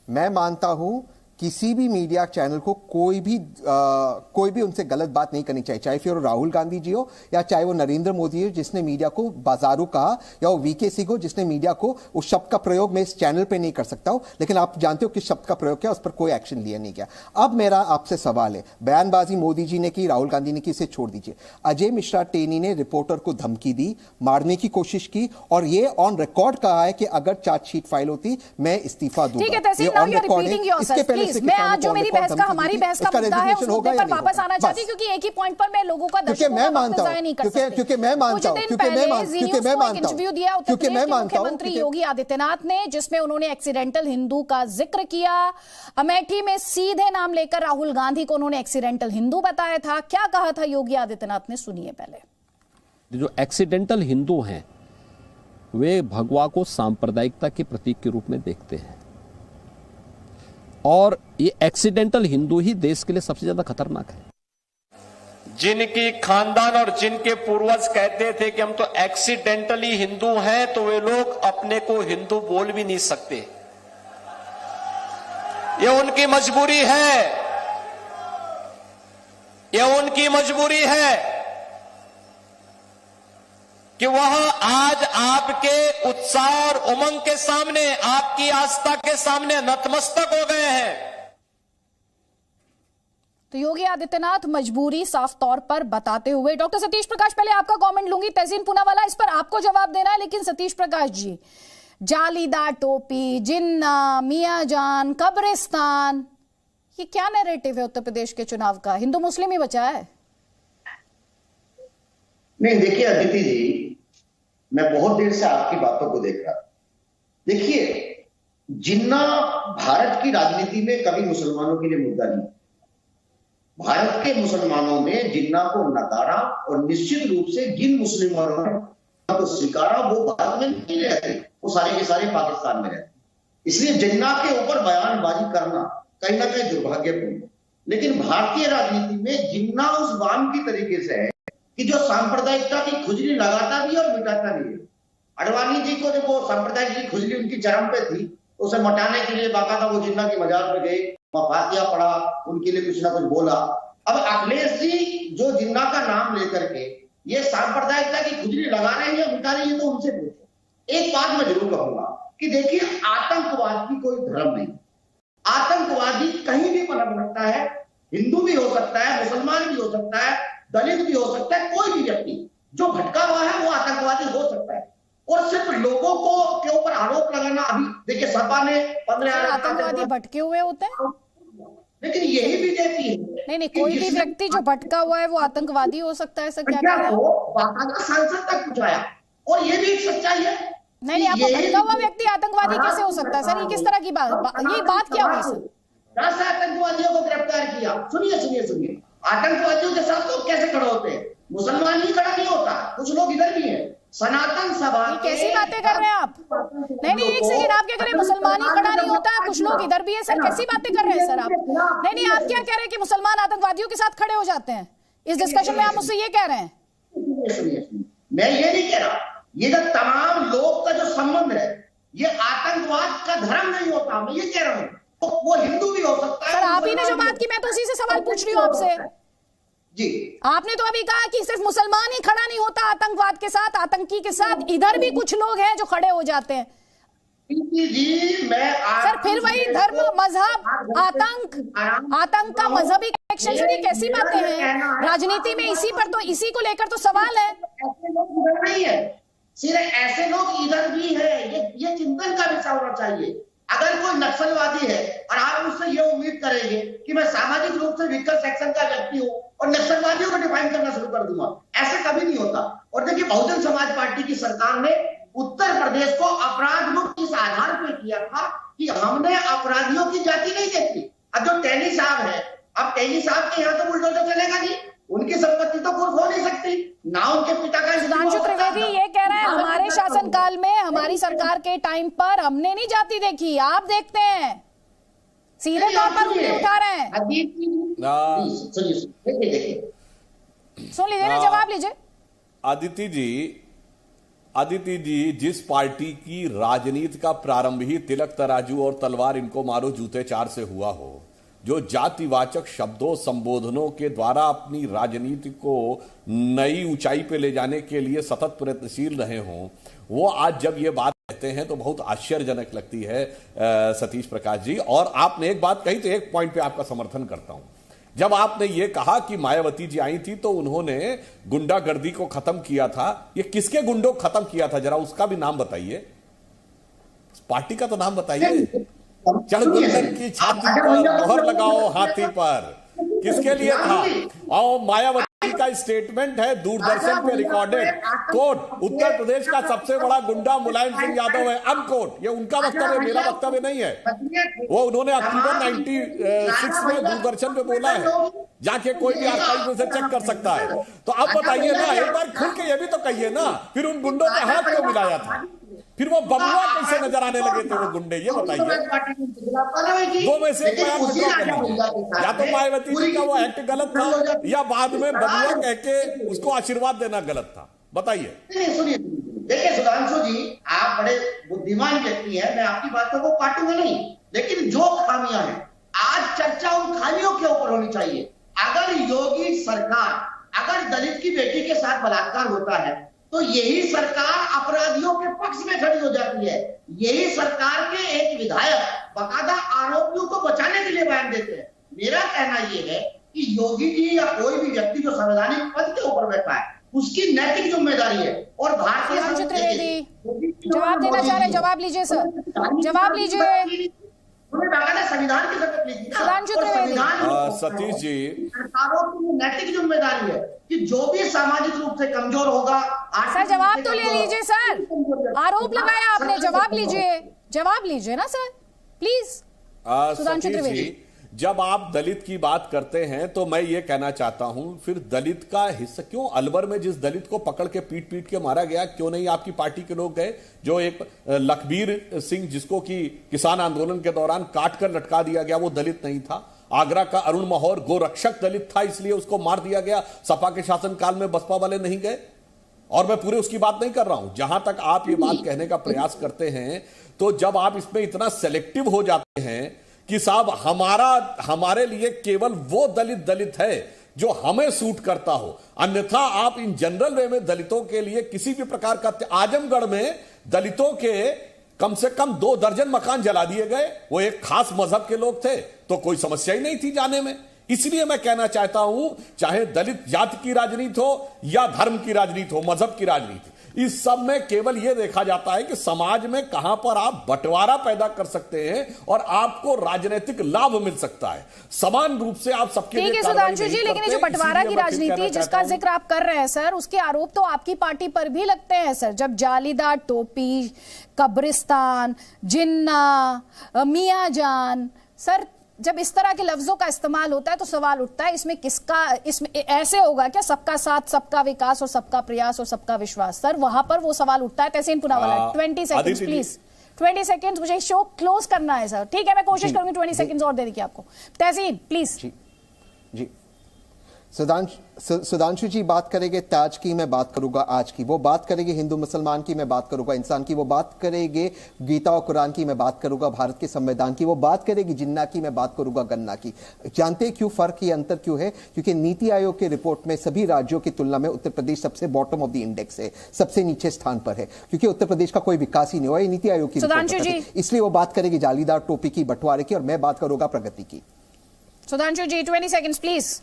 मैं मानता हूं किसी भी मीडिया चैनल को कोई भी उनसे गलत बात नहीं करनी चाहिए, चाहे फिर वो राहुल गांधी जी हो या चाहे वो नरेंद्र मोदी हो जिसने मीडिया को बाजारू कहा, या वो वीके सिंह हो जिसने मीडिया को उस शब्द का प्रयोग मैं इस चैनल पे नहीं कर सकता हूं, लेकिन आप जानते हो किस शब्द का प्रयोग किया, उस पर कोई एक्शन लिया नहीं गया। अब मेरा आपसे सवाल है, बयानबाजी मोदी जी ने की, राहुल गांधी ने की, इसे छोड़ दीजिए। अजय मिश्रा टेनी ने रिपोर्टर को धमकी दी, मारने की कोशिश की, और ये ऑन रिकॉर्ड कहा है कि अगर चार्जशीट फाइल होती मैं इस्तीफा दूंगा। ये ऑन रिकॉर्ड है। इसके पहले प्लीज मैं आज जो मेरी बहस का हमारी बहस का मुद्दा है उस मुद्दे पर वापस आना चाहती हूँ, क्योंकि एक ही पॉइंट पर मैं लोगों का क्योंकि मैं मानता हूं, क्योंकि मैं मानता हूं, इंटरव्यू दिया उत्तर प्रदेश के मुख्यमंत्री योगी आदित्यनाथ ने, जिसमें उन्होंने एक्सीडेंटल हिंदू का जिक्र किया। अमेठी में सीधे नाम लेकर राहुल गांधी को उन्होंने एक्सीडेंटल हिंदू बताया था। क्या कहा था योगी आदित्यनाथ ने, सुनिए पहले। जो एक्सीडेंटल हिंदू हैं वे भगवा को सांप्रदायिकता के प्रतीक के रूप में देखते हैं, और ये एक्सीडेंटल हिंदू ही देश के लिए सबसे ज्यादा खतरनाक है। जिनकी खानदान और जिनके पूर्वज कहते थे कि हम तो एक्सीडेंटली हिंदू हैं, तो वे लोग अपने को हिंदू बोल भी नहीं सकते। ये उनकी मजबूरी है, ये उनकी मजबूरी है कि वह आज आपके उत्साह और उमंग के सामने, आपकी आस्था के सामने नतमस्तक हो गए हैं। तो योगी आदित्यनाथ मजबूरी साफ तौर पर बताते हुए, डॉक्टर सतीश प्रकाश पहले आपका कमेंट लूंगी, तहसीन पूनावाला इस पर आपको जवाब देना है, लेकिन सतीश प्रकाश जी, जालीदार टोपी, जिन्ना, मियां जान, कब्रिस्तान, ये क्या नैरेटिव है उत्तर प्रदेश के चुनाव का? हिंदू मुस्लिम ही बचा है? नहीं, देखिए अदिति जी, मैं बहुत देर से आपकी बातों को देख रहा था। देखिए, जिन्ना भारत की राजनीति में कभी मुसलमानों के लिए मुद्दा नहीं। भारत के मुसलमानों ने जिन्ना को नकारा और निश्चित रूप से जिन मुस्लिमों ने तो स्वीकारा वो भारत में नहीं रहते, वो सारे के सारे पाकिस्तान में रहते। इसलिए जिन्ना के ऊपर बयानबाजी करना कहीं ना कहीं दुर्भाग्यपूर्ण है। लेकिन भारतीय राजनीति में जिन्ना उस वाम की तरीके से है कि जो सांप्रदायिकता की खुजली लगाता भी और मिटाता भी है। अडवाणी जी को जब वो सांप्रदायिक की खुजली उनकी चरम पे थी, तो उसे मिटाने के लिए बाकायदा वो जिन्ना की मजार पे गए, फातिया पढ़ा, उनके लिए कुछ ना कुछ बोला। अब अखिलेश जी जो जिन्ना का नाम लेकर के ये सांप्रदायिकता की खुजली लगा रहे हैं या मिटा रहे हैं, तो उनसे पूछो। एक बात मैं जरूर कहूंगा कि देखिए, आतंकवाद की कोई धर्म नहीं। आतंकवादी कहीं भी पनप सकता है, हिंदू भी हो सकता है, मुसलमान भी हो सकता है, दलित भी हो सकता है, कोई भी व्यक्ति जो भटका हुआ है वो आतंकवादी हो सकता है। और सिर्फ लोगों को के ऊपर आरोप लगाना, अभी देखिए सपा ने 15 आतंकवादी भटके हुए होते हैं, लेकिन यही बीजेपी है। नहीं, कोई भी व्यक्ति जो भटका हुआ है वो आतंकवादी हो सकता है, सर क्या कह रहे हैं? सांसद तक पहुंचाया, और ये भी एक सच्चाई है। नहीं, आपको भटका हुआ व्यक्ति आतंकवादी कैसे हो सकता है सर? ये किस तरह की ये बात क्या हुई सर? 10 आतंकवादियों को गिरफ्तार किया। सुनिए, आतंकवादियों के साथ लोग कैसे खड़े होते हैं? मुसलमान ही खड़ा नहीं होता, कुछ लोग इधर भी हैं। सनातन सभा कैसी बातें कर रहे हैं आप? नहीं, एक सेकंड, आप क्या कह रहे हैं? मुसलमान ही खड़ा नहीं होता, कुछ लोग इधर भी है सर, कैसी बातें कर रहे हैं सर आप? नहीं, आप क्या कह रहे हैं कि मुसलमान आतंकवादियों के साथ खड़े हो जाते हैं? इस डिस्कशन में आप मुझसे ये कह रहे हैं? मैं ये नहीं कह रहा, ये जो तमाम लोग का जो संबंध है, ये आतंकवाद का धर्म नहीं होता, मैं ये कह रहा हूँ। तो वो हिंदू भी हो सकता है। सर आप ही ने जो बात की, मैं तो उसी से सवाल पूछ रही हूँ आपसे जी। आपने तो अभी कहा कि सिर्फ मुसलमान ही खड़ा नहीं होता आतंकवाद के साथ, आतंकी के साथ, इधर भी कुछ लोग हैं जो खड़े हो जाते हैं। जी, मैं सर फिर वही धर्म, मजहब, आतंक का मजहबी कनेक्शन, सर ये कैसी बातें हैं? राजनीति में इसी को लेकर तो सवाल है। ऐसे लोग इधर नहीं है, सिर्फ ऐसे लोग इधर भी है, ये चिंतन का विषय होना चाहिए। अगर कोई नक्सलवादी है और आप उससे ये उम्मीद करेंगे कि मैं सामाजिक रूप से वीकर सेक्शन का व्यक्ति हूं और नक्सलवादियों को डिफाइन करना शुरू कर दूंगा, ऐसे कभी नहीं होता। और देखिए, बहुजन समाज पार्टी की सरकार ने उत्तर प्रदेश को अपराध मुक्त इस आधार पर किया था कि हमने अपराधियों की जाति नहीं देखी। अब जो टैनी साहब है, अब टैनी साहब के यहाँ तो बुलडोजर चलेगा नहीं, उनकी संपत्ति तो कुछ हो नहीं सकती ना, उनके पिता का। सुधांशु त्रिवेदी ये कह रहे हैं हमारे शासनकाल में, हमारी सरकार के टाइम पर हमने नहीं जाति देखी, आप देखते हैं, सीधे तौर पर उंगली उठा रहे हैं। सुन लीजिए ना, जवाब लीजिए। आदिति जी, जिस पार्टी की राजनीति का प्रारंभ ही तिलक तराजू और तलवार इनको मारो जूते चार से हुआ हो, जो जातिवाचक शब्दों संबोधनों के द्वारा अपनी राजनीति को नई ऊंचाई पे ले जाने के लिए सतत प्रयत्नशील रहे हों, वो आज जब ये बात कहते हैं तो बहुत आश्चर्यजनक लगती है सतीश प्रकाश जी। और आपने एक बात कही तो एक पॉइंट पे आपका समर्थन करता हूं। जब आपने ये कहा कि मायावती जी आई थी तो उन्होंने गुंडागर्दी को खत्म किया था, ये किसके गुंडों को खत्म किया था? जरा उसका भी नाम बताइए, पार्टी का तो नाम बताइए। चढ़गुंदन की छाती पर मोहर लगाओ हाथी पर, किसके लिए था? और मायावती का स्टेटमेंट है दूरदर्शन पे रिकॉर्डेड, कोट उत्तर प्रदेश का सबसे बड़ा गुंडा मुलायम सिंह यादव है, अनकोट। ये उनका वक्तव्य, मेरा वक्तव्य नहीं है। वो उन्होंने अक्टूबर 96 में दूरदर्शन पे बोला है, जाके कोई भी आर्काइव में से चेक कर सकता है। तो अब बताइए ना, एक बार खुल के ये भी तो कहिए ना, फिर उन गुंडों के हाथ क्यों मिलाया था? फिर वो बबुआ कैसे नजर आने लगे थे वो गुंडे, ये बताइए। दो में से या तो मायावती जी का वो एक्ट गलत था, या बाद में बबुआ कह के उसको आशीर्वाद देना गलत था, बताइए। सुनिए, देखिए सुधांशु जी, आप बड़े बुद्धिमान व्यक्ति हैं, मैं आपकी बातों को काटूंगा नहीं, लेकिन जो खामियां हैं, आज चर्चा उन खामियों के ऊपर होनी चाहिए। अगर योगी सरकार, अगर दलित की बेटी के साथ बलात्कार होता है तो यही सरकार अपराधियों के पक्ष में खड़ी हो जाती है। यही सरकार के एक विधायक बकायदा आरोपियों को बचाने के लिए बयान देते हैं। मेरा कहना यह है कि योगी जी या कोई भी व्यक्ति जो संवैधानिक पद के ऊपर बैठा है, उसकी नैतिक जिम्मेदारी है। और भारतीय जवाब देना चाह रहे, जवाब लीजिए सर, जवाब लीजिए। संविधान की शपथ ली थी, सतीश जी, सरकारों की नैतिक जिम्मेदारी है कि जो भी सामाजिक रूप से कमजोर होगा। सर जवाब तो ले लीजिए सर, आरोप लगाया आपने, जवाब लीजिए, जवाब लीजिए ना सर प्लीज। सुधांशु त्रिवेदी, जब आप दलित की बात करते हैं तो मैं ये कहना चाहता हूं, फिर दलित का हिस्सा क्यों? अलवर में जिस दलित को पकड़ के पीट पीट के मारा गया, क्यों नहीं आपकी पार्टी के लोग गए? जो एक लखबीर सिंह, जिसको कि किसान आंदोलन के दौरान काट कर लटका दिया गया, वो दलित नहीं था। आगरा का अरुण महौर गोरक्षक दलित था, इसलिए उसको मार दिया गया। सपा के शासनकाल में बसपा वाले नहीं गए। और मैं पूरे उसकी बात नहीं कर रहा हूं। जहां तक आप ये बात कहने का प्रयास करते हैं, तो जब आप इसमें इतना सेलेक्टिव हो जाते हैं कि साहब हमारे लिए केवल वो दलित है जो हमें सूट करता हो, अन्यथा आप इन जनरल वे में दलितों के लिए किसी भी प्रकार का। आजमगढ़ में दलितों के कम से कम 2 दर्जन मकान जला दिए गए। वो एक खास मजहब के लोग थे, तो कोई समस्या ही नहीं थी जाने में। इसलिए मैं कहना चाहता हूं, चाहे दलित जाति की राजनीति हो या धर्म की राजनीति हो, मजहब की राजनीति, इस सब में केवल यह देखा जाता है कि समाज में कहां पर आप बंटवारा पैदा कर सकते हैं और आपको राजनीतिक लाभ मिल सकता है। समान रूप से आप सबके लिए सुधांशु जी, लेकिन ये जो बंटवारा की राजनीति जिसका जिक्र आप कर रहे हैं सर, उसके आरोप तो आपकी पार्टी पर भी लगते हैं सर। जब जालीदार टोपी, कब्रिस्तान, जिन्ना, मियां जान, सर जब इस तरह के लफ्जों का इस्तेमाल होता है तो सवाल उठता है, इसमें ऐसे होगा क्या सबका साथ, सबका विकास और सबका प्रयास और सबका विश्वास? सर वहां पर वो सवाल उठता है। तहसीन पूनावाला, 20 सेकंड्स प्लीज, 20 सेकंड्स, मुझे शो क्लोज करना है सर। ठीक है, मैं कोशिश करूंगी 20 सेकंड्स और देने की आपको। तहसीन प्लीज। जी सुधांशु जी बात करेंगे ताज की, मैं बात करूंगा आज की। वो बात करेंगे हिंदू मुसलमान की, मैं बात करूंगा इंसान की। वो बात करेंगे गीता और कुरान की, मैं बात करूंगा भारत के संविधान की। वो बात करेगी जिन्ना की, मैं बात करूंगा गन्ना की। जानते हैं क्यों फर्क, ये अंतर क्यों है? क्योंकि नीति आयोग की रिपोर्ट में सभी राज्यों की तुलना में उत्तर प्रदेश सबसे बॉटम ऑफ द इंडेक्स है, सबसे नीचे स्थान पर है, क्योंकि उत्तर प्रदेश का कोई विकास ही नहीं हुआ। ये नीति आयोग की रिपोर्ट, इसलिए वो बात करेगी जालीदार टोपी की, बंटवारे की, और मैं बात करूंगा प्रगति की। सुधांशु जी 20 सेकंड्स प्लीज।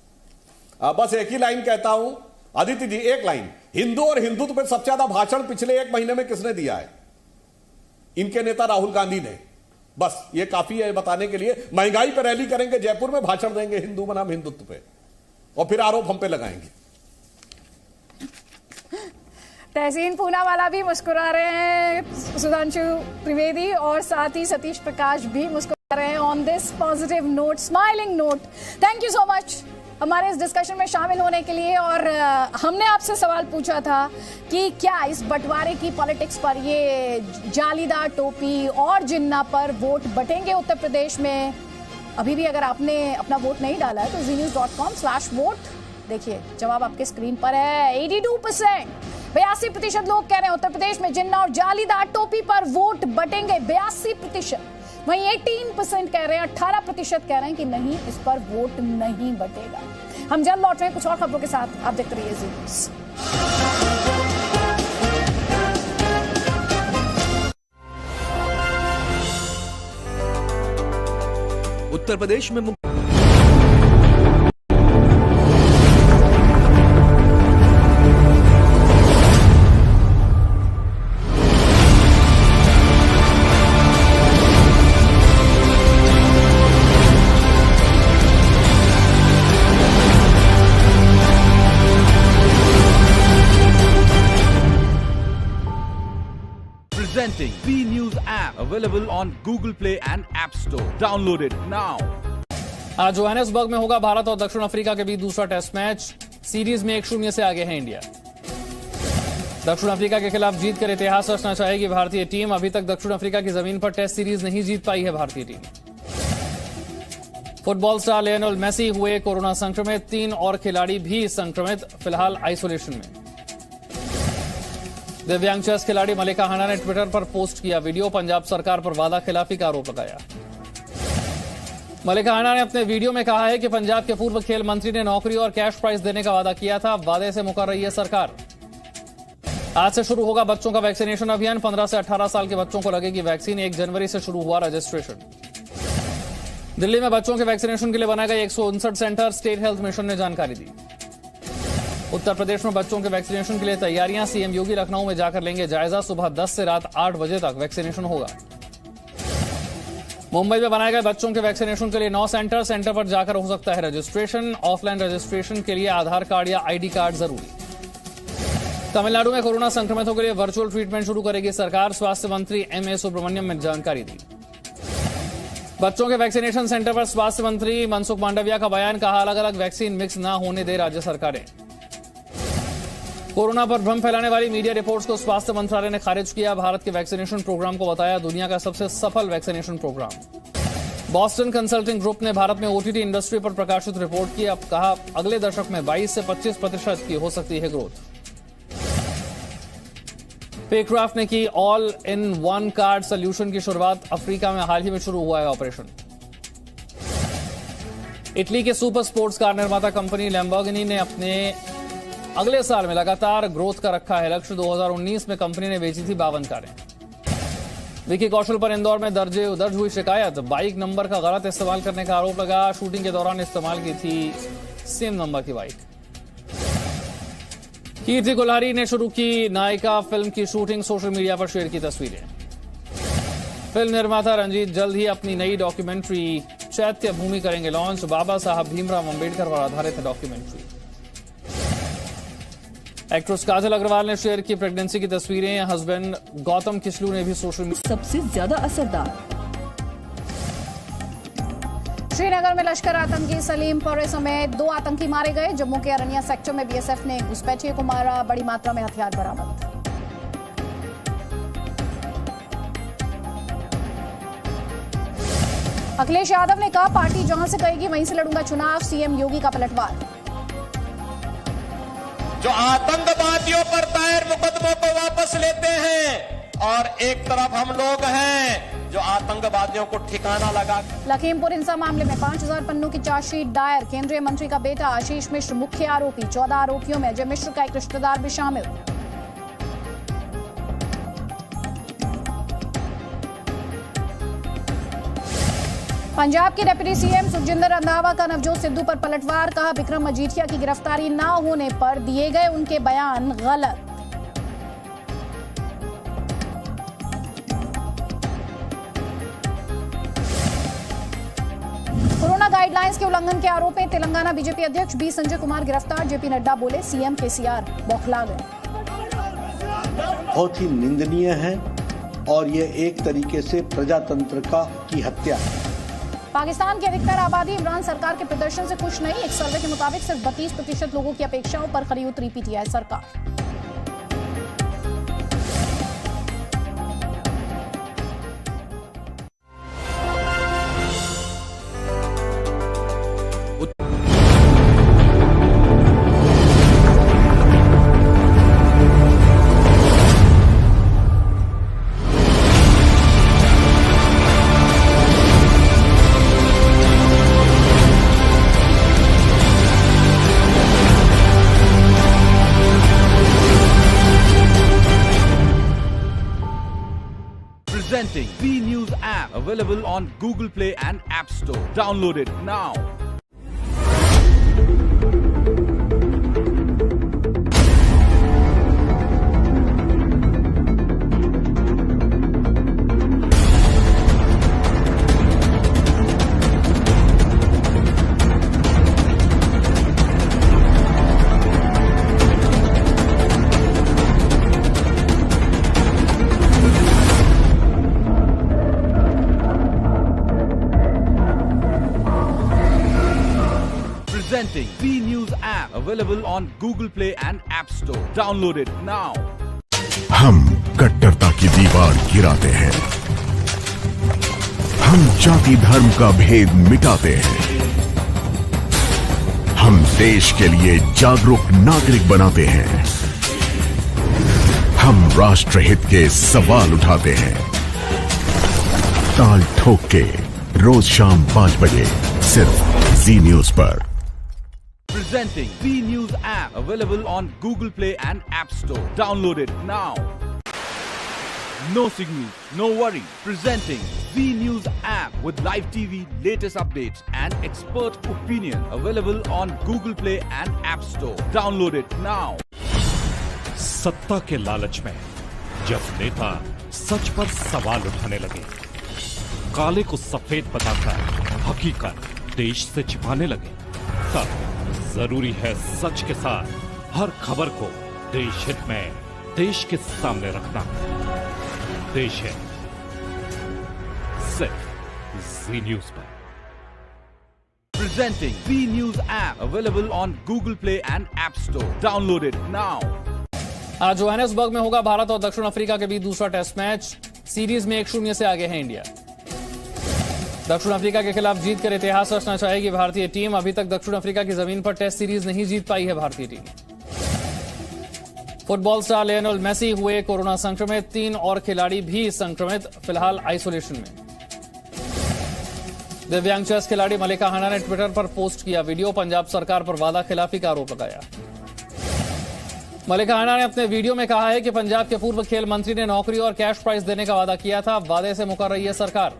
बस एक ही लाइन कहता हूं, आदित्य जी, एक लाइन। हिंदू और हिंदुत्व पर सबसे ज्यादा भाषण पिछले 1 महीने में किसने दिया है? इनके नेता राहुल गांधी ने। बस ये काफी है बताने के लिए। महंगाई पर रैली करेंगे, जयपुर में भाषण देंगे हिंदू बनाम हिंदुत्व पे, और फिर आरोप हम पे लगाएंगे। तहसीन पूनावाला भी मुस्कुरा रहे हैं, सुधांशु त्रिवेदी और साथ ही सतीश प्रकाश भी मुस्कुरा रहे हैं on this positive note, smiling note. Thank you so much हमारे इस डिस्कशन में शामिल होने के लिए। और हमने आपसे सवाल पूछा था कि क्या इस बंटवारे की पॉलिटिक्स पर, ये जालीदार टोपी और जिन्ना पर वोट बटेंगे उत्तर प्रदेश में? अभी भी अगर आपने अपना वोट नहीं डाला है तो znews.com/vote देखिए, जवाब आपके स्क्रीन पर है। 82%, 82% लोग कह रहे हैं उत्तर प्रदेश में जिन्ना और जालीदार टोपी पर वोट बटेंगे, 82%। वहीं 18% कह रहे हैं, 18% कह रहे हैं कि नहीं, इस पर वोट नहीं बटेगा। हम जल्द लौट रहे हैं कुछ और खबरों के साथ, आप देखते रहिए जी न्यूज़। उत्तर प्रदेश में available on Google Play and App Store. Download it now. आज जोहानिसबर्ग में होगा भारत और दक्षिण अफ्रीका के बीच दूसरा टेस्ट मैच। सीरीज में 1-0 से आगे है इंडिया। दक्षिण अफ्रीका के खिलाफ जीत कर इतिहास रचना चाहेगी भारतीय टीम। अभी तक दक्षिण अफ्रीका की जमीन पर टेस्ट सीरीज नहीं जीत पाई है भारतीय टीम। फुटबॉल स्टार लियोनेल मेसी हुए कोरोना संक्रमित, 3 और खिलाड़ी भी संक्रमित, फिलहाल आइसोलेशन में। दिव्यांग चेस खिलाड़ी मलिका हाना ने ट्विटर पर पोस्ट किया वीडियो, पंजाब सरकार पर वादा खिलाफी का आरोप लगाया। मलिका हाना ने अपने वीडियो में कहा है कि पंजाब के पूर्व खेल मंत्री ने नौकरी और कैश प्राइज देने का वादा किया था, वादे से मुकर रही है सरकार। आज से शुरू होगा बच्चों का वैक्सीनेशन अभियान। 15 से 18 साल के बच्चों को लगेगी वैक्सीन। 1 जनवरी से शुरू हुआ रजिस्ट्रेशन। दिल्ली में बच्चों के वैक्सीनेशन के लिए बनाए गए 159 सेंटर, स्टेट हेल्थ मिशन ने जानकारी दी। उत्तर प्रदेश में बच्चों के वैक्सीनेशन के लिए तैयारियां। सीएम योगी लखनऊ में जाकर लेंगे जायजा। सुबह 10 से रात 8 बजे तक वैक्सीनेशन होगा। मुंबई में बनाए गए बच्चों के वैक्सीनेशन के लिए 9 सेंटर पर जाकर हो सकता है रजिस्ट्रेशन। ऑफलाइन रजिस्ट्रेशन के लिए आधार कार्ड या आईडी कार्ड जरूरी। तमिलनाडु में कोरोना संक्रमितों के लिए वर्चुअल ट्रीटमेंट शुरू करेगी सरकार। स्वास्थ्य मंत्री एमए सुब्रमण्यम ने जानकारी दी। बच्चों के वैक्सीनेशन सेंटर पर स्वास्थ्य मंत्री मनसुख मांडविया का बयान, कहा अलग अलग वैक्सीन मिक्स न होने दे राज्य सरकारें। कोरोना पर भ्रम फैलाने वाली मीडिया रिपोर्ट्स को स्वास्थ्य मंत्रालय ने खारिज किया। भारत के वैक्सीनेशन प्रोग्राम को बताया दुनिया का सबसे सफल vaccination programme. Boston Consulting Group ने भारत में ओटीटी इंडस्ट्री पर प्रकाशित रिपोर्ट की। अब कहा अगले दशक में 22 से 25% की हो सकती है ग्रोथ। पेक्राफ्ट ने की all in one card solution की शुरुआत। अफ्रीका में हाल ही में शुरू हुआ है ऑपरेशन। इटली के सुपर स्पोर्ट्स कार निर्माता कंपनी लैम्बोर्गिनी ने अपने अगले साल में लगातार ग्रोथ का रखा है लक्ष्य। 2019 में कंपनी ने बेची थी 52 कारें। विकी कौशल पर इंदौर में दर्ज हुई शिकायत। बाइक नंबर का गलत इस्तेमाल करने का आरोप लगा। शूटिंग के दौरान इस्तेमाल की थी सेम नंबर की बाइक। कीर्ति कोल्हारी ने शुरू की नायिका फिल्म की शूटिंग। सोशल मीडिया पर शेयर की तस्वीरें। फिल्म निर्माता रंजीत जल्द ही अपनी नई डॉक्यूमेंट्री चैत्य भूमि करेंगे लॉन्च। बाबा साहब भीमराव अंबेडकर पर आधारित है डॉक्यूमेंट्री। एक्ट्रेस काजल अग्रवाल ने शेयर की प्रेगनेंसी की तस्वीरें। हस्बैंड गौतम किशलू ने भी सोशल मीडिया सबसे ज्यादा असरदार। श्रीनगर में लश्कर आतंकी सलीम पौरे समेत 2 आतंकी मारे गए। जम्मू के अरनिया सेक्टर में बीएसएफ ने घुसपैठिए को मारा। बड़ी मात्रा में हथियार बरामद। अखिलेश यादव ने कहा पार्टी जहां से कहेगी वहीं से लड़ूंगा चुनाव। सीएम योगी का पलटवार। जो आतंकवादियों पर दायर मुकदमों को वापस लेते हैं और एक तरफ हम लोग हैं जो आतंकवादियों को ठिकाना लगा। लखीमपुर हिंसा मामले में 5000 पन्नों की चार्जशीट दायर। केंद्रीय मंत्री का बेटा आशीष मिश्र मुख्य आरोपी। 14 आरोपियों में अजय मिश्र का एक रिश्तेदार भी शामिल। पंजाब के डिप्टी सीएम सुखजिंदर रंधावा का नवजोत सिद्धू पर पलटवार। कहा विक्रम मजीठिया की गिरफ्तारी न होने पर दिए गए उनके बयान गलत। कोरोना गाइडलाइंस के उल्लंघन के आरोप में तेलंगाना बीजेपी अध्यक्ष बी संजय कुमार गिरफ्तार। जेपी नड्डा बोले सीएम केसीआर बौखला गए। बहुत ही निंदनीय है और ये एक तरीके से प्रजातंत्र की हत्या है। पाकिस्तान की अधिकतर आबादी इमरान सरकार के प्रदर्शन से खुश नहीं। एक सर्वे के मुताबिक सिर्फ 32% लोगों की अपेक्षाओं पर खरी उतरी पीटीआई सरकार। Presenting B News app available on Google Play and App Store. Download it now. Presenting B News app available on Google Play and App Store. Download it now. हम कट्टरता की दीवार गिराते हैं, हम जाति धर्म का भेद मिटाते हैं, हम देश के लिए जागरूक नागरिक बनाते हैं, हम राष्ट्रहित के सवाल उठाते हैं। ताल ठोक के रोज शाम 5 बजे सिर्फ जी न्यूज पर। Presenting B News app available on Google Play and App Store. Download it now. No signal, no worry. Presenting B News app with live TV, latest updates and expert opinion available on Google Play and App Store. Download it now. सत्ता के लालच में जब नेता सच पर सवाल उठाने लगे, काले को सफेद बताकर हकीकत देश से छिपाने लगे, तब जरूरी है सच के साथ हर खबर को देश हित में देश के सामने रखना। देश है सिर्फ जी न्यूज पर। Presenting B News app available on Google Play and App Store. Download it now. आज जोहानिसबर्ग में होगा भारत और दक्षिण अफ्रीका के बीच दूसरा टेस्ट मैच। सीरीज में 1-0 से आगे है इंडिया। दक्षिण अफ्रीका के खिलाफ जीत कर इतिहास रचना चाहेगी भारतीय टीम। अभी तक दक्षिण अफ्रीका की जमीन पर टेस्ट सीरीज नहीं जीत पाई है भारतीय टीम। फुटबॉल स्टार लियोनेल मेसी हुए कोरोना संक्रमित, 3 और खिलाड़ी भी संक्रमित, फिलहाल आइसोलेशन में। दिव्यांग चेस खिलाड़ी मलिका हाना ने ट्विटर पर पोस्ट किया वीडियो, पंजाब सरकार पर वादा खिलाफी का आरोप लगाया। मलिका हाना ने अपने वीडियो में कहा है कि पंजाब के पूर्व खेल मंत्री ने नौकरी और कैश प्राइज देने का वादा किया था, वादे से मुकर रही है सरकार।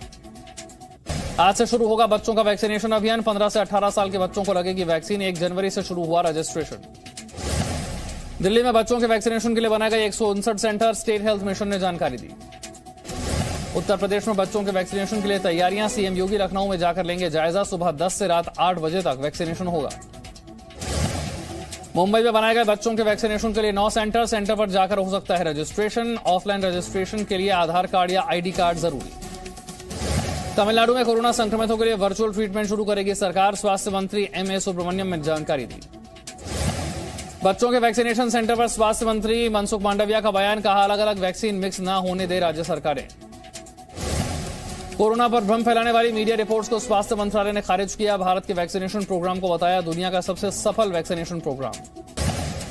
आज से शुरू होगा बच्चों का वैक्सीनेशन अभियान। 15 से 18 साल के बच्चों को लगेगी वैक्सीन। 1 जनवरी से शुरू हुआ रजिस्ट्रेशन। दिल्ली में बच्चों के वैक्सीनेशन के लिए बनाए गए 159 सेंटर, स्टेट हेल्थ मिशन ने जानकारी दी। उत्तर प्रदेश में बच्चों के वैक्सीनेशन के लिए तैयारियां, सीएम योगी लखनऊ में जाकर लेंगे जायजा। सुबह 10 से रात 8 बजे तक वैक्सीनेशन होगा। मुंबई में बनाए गए बच्चों के वैक्सीनेशन के लिए 9 सेंटर पर जाकर हो सकता है रजिस्ट्रेशन। ऑफलाइन रजिस्ट्रेशन के लिए आधार कार्ड या आईडी कार्ड जरूरी। तमिलनाडु में कोरोना संक्रमितों के लिए वर्चुअल ट्रीटमेंट शुरू करेगी सरकार। स्वास्थ्य मंत्री एमए सुब्रमण्यम ने जानकारी दी। बच्चों के वैक्सीनेशन सेंटर पर स्वास्थ्य मंत्री मनसुख मांडविया का बयान, कहा अलग अलग वैक्सीन मिक्स न होने दे राज्य सरकारें। कोरोना पर भ्रम फैलाने वाली मीडिया रिपोर्ट्स को स्वास्थ्य मंत्रालय ने खारिज किया। भारत के वैक्सीनेशन प्रोग्राम को बताया दुनिया का सबसे सफल vaccination programme.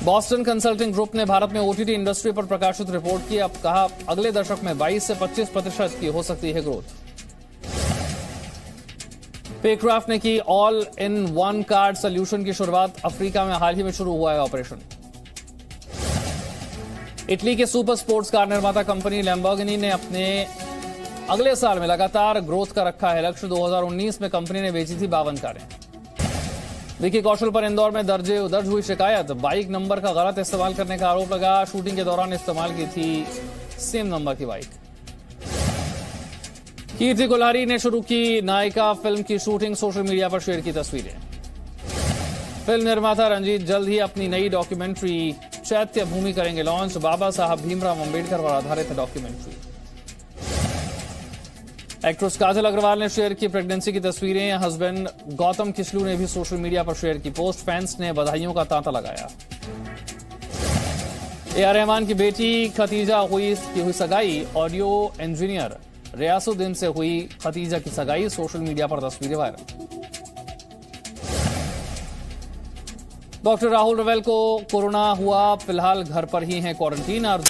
Boston Consulting Group ने भारत में ओटीटी इंडस्ट्री पर प्रकाशित रिपोर्ट की। अब कहा अगले दशक में 22 से 25% की हो सकती है ग्रोथ। पेक्राफ्ट ने की all in one card solution की शुरुआत। अफ्रीका में हाल ही में शुरू हुआ है ऑपरेशन। इटली के सुपर स्पोर्ट्स कार निर्माता कंपनी लैम्बोर्गिनी ने अपने अगले साल में लगातार ग्रोथ का रखा है लक्ष्य। 2019 में कंपनी ने बेची थी 52 कारें। विकी कौशल पर इंदौर में दर्ज हुई शिकायत, बाइक नंबर का गलत इस्तेमाल करने का आरोप लगा। शूटिंग के दौरान इस्तेमाल की थी सेम नंबर की बाइक। कीर्ति कुल्हारी ने शुरू की नायिका फिल्म की शूटिंग, सोशल मीडिया पर शेयर की तस्वीरें। फिल्म निर्माता रंजीत जल्द ही अपनी नई डॉक्यूमेंट्री चैत्य भूमि करेंगे लॉन्च। बाबा साहब भीमराव अंबेडकर पर आधारित है डॉक्यूमेंट्री। एक्ट्रेस काजल अग्रवाल ने शेयर की प्रेगनेंसी की तस्वीरें। हस्बैंड गौतम किसलू ने भी सोशल मीडिया पर शेयर की पोस्ट। फैंस ने बधाइयों का तांता लगाया। ए.आर. रहमान की बेटी खतीजा हुई सगाई। ऑडियो इंजीनियर रियासुद्दीन से हुई खतीजा की सगाई। सोशल मीडिया पर तस्वीरें वायरल। डॉक्टर राहुल रवेल को कोरोना हुआ, फिलहाल घर पर ही हैं क्वारंटीन। और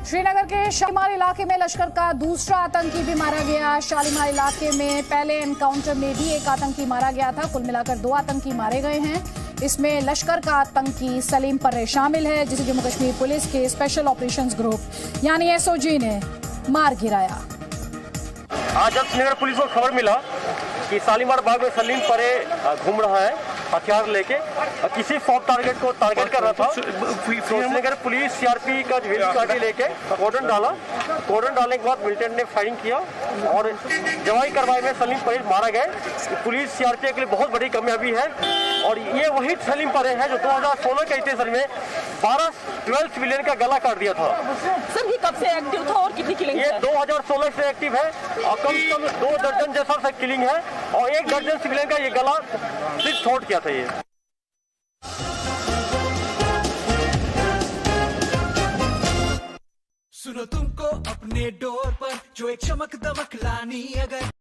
श्रीनगर के शालीमार इलाके में लश्कर का दूसरा आतंकी भी मारा गया। शालीमार इलाके में पहले एनकाउंटर में भी एक आतंकी मारा गया था। कुल मिलाकर 2 आतंकी मारे गए हैं। इसमें लश्कर का आतंकी सलीम पर्रे शामिल है, जिसे जम्मू कश्मीर पुलिस के स्पेशल ऑपरेशंस ग्रुप यानी एसओजी ने मार गिराया। आज जब श्रीनगर पुलिस को खबर मिला कि शालीमार बाग में सलीम पर्रे घूम रहा है हथियार लेके, किसी फॉर्म टारगेट को टारगेट कर रहा था, श्रीनगर पुलिस सीआरपी का गाड़ी लेके कॉर्डन डाला। कॉर्डन डालने के बाद मिलिटेंट ने फायरिंग किया और जवाई कार्रवाई में सलीम पर्रे मारा गया। पुलिस सीआरपी के लिए बहुत बड़ी कामयाबी है और ये वही सलीम पर्रे है जो 2016 के इतिहास में 12 सिविलियन का गला काट दिया था। सर ये कब से एक्टिव था और कितनी किलिंग? ये 2016 से एक्टिव है और कम से कम 2 दर्जन जैसा किलिंग है और 1 दर्जन सिविलियन का ये गला छोड़ किया था ये। सुनो तुमको अपने डोर पर जो एक चमक दमक लानी अगर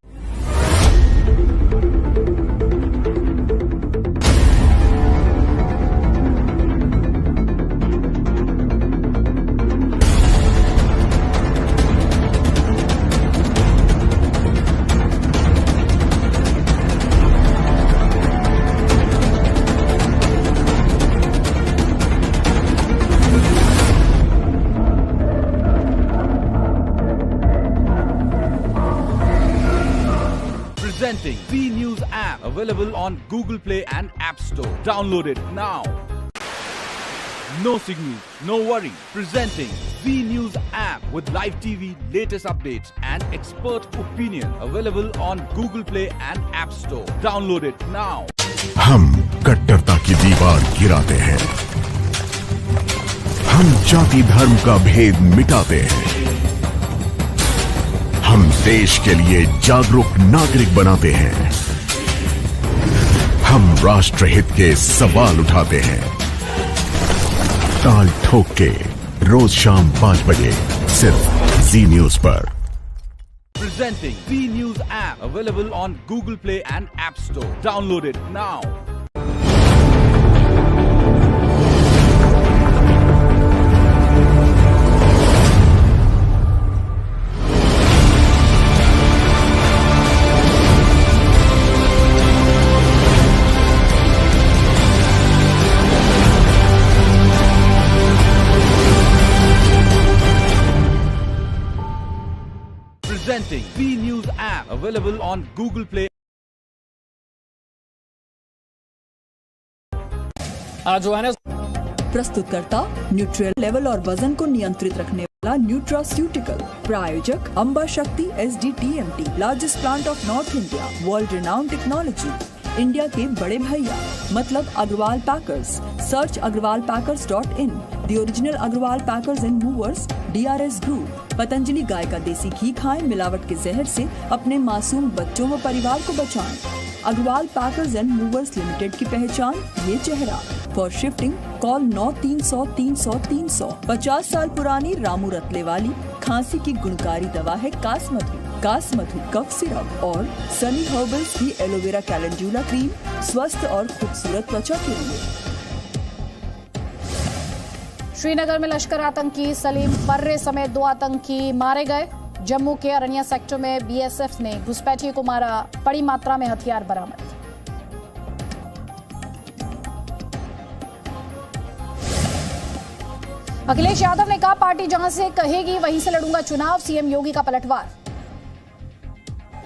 Presenting V News app, available on Google Play and App Store. Download it now. No signal, no worry. Presenting V News app with live TV, latest updates and expert opinion. Available on Google Play and App Store. Download it now. हम कट्टरता की दीवार गिराते हैं, हम जाति धर्म का भेद मिटाते हैं, हम देश के लिए जागरूक नागरिक बनाते हैं, हम राष्ट्रहित के सवाल उठाते हैं। ताल ठोक के रोज शाम 5 बजे सिर्फ जी न्यूज पर। Presenting V News app, available on Google Play and App Store. Download it now. Presenting V News app, available on Google Play. प्रस्तुतकर्ता न्यूट्रियल लेवल और वजन को नियंत्रित रखने वाला न्यूट्रास्यूटिकल। प्रायोजक Amba Shakti SDTMT, largest plant of North India, world renowned technology, India के बड़े भैया मतलब Agarwal packers. Search agrwalpackers.in, the original Agarwal packers and movers, DRS group. Patanjali गाय का देसी घी खाएं, मिलावट के जहर से अपने मासूम बच्चों व परिवार को बचाएं। अग्रवाल पैकर्स एंड मूवर्स लिमिटेड की पहचान ये चेहरा। For shifting call 9300 300 300। 50 साल पुरानी रामू रतले वाली खांसी की गुणकारी दवा है कासमधु कफ सिरप और सनी हर्बल्स की एलोवेरा कैलेंडुला क्रीम, स्वस्थ और खूबसूरत त्वचा के लिए। श्रीनगर में लश्कर आतंकी सलीम पर्रे समेत 2 आतंकी मारे गए। जम्मू के अरनिया सेक्टर में BSF ने घुसपैठिए को मारा। बड़ी मात्रा में हथियार बरामद। अखिलेश यादव ने कहा, पार्टी जहां से कहेगी वहीं से लड़ूंगा चुनाव। सीएम योगी का पलटवार।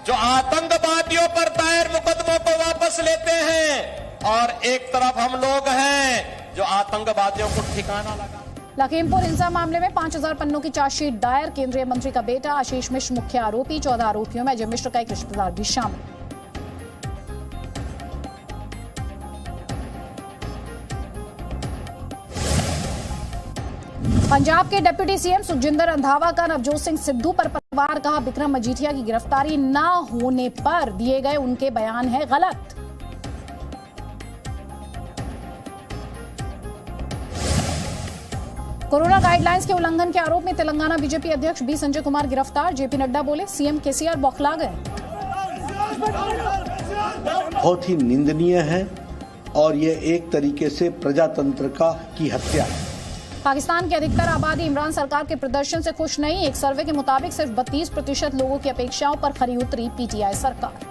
जो आतंकवादियों पर दायर मुकदमों को वापस लेते हैं और एक तरफ हम लोग हैं जो आतंकवादियों को ठिकाना लगा। लखीमपुर हिंसा मामले में 5000 पन्नों की चार्जशीट दायर। केंद्रीय मंत्री का बेटा आशीष मिश्र मुख्य आरोपी। 14 आरोपियों में अजय मिश्र का एक रिश्तेदार भी शामिल। पंजाब के डिप्टी सीएम सुखजिंदर रंधावा का नवजोत सिंह सिद्धू पर पलटवार। कहा, विक्रम मजीठिया की गिरफ्तारी न होने पर दिए गए उनके बयान है गलत। कोरोना गाइडलाइंस के उल्लंघन के आरोप में तेलंगाना बीजेपी अध्यक्ष बी संजय कुमार गिरफ्तार। जेपी नड्डा बोले, सीएम केसीआर बौखला गए। बहुत ही निंदनीय है और ये एक तरीके से प्रजातंत्र की हत्या है। पाकिस्तान की अधिकतर आबादी इमरान सरकार के प्रदर्शन से खुश नहीं। एक सर्वे के मुताबिक सिर्फ 32% लोगों की अपेक्षाओं पर खरी उतरी पीटीआई सरकार।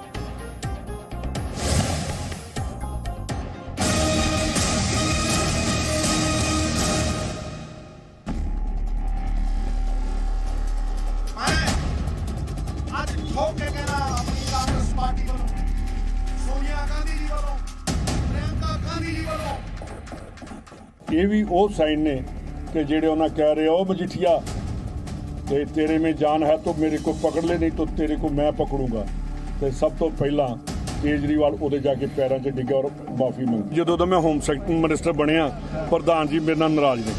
ये भी वो साइन ने कि जेड़े उन्हें कह रहे हो मजीठिया ते तेरे में जान है तो मेरे को पकड़ ले, नहीं तो तेरे को मैं पकड़ूंगा। तो सब तो पहला केजरीवाल उदे जाके पैरों 'ਚ डिग्गा और माफी मंगी। ਜਦੋਂ मैं होम मिनिस्टर बनया प्रधान जी मेरे नाल नाराज ने।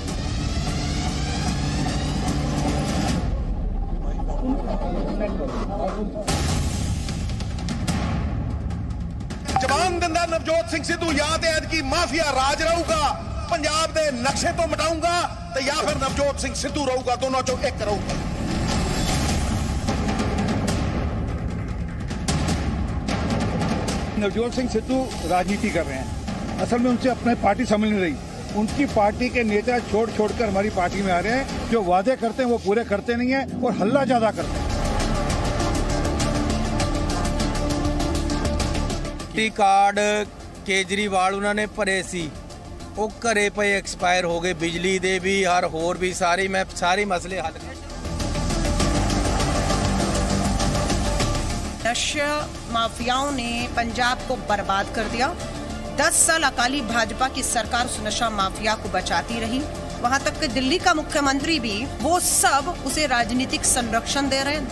जवान दिंदा नवजोत सिंह सिद्धू याद है कि माफिया राज रहूगा, पंजाब दे नक्शे तो मिटाऊंगा ते या फिर नवजोत सिंह सिद्धू रहूगा, दोनों चो एक रहूगा। नवजोत सिंह सिद्धू राजनीति कर रहे हैं, असल में उनसे अपने पार्टी समझ नहीं रही। उनकी पार्टी के नेता छोड़ कर हमारी पार्टी में आ रहे हैं। जो वादे करते हैं वो पूरे करते नहीं है और हल्ला ज्यादा करते हैं। कार्ड केजरीवाल उन्होंने भरे सी, वो घरे पे एक्सपायर हो गए, बिजली दे भी हर होर भी सारी मसले हल गए। नशा माफियाओं ने पंजाब को बर्बाद कर दिया। 10 साल अकाली भाजपा की सरकार उस नशा माफिया को बचाती रही, वहां तक कि दिल्ली का मुख्यमंत्री भी वो सब उसे राजनीतिक संरक्षण दे रहे हैं।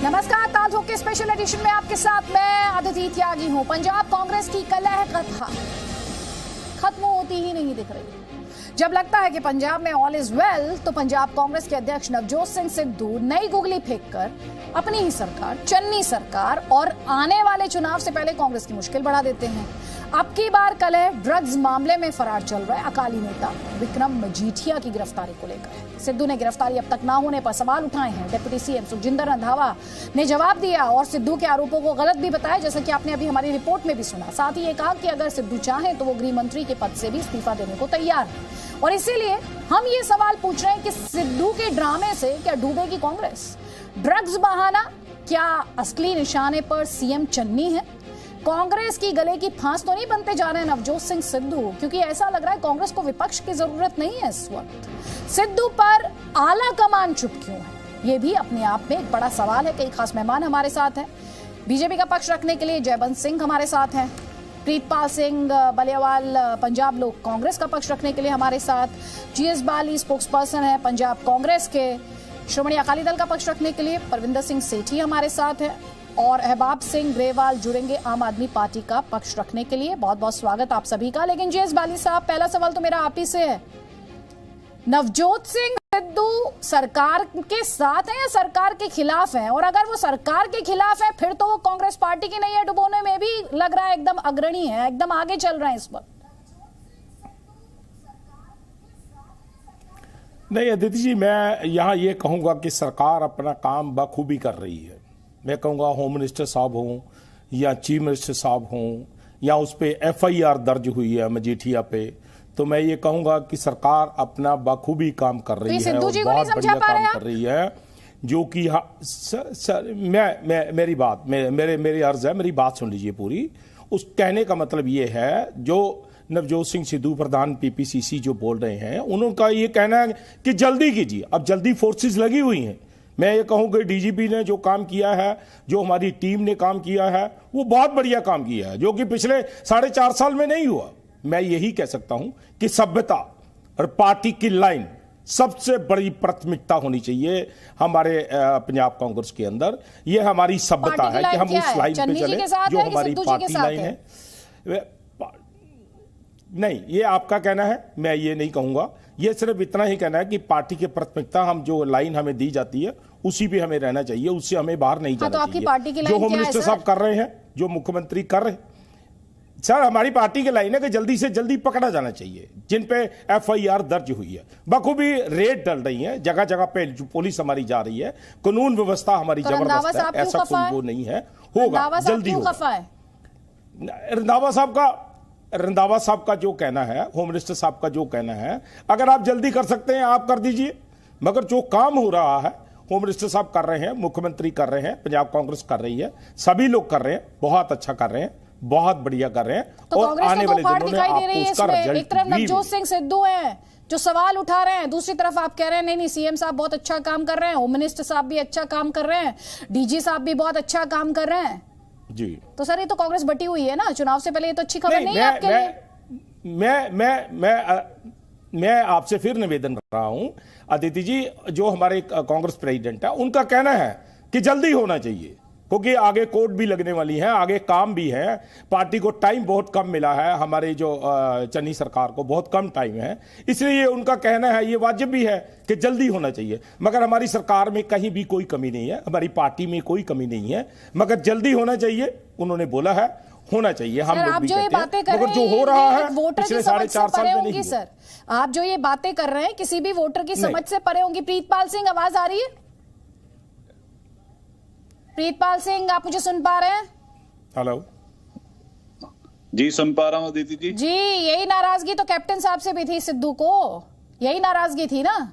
नमस्कार, ताल ठोक के स्पेशल एडिशन में आपके साथ मैं अदिति त्यागी हूं। पंजाब कांग्रेस की कलह कथा खत्म होती ही नहीं दिख रही। जब लगता है कि पंजाब में ऑल इज वेल, तो पंजाब कांग्रेस के अध्यक्ष नवजोत सिंह सिद्धू नई गुगली फेंककर अपनी ही सरकार, चन्नी सरकार और आने वाले चुनाव से पहले कांग्रेस की मुश्किल बढ़ा देते हैं। अब की बार कलह ड्रग्स मामले में फरार चल रहा है अकाली नेता विक्रम मजीठिया की गिरफ्तारी को लेकर। सिद्धू ने गिरफ्तारी अब तक ना होने पर सवाल उठाए हैं। डिप्टी सीएम सुखजिंदर रंधावा ने जवाब दिया और सिद्धू के आरोपों को गलत भी बताया, जैसा कि आपने अभी हमारी रिपोर्ट में भी सुना। साथ ही ये कहा कि अगर सिद्धू चाहें तो वो गृह मंत्री के पद से भी इस्तीफा देने को तैयार है। और इसीलिए हम ये सवाल पूछ रहे हैं कि सिद्धू के ड्रामे से क्या डूबेगी कांग्रेस? ड्रग्स बहाना क्या असली निशाने पर सीएम चन्नी है? कांग्रेस की गले की फांस तो नहीं बनते जा रहे हैं नवजोत सिंह सिद्धू? क्योंकि ऐसा लग रहा है कांग्रेस को विपक्ष की जरूरत नहीं है इस वक्त। सिद्धू पर आला कमान चुप क्यों है, ये भी अपने आप में एक बड़ा सवाल है। कई खास मेहमान हमारे साथ हैं। बीजेपी का पक्ष रखने के लिए जयवंत सिंह हमारे साथ हैं, प्रीतपाल सिंह बलियावाल पंजाब लोक कांग्रेस का पक्ष रखने के लिए हमारे साथ, जीएस बाली स्पोक्स पर्सन है पंजाब कांग्रेस के, श्रोमणी अकाली दल का पक्ष रखने के लिए परविंदर सिंह सेठी हमारे साथ है, और अहबाब सिंह ग्रेवाल जुड़ेंगे आम आदमी पार्टी का पक्ष रखने के लिए। बहुत बहुत स्वागत आप सभी का। लेकिन जीएस बाली साहब, पहला सवाल तो मेरा आप ही से है। नवजोत सिंह सिद्धू सरकार के साथ है या सरकार के खिलाफ है? और अगर वो सरकार के खिलाफ है फिर तो वो कांग्रेस पार्टी की नैया डुबोने में भी लग रहा है एकदम अग्रणी है, एकदम आगे चल रहे हैं इस वक्त। नहीं अदिति जी, मैं यहाँ ये कहूंगा कि सरकार अपना काम बखूबी कर रही है। मैं कहूँगा होम मिनिस्टर साहब हों या चीफ मिनिस्टर साहब हों या उस पर FIR दर्ज हुई है मजीठिया पे, तो मैं ये कहूँगा कि सरकार अपना बखूबी काम कर रही है और बहुत बढ़िया काम कर रही है। जो कि मेरी अर्ज है, मेरी बात सुन लीजिए पूरी। उस कहने का मतलब ये है, जो नवजोत सिंह सिद्धू प्रधान PPCC जो बोल रहे हैं, उनका ये कहना है कि जल्दी कीजिए। अब जल्दी फोर्सेस लगी हुई हैं। मैं ये कहूँ कि DGP ने जो काम किया है, जो हमारी टीम ने काम किया है, वो बहुत बढ़िया काम किया है, जो कि पिछले 4.5 साल में नहीं हुआ। मैं यही कह सकता हूं कि सभ्यता और पार्टी की लाइन सबसे बड़ी प्राथमिकता होनी चाहिए हमारे पंजाब कांग्रेस के अंदर। ये हमारी सभ्यता है कि हम उस लाइन पे चले जो हमारी पार्टी लाइन है। नहीं, ये आपका कहना है, मैं ये नहीं कहूंगा। ये सिर्फ इतना ही कहना है कि पार्टी की प्राथमिकता, हम जो लाइन हमें दी जाती है उसी पे हमें रहना चाहिए, उससे हमें बाहर नहीं जाना चाहिए। जो होम मिनिस्टर साहब कर रहे हैं, जो मुख्यमंत्री कर रहे हैं, सर हमारी पार्टी की लाइन है कि जल्दी से जल्दी पकड़ा जाना चाहिए जिन पे FIR दर्ज हुई है। बखूबी रेड डल रही है, जगह जगह पे पुलिस हमारी जा रही है, कानून व्यवस्था हमारी जबरदस्त है, ऐसा कोई वो नहीं है, होगा जल्दी होगा। रंधावा साहब का जो कहना है, होम मिनिस्टर साहब का जो कहना है, अगर आप जल्दी कर सकते हैं आप कर दीजिए, मगर जो काम हो रहा है होम मिनिस्टर साहब कर रहे हैं, मुख्यमंत्री कर रहे हैं, पंजाब कांग्रेस कर रही है, सभी लोग कर रहे हैं, बहुत अच्छा कर रहे हैं, बहुत बढ़िया कर रहे हैं। तो और आने वाले दिनों में आपको उसका रिजल्ट एक तरफ नवजोत सिंह सिद्धू हैं जो सवाल उठा रहे हैं, दूसरी तरफ आप कह रहे हैं नहीं नहीं सीएम साहब बहुत अच्छा काम कर रहे हैं, होम मिनिस्टर साहब भी अच्छा काम कर रहे हैं, DG साहब भी बहुत अच्छा काम कर रहे हैं जी। तो सर ये तो कांग्रेस बटी हुई है ना, चुनाव से पहले ये तो अच्छी खबर नहीं है आपके लिए। मैं आपसे फिर निवेदन कर रहा हूं अदिति जी, जो हमारे कांग्रेस प्रेसिडेंट है उनका कहना है कि जल्दी होना चाहिए, क्योंकि आगे कोर्ट भी लगने वाली है, आगे काम भी है, पार्टी को टाइम बहुत कम मिला है, हमारी जो चन्नी सरकार को बहुत कम टाइम है, इसलिए उनका कहना है, ये वाजिब भी है कि जल्दी होना चाहिए। मगर हमारी सरकार में कहीं भी कोई कमी नहीं है, हमारी पार्टी में कोई कमी नहीं है, मगर जल्दी होना चाहिए, उन्होंने बोला है, होना चाहिए। हम लोग भी कहते हैं, मगर जो हो रहा है पिछले 4.5 साल में नहीं। सर, आप जो ये बातें कर रहे हैं किसी भी वोटर की समझ से परे होंगी। प्रीतपाल सिंह, आवाज आ रही है? प्रीतपाल सिंह, आप मुझे सुन पा रहे हैं? हेलो जी, सुन पा रहा हूँ दीदी जी। जी, यही नाराजगी तो कैप्टन साहब से भी थी, सिद्धू को यही नाराजगी थी ना?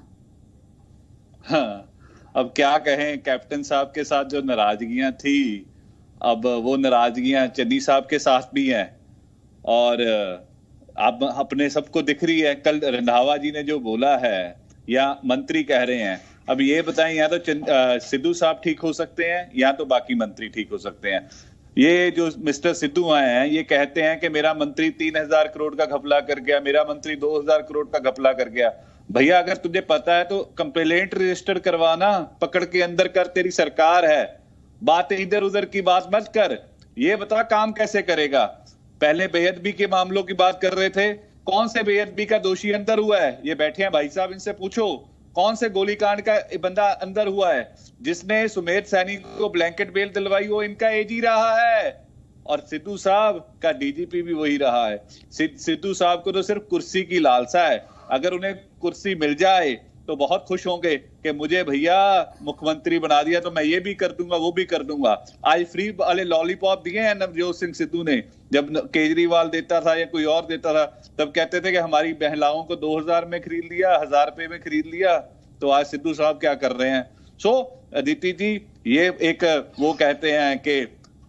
हाँ, अब क्या कहें, कैप्टन साहब के साथ जो नाराजगियां थी, अब वो नाराजगियां चन्नी साहब के साथ भी हैं और अब अपने सबको दिख रही है। कल रंधावा जी ने जो बोला है या मंत्री कह रहे हैं, अब ये बताएं, या तो सिद्धू साहब ठीक हो सकते हैं या तो बाकी मंत्री ठीक हो सकते हैं। ये जो मिस्टर सिद्धू आए हैं, ये कहते हैं कि मेरा मंत्री 3000 करोड़ का घपला कर गया, मेरा मंत्री 2000 करोड़ का घपला कर गया। भैया, अगर तुझे पता है तो कंप्लेंट रजिस्टर करवाना, पकड़ के अंदर कर, तेरी सरकार है। बात इधर उधर की बात मत कर, ये बता काम कैसे करेगा। पहले बेअदबी के मामलों की बात कर रहे थे, कौन से बेअदबी का दोषी अंदर हुआ है? ये बैठे हैं भाई साहब, इनसे पूछो कौन से गोलीकांड का बंदा अंदर हुआ है? जिसने सुमेध सैनी को ब्लैंकेट बेल दिलवाई वो इनका एजी रहा है, और सिद्धू साहब का डीजीपी भी वही रहा है। सिद्धू साहब को तो सिर्फ कुर्सी की लालसा है, अगर उन्हें कुर्सी मिल जाए तो बहुत खुश होंगे कि मुझे भैया मुख्यमंत्री बना दिया तो मैं ये भी कर दूंगा, वो भी कर दूंगा। आज फ्री वाले लॉलीपॉप दिए हैं नवजोत सिंह सिद्धू ने, जब केजरीवाल देता था या कोई और देता था तब कहते थे कि हमारी महिलाओं को 2000 में खरीद लिया, 1000 रुपए में खरीद लिया। तो आज सिद्धू साहब क्या कर रहे हैं? सो अदिति जी, ये एक वो कहते हैं कि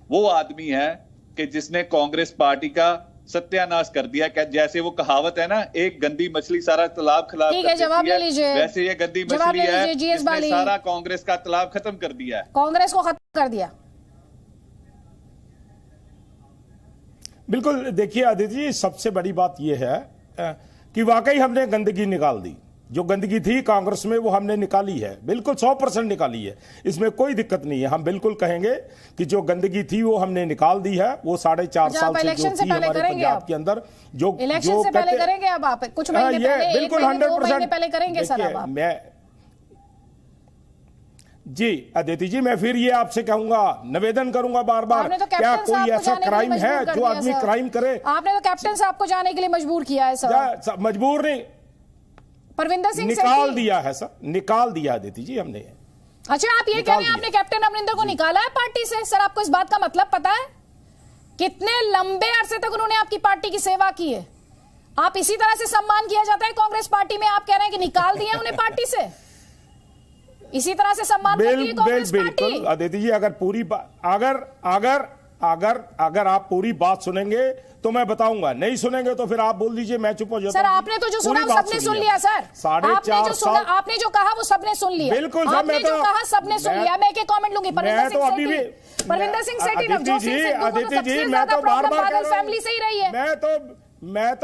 वो आदमी है कि जिसने कांग्रेस पार्टी का सत्यानाश कर दिया। जैसे वो कहावत है ना, एक गंदी मछली सारा तालाब खराब कर देती है, वैसे ये गंदी मछली है जिसने सारा कांग्रेस का तालाब खत्म कर दिया है, कांग्रेस को खत्म कर दिया। बिल्कुल, देखिए आदित्य जी, सबसे बड़ी बात यह है कि वाकई हमने गंदगी निकाल दी। जो गंदगी थी कांग्रेस में वो हमने निकाली है, बिल्कुल 100% निकाली है, इसमें कोई दिक्कत नहीं है। हम बिल्कुल कहेंगे कि जो गंदगी थी वो हमने निकाल दी है। वो 4.5 साल से जो थी हमारे पंजाब के अंदर, जो इलेक्शन से पहले करेंगे, अब आप कुछ महीने पहले, बिल्कुल 100% पहले करेंगे सर। अब मैं जी अदिति जी, मैं फिर ये आपसे कहूंगा, निवेदन करूंगा बार बार, क्या कोई ऐसा क्राइम है जो आदमी क्राइम करे? आपने तो कैप्टन साहब को जाने के लिए मजबूर किया है सर। मजबूर नहीं, परविंदर सिंह निकाल दिया है सर, निकाल दिया आदिति जी हमने। अच्छा, आप ये कह रहे हैं आपने कैप्टन अमरिंदर को निकाला है पार्टी से? सर, आपको इस बात का मतलब पता है? कितने लंबे अरसे तक उन्होंने आपकी पार्टी की सेवा की है। आप इसी तरह से सम्मान किया जाता है कांग्रेस पार्टी में? आप कह रहे हैं कि निकाल दिया उन्हें पार्टी से? इसी तरह से सम्मान करती है कांग्रेस पार्टी? अदिति जी, अगर पूरी अगर आप पूरी बात सुनेंगे तो मैं बताऊंगा, नहीं सुनेंगे तो फिर आप बोल दीजिए, मैं चुप हो जाता हूं। सर, आपने तो जो सुना सबने सुन लिया सर। 4.5 साल आपने जो कहा वो सबने सुन लिया। बिल्कुल, आपने जो कहा सबने सुन लिया। मैं एक कमेंट लूंगी। परविंदर सिंह सेठी, नवजोत सिंह सिद्धू को तो सबसे ज्यादा प्रॉब्लम बादल फैमिली से ही रही है। मैं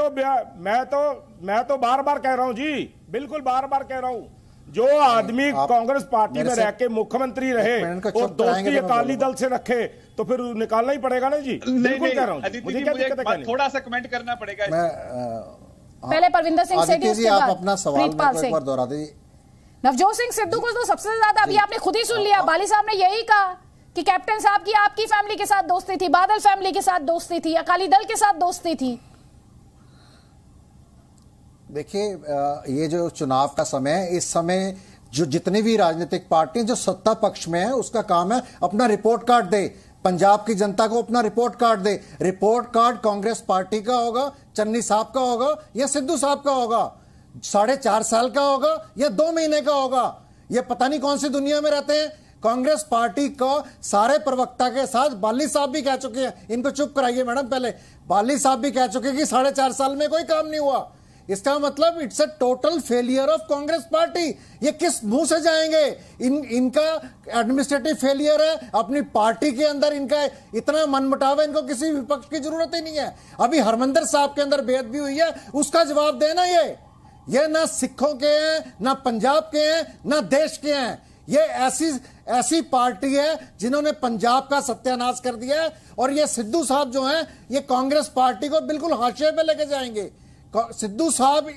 तो बार बार कह रहा हूं जी, बिल्कुल बार बार कह रहा हूं, जो आदमी कांग्रेस पार्टी में रह के मुख्यमंत्री रहे और दोस्ती अकाली दल से रखे तो फिर निकालना ही पड़ेगा ना जी। बिल्कुल कह रहा हूं, मुझे क्या दिक्कत है? थोड़ा सा कमेंट करना पड़ेगा। पहले परविंदर सिंह सेठी, उसके बाद आप अपना सवाल एक बार दोहरा दीजिए। नवजोत सिंह सिद्धू को तो सबसे ज्यादा, अभी आपने खुद ही सुन लिया, बाली साहब ने यही कहा कि कैप्टन साहब की आपकी फैमिली के साथ दोस्ती थी, बादल फैमिली के साथ दोस्ती थी, अकाली दल के साथ दोस्ती थी। देखिए, ये जो चुनाव का समय है, इस समय जो जितनी भी राजनीतिक पार्टियां जो सत्ता पक्ष में है, उसका काम है अपना रिपोर्ट कार्ड दे, पंजाब की जनता को अपना रिपोर्ट कार्ड दे। रिपोर्ट कार्ड कांग्रेस पार्टी का होगा, चन्नी साहब का होगा या सिद्धू साहब का होगा, 4.5 साल का होगा या 2 महीने का होगा। ये पता नहीं कौन सी दुनिया में रहते हैं। कांग्रेस पार्टी को सारे प्रवक्ता के साथ बाली साहब भी कह चुके हैं, इनको चुप कराइए मैडम, पहले बाली साहब भी कह चुके कि 4.5 साल में कोई काम नहीं हुआ। इसका मतलब it's a total failure of Congress party. ये किस मुंह से जाएंगे? इनका एडमिनिस्ट्रेटिव फेलियर है, अपनी पार्टी के अंदर इनका इतना मनमुटाव है, इनको किसी विपक्ष की जरूरत ही नहीं है। अभी हरमंदर साहब के अंदर बेअदबी हुई है, उसका जवाब देना। ये ना सिखों के हैं, ना पंजाब के हैं, ना देश के हैं। ये ऐसी पार्टी है जिन्होंने पंजाब का सत्यानाश कर दिया है, और ये सिद्धू साहब जो हैं ये कांग्रेस पार्टी को बिल्कुल हाशिए पे लेके जाएंगे। सिद्धू साहब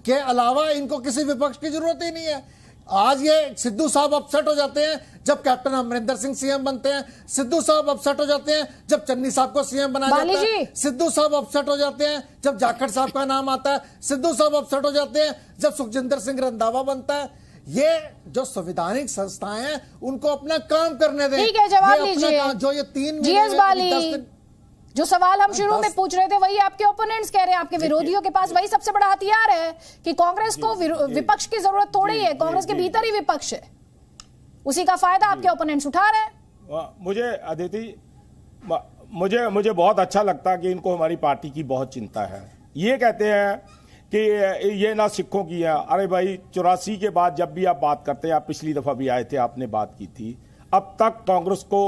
के अलावा इनको किसी विपक्ष की जरूरत ही नहीं है। आज ये सिद्धू साहब अपसेट हो जाते हैं जब कैप्टन अमरिंदर सिंह सीएम बनते हैं, सिद्धू साहब अपसेट हो जाते हैं जब चन्नी साहब को सीएम बनाया जाता है, सिद्धू साहब अपसेट हो जाते हैं जब जाखड़ साहब का नाम आता है, सिद्धू साहब अपसेट हो जाते हैं जब सुखजिंदर सिंह रंधावा बनता है। ये जो संवैधानिक संस्थाएं हैं उनको अपना काम करने दें। ठीक है, जवाब लीजिए। जो ये 3 जीएस बाली, जो सवाल हम शुरू में पूछ रहे थे वही आपके ओपोनेंट्स कह रहे हैं, आपके विरोधियों के पास वही सबसे बड़ा हथियार है कि कांग्रेस को विपक्ष की जरूरत थोड़ी है, कांग्रेस के भीतर ही विपक्ष है, उसी का फायदा आपके ओपोनेंट्स उठा रहे हैं। मुझे अदिति, मुझे बहुत अच्छा लगता है कि इनको हमारी पार्टी की बहुत चिंता है। ये कहते हैं कि ये ना सिखों की है। अरे भाई 84 के बाद जब भी आप बात करते हैं, आप पिछली दफा भी आए थे, आपने बात की थी, अब तक कांग्रेस को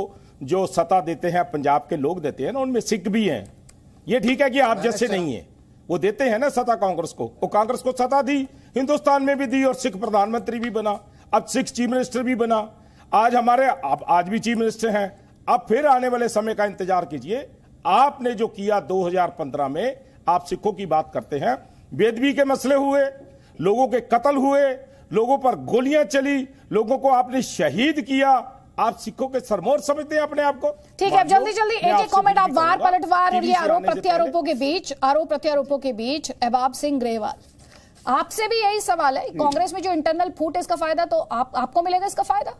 जो सत्ता देते हैं पंजाब के लोग देते हैं ना, उनमें सिख भी हैं। ये ठीक है कि आप जैसे नहीं है, वो देते हैं ना सत्ता कांग्रेस को, वो कांग्रेस को सत्ता दी, हिंदुस्तान में भी दी, और सिख प्रधानमंत्री भी बना, अब सिख चीफ मिनिस्टर भी बना। आज हमारे आज भी चीफ मिनिस्टर हैं। अब फिर आने वाले समय का इंतजार कीजिए। आपने जो किया 2015 में, आप सिखों की बात करते हैं, बेदबी के मसले हुए, लोगों के कत्ल हुए, लोगों पर गोलियां चली, लोगों को आपने शहीद किया, आप सिखों के सरमौर समझते हैं अपने आप को। ठीक है, अब जल्दी जल्दी एक कमेंट आप वार पलटवार और ये आरोप प्रत्यारोपों के बीच एहबाब सिंह ग्रेवाल, आपसे भी यही सवाल है, कांग्रेस में जो इंटरनल फूट है इसका फायदा तो आपको मिलेगा इसका फायदा?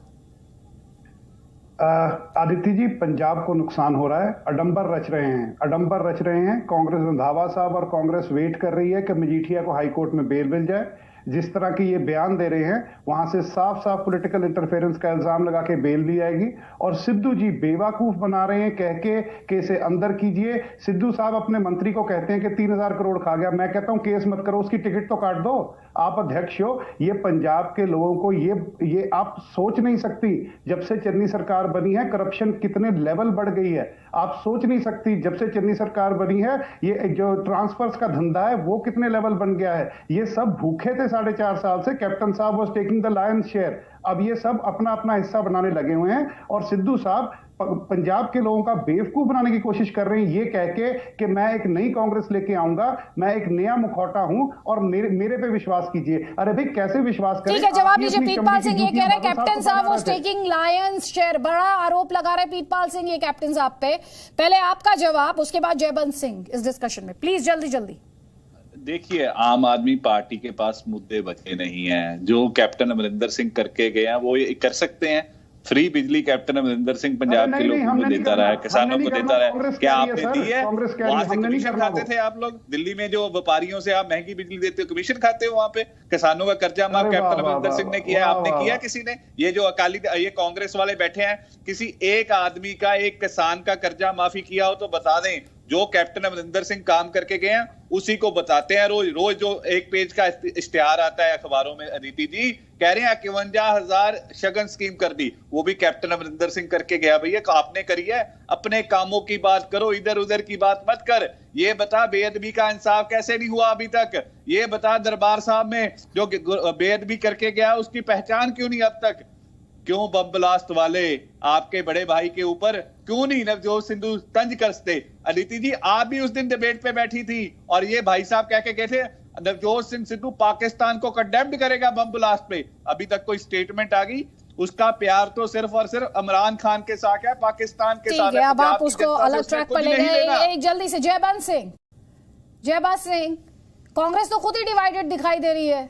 आदित्य जी, पंजाब को नुकसान हो रहा है, अडंबर रच रहे हैं कांग्रेस। रंधावा साहब और कांग्रेस वेट कर रही है कि मजीठिया को हाईकोर्ट में बेल मिल जाए। जिस तरह की ये बयान दे रहे हैं वहां से साफ साफ पॉलिटिकल इंटरफेरेंस का इल्जाम लगा के बेल भी आएगी। और सिद्धू जी बेवकूफ बना रहे हैं कह के कि इसे अंदर कीजिए। सिद्धू साहब अपने मंत्री को कहते हैं कि 3000 करोड़ खा गया। मैं कहता हूं केस मत करो, उसकी टिकट तो काट दो। आप अध्यक्ष हो, ये पंजाब के लोगों को ये आप सोच नहीं सकती। जब से चन्नी सरकार बनी है करप्शन कितने लेवल बढ़ गई है, आप सोच नहीं सकती। जब से चन्नी सरकार बनी है ये जो ट्रांसफर्स का धंधा है वो कितने लेवल बन गया है। ये सब भूखे थे 4.5 साल से। कैप्टन साहब was taking the Lions share. अब ये सब अपना अपना हिस्सा बनाने लगे हुए हैं और सिद्धू साहब पंजाब के लोगों का बेवकूफ बनाने की कोशिश कर रहे हैं, ये कह के कि मैं एक नई कांग्रेस लेके आऊंगा, मैं एक नया मुखौटा हूं और मेरे पे विश्वास कीजिए। अरे भाई कैसे विश्वास करें? ठीक है, जवाब दीजिए। पीतपाल सिंह ये कह रहे हैं कैप्टन साहब वाज टेकिंग लायंस शेयर, बड़ा आरोप लगा रहे पीतपाल सिंह ये कैप्टन साहब पे। पहले आपका जवाब, उसके बाद जयबंत सिंह इस डिस्कशन में, प्लीज जल्दी जल्दी। देखिए, आम आदमी पार्टी के पास मुद्दे बचे नहीं हैं। जो कैप्टन अमरिंदर सिंह करके गए हैं वो ये कर सकते हैं। फ्री बिजली कैप्टन अमरिंदर सिंह पंजाब के लोगों को देता रहा है, किसानों को देता रहा है। क्या आपने दी है? वहां से कमीशन खाते थे आप लोग। दिल्ली में जो व्यापारियों से आप महंगी बिजली देते हो, कमीशन खाते हो वहां पे। किसानों का कर्जा माफ कैप्टन अमरिंदर सिंह ने किया है, आपने किया किसी ने? ये जो ये कांग्रेस वाले बैठे हैं, किसी एक आदमी का, एक किसान का कर्जा माफी किया हो तो बता दें। जो कैप्टन अमरिंदर सिंह काम करके गए हैं उसी को बताते हैं। रोज जो एक पेज का इश्तिहार आता है अखबारों में, अदिति जी कह रहे हैं 51,000 शगन स्कीम कर दी, वो भी कैप्टन अमरिंदर सिंह करके गया। भैया आपने करी है, अपने कामों की बात करो, इधर उधर की बात मत कर। ये बता बेअदबी का इंसाफ कैसे नहीं हुआ अभी तक? ये बता दरबार साहब में जो बेअदबी करके गया उसकी पहचान क्यों नहीं अब तक? क्यों बम ब्लास्ट वाले आपके बड़े भाई के ऊपर क्यों नहीं नवजोत सिद्धू तंज कसते? अदिति जी आप भी उस दिन डिबेट पे बैठी थी और ये भाई साहब कह के गए थे नवजोत सिंह सिद्धू पाकिस्तान को कंडेम्ड करेगा बम ब्लास्ट पे। अभी तक कोई स्टेटमेंट आ गई? उसका प्यार तो सिर्फ और सिर्फ इमरान खान के साथ है, पाकिस्तान के साथ है। अब आप उसको अलग ट्रैक पर ले गए। एक जल्दी से जयबंत सिंह, कांग्रेस तो खुद ही डिवाइडेड दिखाई दे रही है।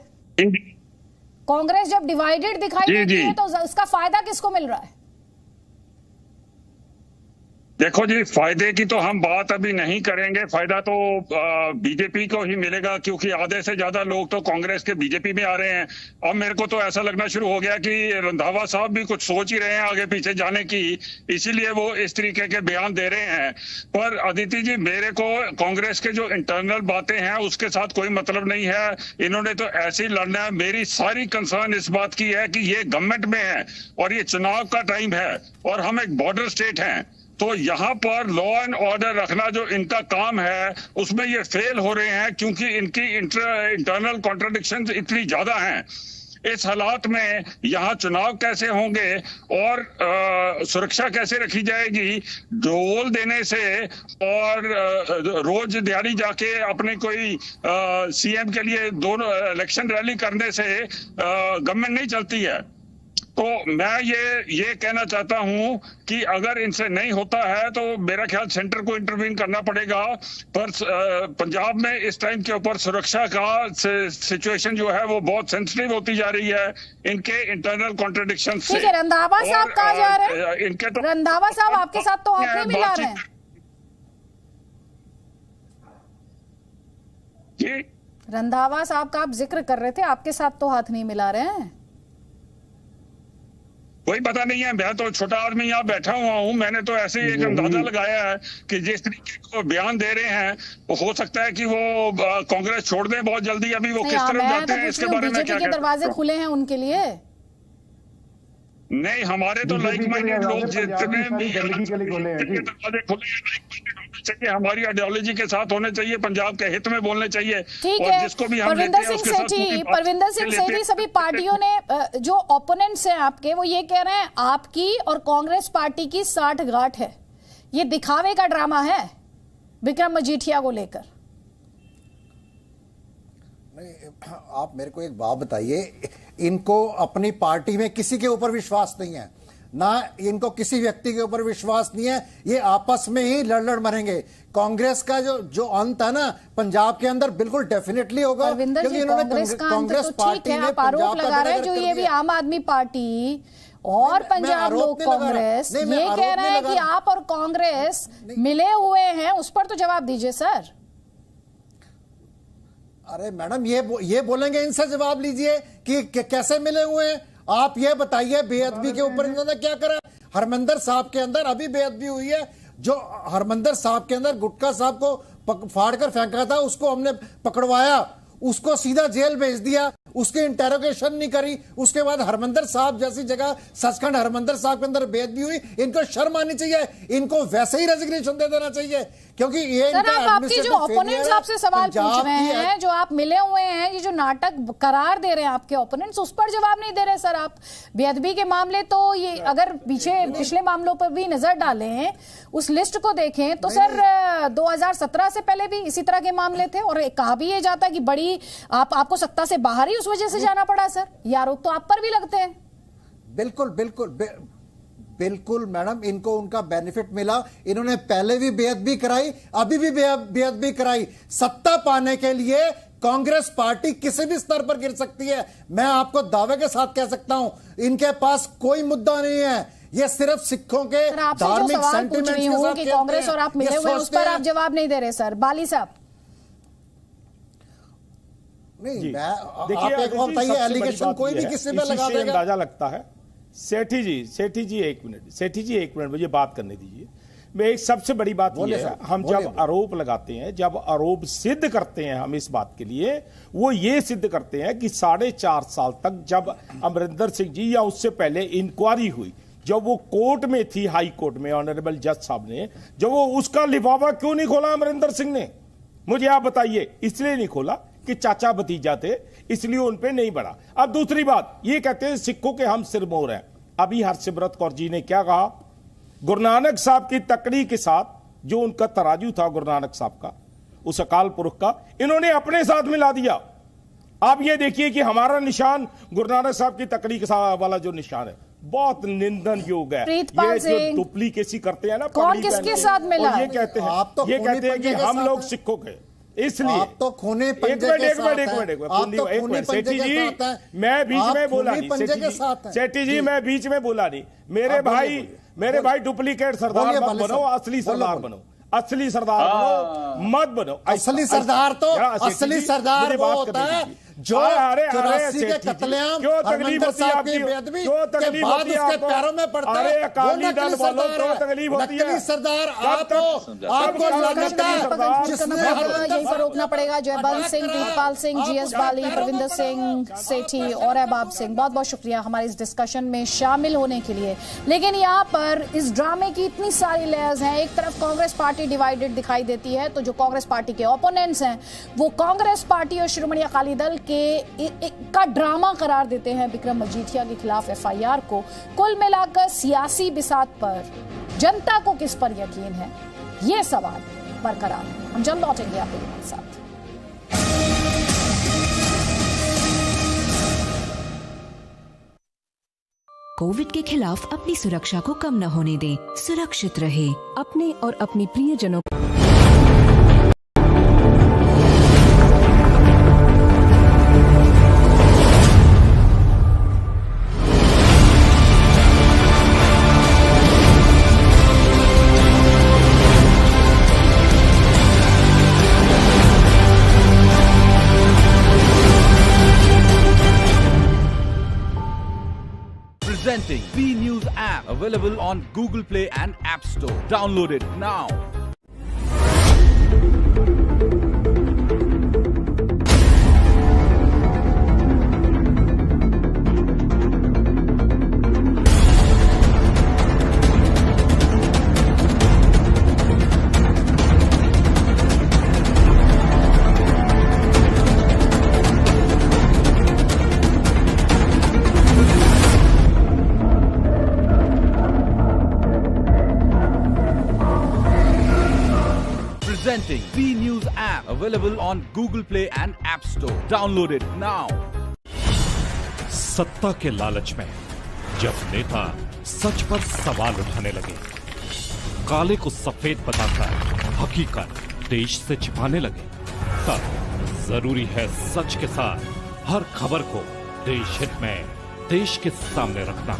कांग्रेस जब डिवाइडेड दिखाई देती है तो इसका फायदा किसको मिल रहा है? देखो जी, फायदे की तो हम बात अभी नहीं करेंगे। फायदा तो बीजेपी को ही मिलेगा क्योंकि आधे से ज्यादा लोग तो कांग्रेस के बीजेपी में आ रहे हैं। अब मेरे को तो ऐसा लगना शुरू हो गया कि रंधावा साहब भी कुछ सोच ही रहे हैं आगे पीछे जाने की, इसीलिए वो इस तरीके के बयान दे रहे हैं। पर अदिति जी, मेरे को कांग्रेस के जो इंटरनल बातें हैं उसके साथ कोई मतलब नहीं है। इन्होंने तो ऐसे ही लड़ना है। मेरी सारी कंसर्न इस बात की है कि ये गवर्नमेंट में है और ये चुनाव का टाइम है और हम एक बॉर्डर स्टेट हैं, तो यहाँ पर लॉ एंड ऑर्डर रखना जो इनका काम है उसमें ये फेल हो रहे हैं क्योंकि इनकी इंटरनल कॉन्ट्रडिक्शंस इतनी ज्यादा हैं। इस हालात में यहाँ चुनाव कैसे होंगे और सुरक्षा कैसे रखी जाएगी? ढोल देने से और रोज दिहाड़ी जाके अपने कोई सीएम के लिए दोनों इलेक्शन रैली करने से गवर्नमेंट नहीं चलती है। तो मैं ये कहना चाहता हूं कि अगर इनसे नहीं होता है तो मेरा ख्याल सेंटर को इंटरवीन करना पड़ेगा। पर पंजाब में इस टाइम के ऊपर सुरक्षा का सिचुएशन जो है वो बहुत सेंसिटिव होती जा रही है इनके इंटरनल कॉन्ट्रडिक्शन से। ठीक है, रंधावा साहब कहाँ जा रहे हैं? इनके तो रंधावा साहब आपके साथ तो हाथ नहीं मिला रहे हैं जी। रंधावा साहब का आप जिक्र कर रहे थे, आपके साथ तो हाथ नहीं मिला रहे हैं। कोई पता नहीं है, मैं तो छोटा आदमी यहाँ बैठा हुआ हूँ। मैंने तो ऐसे ही एक अंदाजा लगाया है कि जिस तरीके को बयान दे रहे हैं वो हो सकता है कि वो कांग्रेस छोड़ दें बहुत जल्दी। अभी वो किस तरफ जाते हैं इसके बारे में क्या के दरवाजे खुले हैं उनके लिए? नहीं, हमारे तो लाइक माइंडेड लोग जितने भी दरवाजे खुले चाहिए, हमारी आइडियोलॉजी के साथ होने चाहिए, पंजाब के हित में बोलने चाहिए। ठीक और है, जिसको भी हम परविंदर सिंह सेठी सभी पार्टियों ने जो ओपोनेंट्स हैं आपके, वो ये कह रहे हैं आपकी और कांग्रेस पार्टी की साठगांठ है, ये दिखावे का ड्रामा है विक्रम मजीठिया को लेकर। आप मेरे को एक बात बताइए, इनको अपनी पार्टी में किसी के ऊपर विश्वास नहीं है, ना इनको किसी व्यक्ति के ऊपर विश्वास नहीं है, ये आपस में ही लड़ मरेंगे। कांग्रेस का जो अंत है ना पंजाब के अंदर बिल्कुल डेफिनेटली होगा, क्योंकि कांग्रेस पार्टी ने आरोप लगा रहे हैं जो ये भी आम आदमी पार्टी और पंजाब लोक कांग्रेस ये कह रहे हैं कि आप और कांग्रेस मिले हुए हैं, उस पर तो जवाब दीजिए सर। अरे मैडम ये बोलेंगे, इनसे जवाब लीजिए कि कैसे मिले हुए हैं। आप ये बताइए बेअदबी के ऊपर इन्होंने क्या करा? हरमंदर साहब के अंदर अभी बेअदबी हुई है, जो हरमंदर साहब के अंदर गुटखा साहब को फाड़ कर फेंका था, उसको हमने पकड़वाया, उसको सीधा जेल भेज दिया, उसकी इंटेरोगेशन नहीं करी। उसके बाद हरमंदर साहब जैसी जगह, सचखंड हरमंदर साहब के अंदर बेइज्जती हुई, इनको शर्म आनी चाहिए, इनको वैसे ही रेजिग्नेशन दे देना चाहिए, क्योंकि ये सर आप आपकी जो ओपोनेंट्स आपसे सवाल पूछ रहे हैं, जो आप मिले हुए हैं, ये जो नाटक करार दे रहे हैं आपके ओपोनेंट्स, उस पर जवाब नहीं दे रहे सर आप। बेअदबी के मामले तो ये अगर पिछले मामलों पर भी नजर डालें, उस लिस्ट को देखें तो सर 2017 से पहले भी इसी तरह के मामले थे और कहा भी ये जाता है कि बड़ी आपको सत्ता से बाहर ही उस वजह से जाना पड़ा सर। ये आरोप तो आप पर भी लगते हैं। बिल्कुल मैडम, इनको उनका बेनिफिट मिला, इन्होंने पहले भी बेअदबी कराई, अभी भी बेअदबी कराई। सत्ता पाने के लिए कांग्रेस पार्टी किसी भी स्तर पर गिर सकती है, मैं आपको दावे के साथ कह सकता हूं। इनके पास कोई मुद्दा नहीं है, ये सिर्फ सिखों के धार्मिक सेंटिमेंट्स के साथ कि कांग्रेस और आप मिले हुए उस पर आप जवाब नहीं दे रहे सर। बाली साहब नहीं, देखिए आप बताइए, एलिगेशन कोई भी किसी में लगा देगा, अंदाजा लगता है। सेठी जी एक मिनट मुझे बात करने दीजिए। मैं एक सबसे बड़ी बात ये है, हम जब आरोप लगाते हैं, जब आरोप सिद्ध करते हैं, हम इस बात के लिए वो ये सिद्ध करते हैं कि 4.5 साल तक जब अमरिंदर सिंह जी या उससे पहले इंक्वायरी हुई, जब वो कोर्ट में थी, हाई कोर्ट में, ऑनरेबल जज साहब ने, जब वो उसका लिफाफा क्यों नहीं खोला अमरिंदर सिंह ने? मुझे आप बताइए। इसलिए नहीं खोला कि चाचा भतीजा थे, इसलिए उन पे नहीं बढ़ा। अब दूसरी बात, ये कहते हैं सिखों के हम सिरमौर हैं। अभी हरसिमरत कौर जी ने क्या कहा? गुरु नानक साहब की तकड़ी के साथ जो उनका तराजू था, गुरु नानक साहब का, उस अकाल पुरख का, इन्होंने अपने साथ मिला दिया। आप ये देखिए कि हमारा निशान गुरु नानक साहब की तकड़ी के साथ वाला जो निशान है, बहुत निंदन योग है। ये जो डुप्लीकेसी करते हैं ना, कौन किसके साथ मिला? ये कहते हैं कि हम लोग सिखों के, इसलिए आप तो खूने पंजे एक मिनट सेठी जी, मैं बीच में बोला नहीं। सेठी जी मैं बीच में बोला नहीं। मेरे भाई डुप्लीकेट सरदार मत बनो, असली सरदार बनो, असली सरदार बनो, मत बनो। असली सरदार तो असली सरदार वो होता है जो 84 के कत्लेआम, क्यों तकलीफ होती है आपकी? क्यों तकलीफ होती है आपको? पैरों में पड़ता है, अरे अकाली दल वालों को तकलीफ होती है। सरदार आपको लगता है यहीं पर रोकना पड़ेगा। जयबंत सिंह, प्रीतपाल सिंह, जीएस बाली, परविंदर सिंह सेठी और अहबाब सिंह, बहुत बहुत शुक्रिया हमारे इस डिस्कशन में शामिल होने के लिए। लेकिन यहाँ पर इस ड्रामे की इतनी सारी लेयर्स हैं। एक तरफ कांग्रेस पार्टी डिवाइडेड दिखाई देती है, तो जो कांग्रेस पार्टी के ओपोनेंट्स हैं वो कांग्रेस पार्टी और शिरोमणि अकाली दल का ड्रामा करार देते हैं विक्रम मजीठिया के खिलाफ एफआईआर को। कुल मिलाकर सियासी बिसात पर जनता को किस पर यकीन है, ये सवाल बरकरार है। हम जल्द लौटेंगे आपके साथ। कोविड के खिलाफ अपनी सुरक्षा को कम न होने दें, सुरक्षित रहे अपने और अपनी प्रियजनों को। Presenting V News app, available on Google Play and App Store. Download it now. Presenting V News app, available on Google Play and App Store. Download it now. सत्ता के लालच में जब नेता सच पर सवाल उठाने लगे, काले को सफेद बताकर हकीकत देश से छिपाने लगे, तब जरूरी है सच के साथ हर खबर को देश हित में देश के सामने रखना।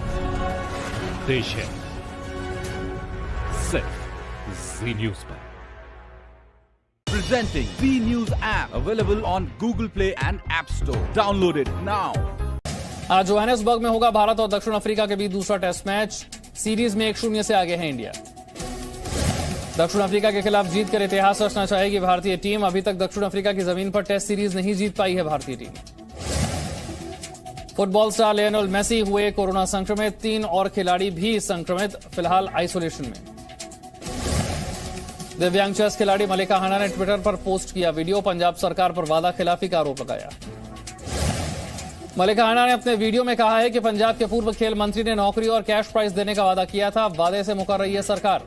देश है सिर्फ जी न्यूज पर। Presenting V News app, available on Google Play and App Store. Download it now. आज जोहानिसबर्ग में होगा भारत और दक्षिण अफ्रीका के बीच दूसरा टेस्ट मैच। सीरीज में 1-0 से आगे है इंडिया। दक्षिण अफ्रीका के खिलाफ जीत कर इतिहास रचना चाहेगी भारतीय टीम। अभी तक दक्षिण अफ्रीका की जमीन पर टेस्ट सीरीज नहीं जीत पाई है भारतीय टीम। फुटबॉल स्टार लियोनेल मेसी हुए कोरोना संक्रमित, 3 और खिलाड़ी भी संक्रमित, फिलहाल आइसोलेशन में। दिव्यांग चेस खिलाड़ी मलिका हाना ने ट्विटर पर पोस्ट किया वीडियो, पंजाब सरकार पर वादा खिलाफी का आरोप लगाया। मलिका हाना ने अपने वीडियो में कहा है कि पंजाब के पूर्व खेल मंत्री ने नौकरी और कैश प्राइज देने का वादा किया था, वादे से मुकर रही है सरकार।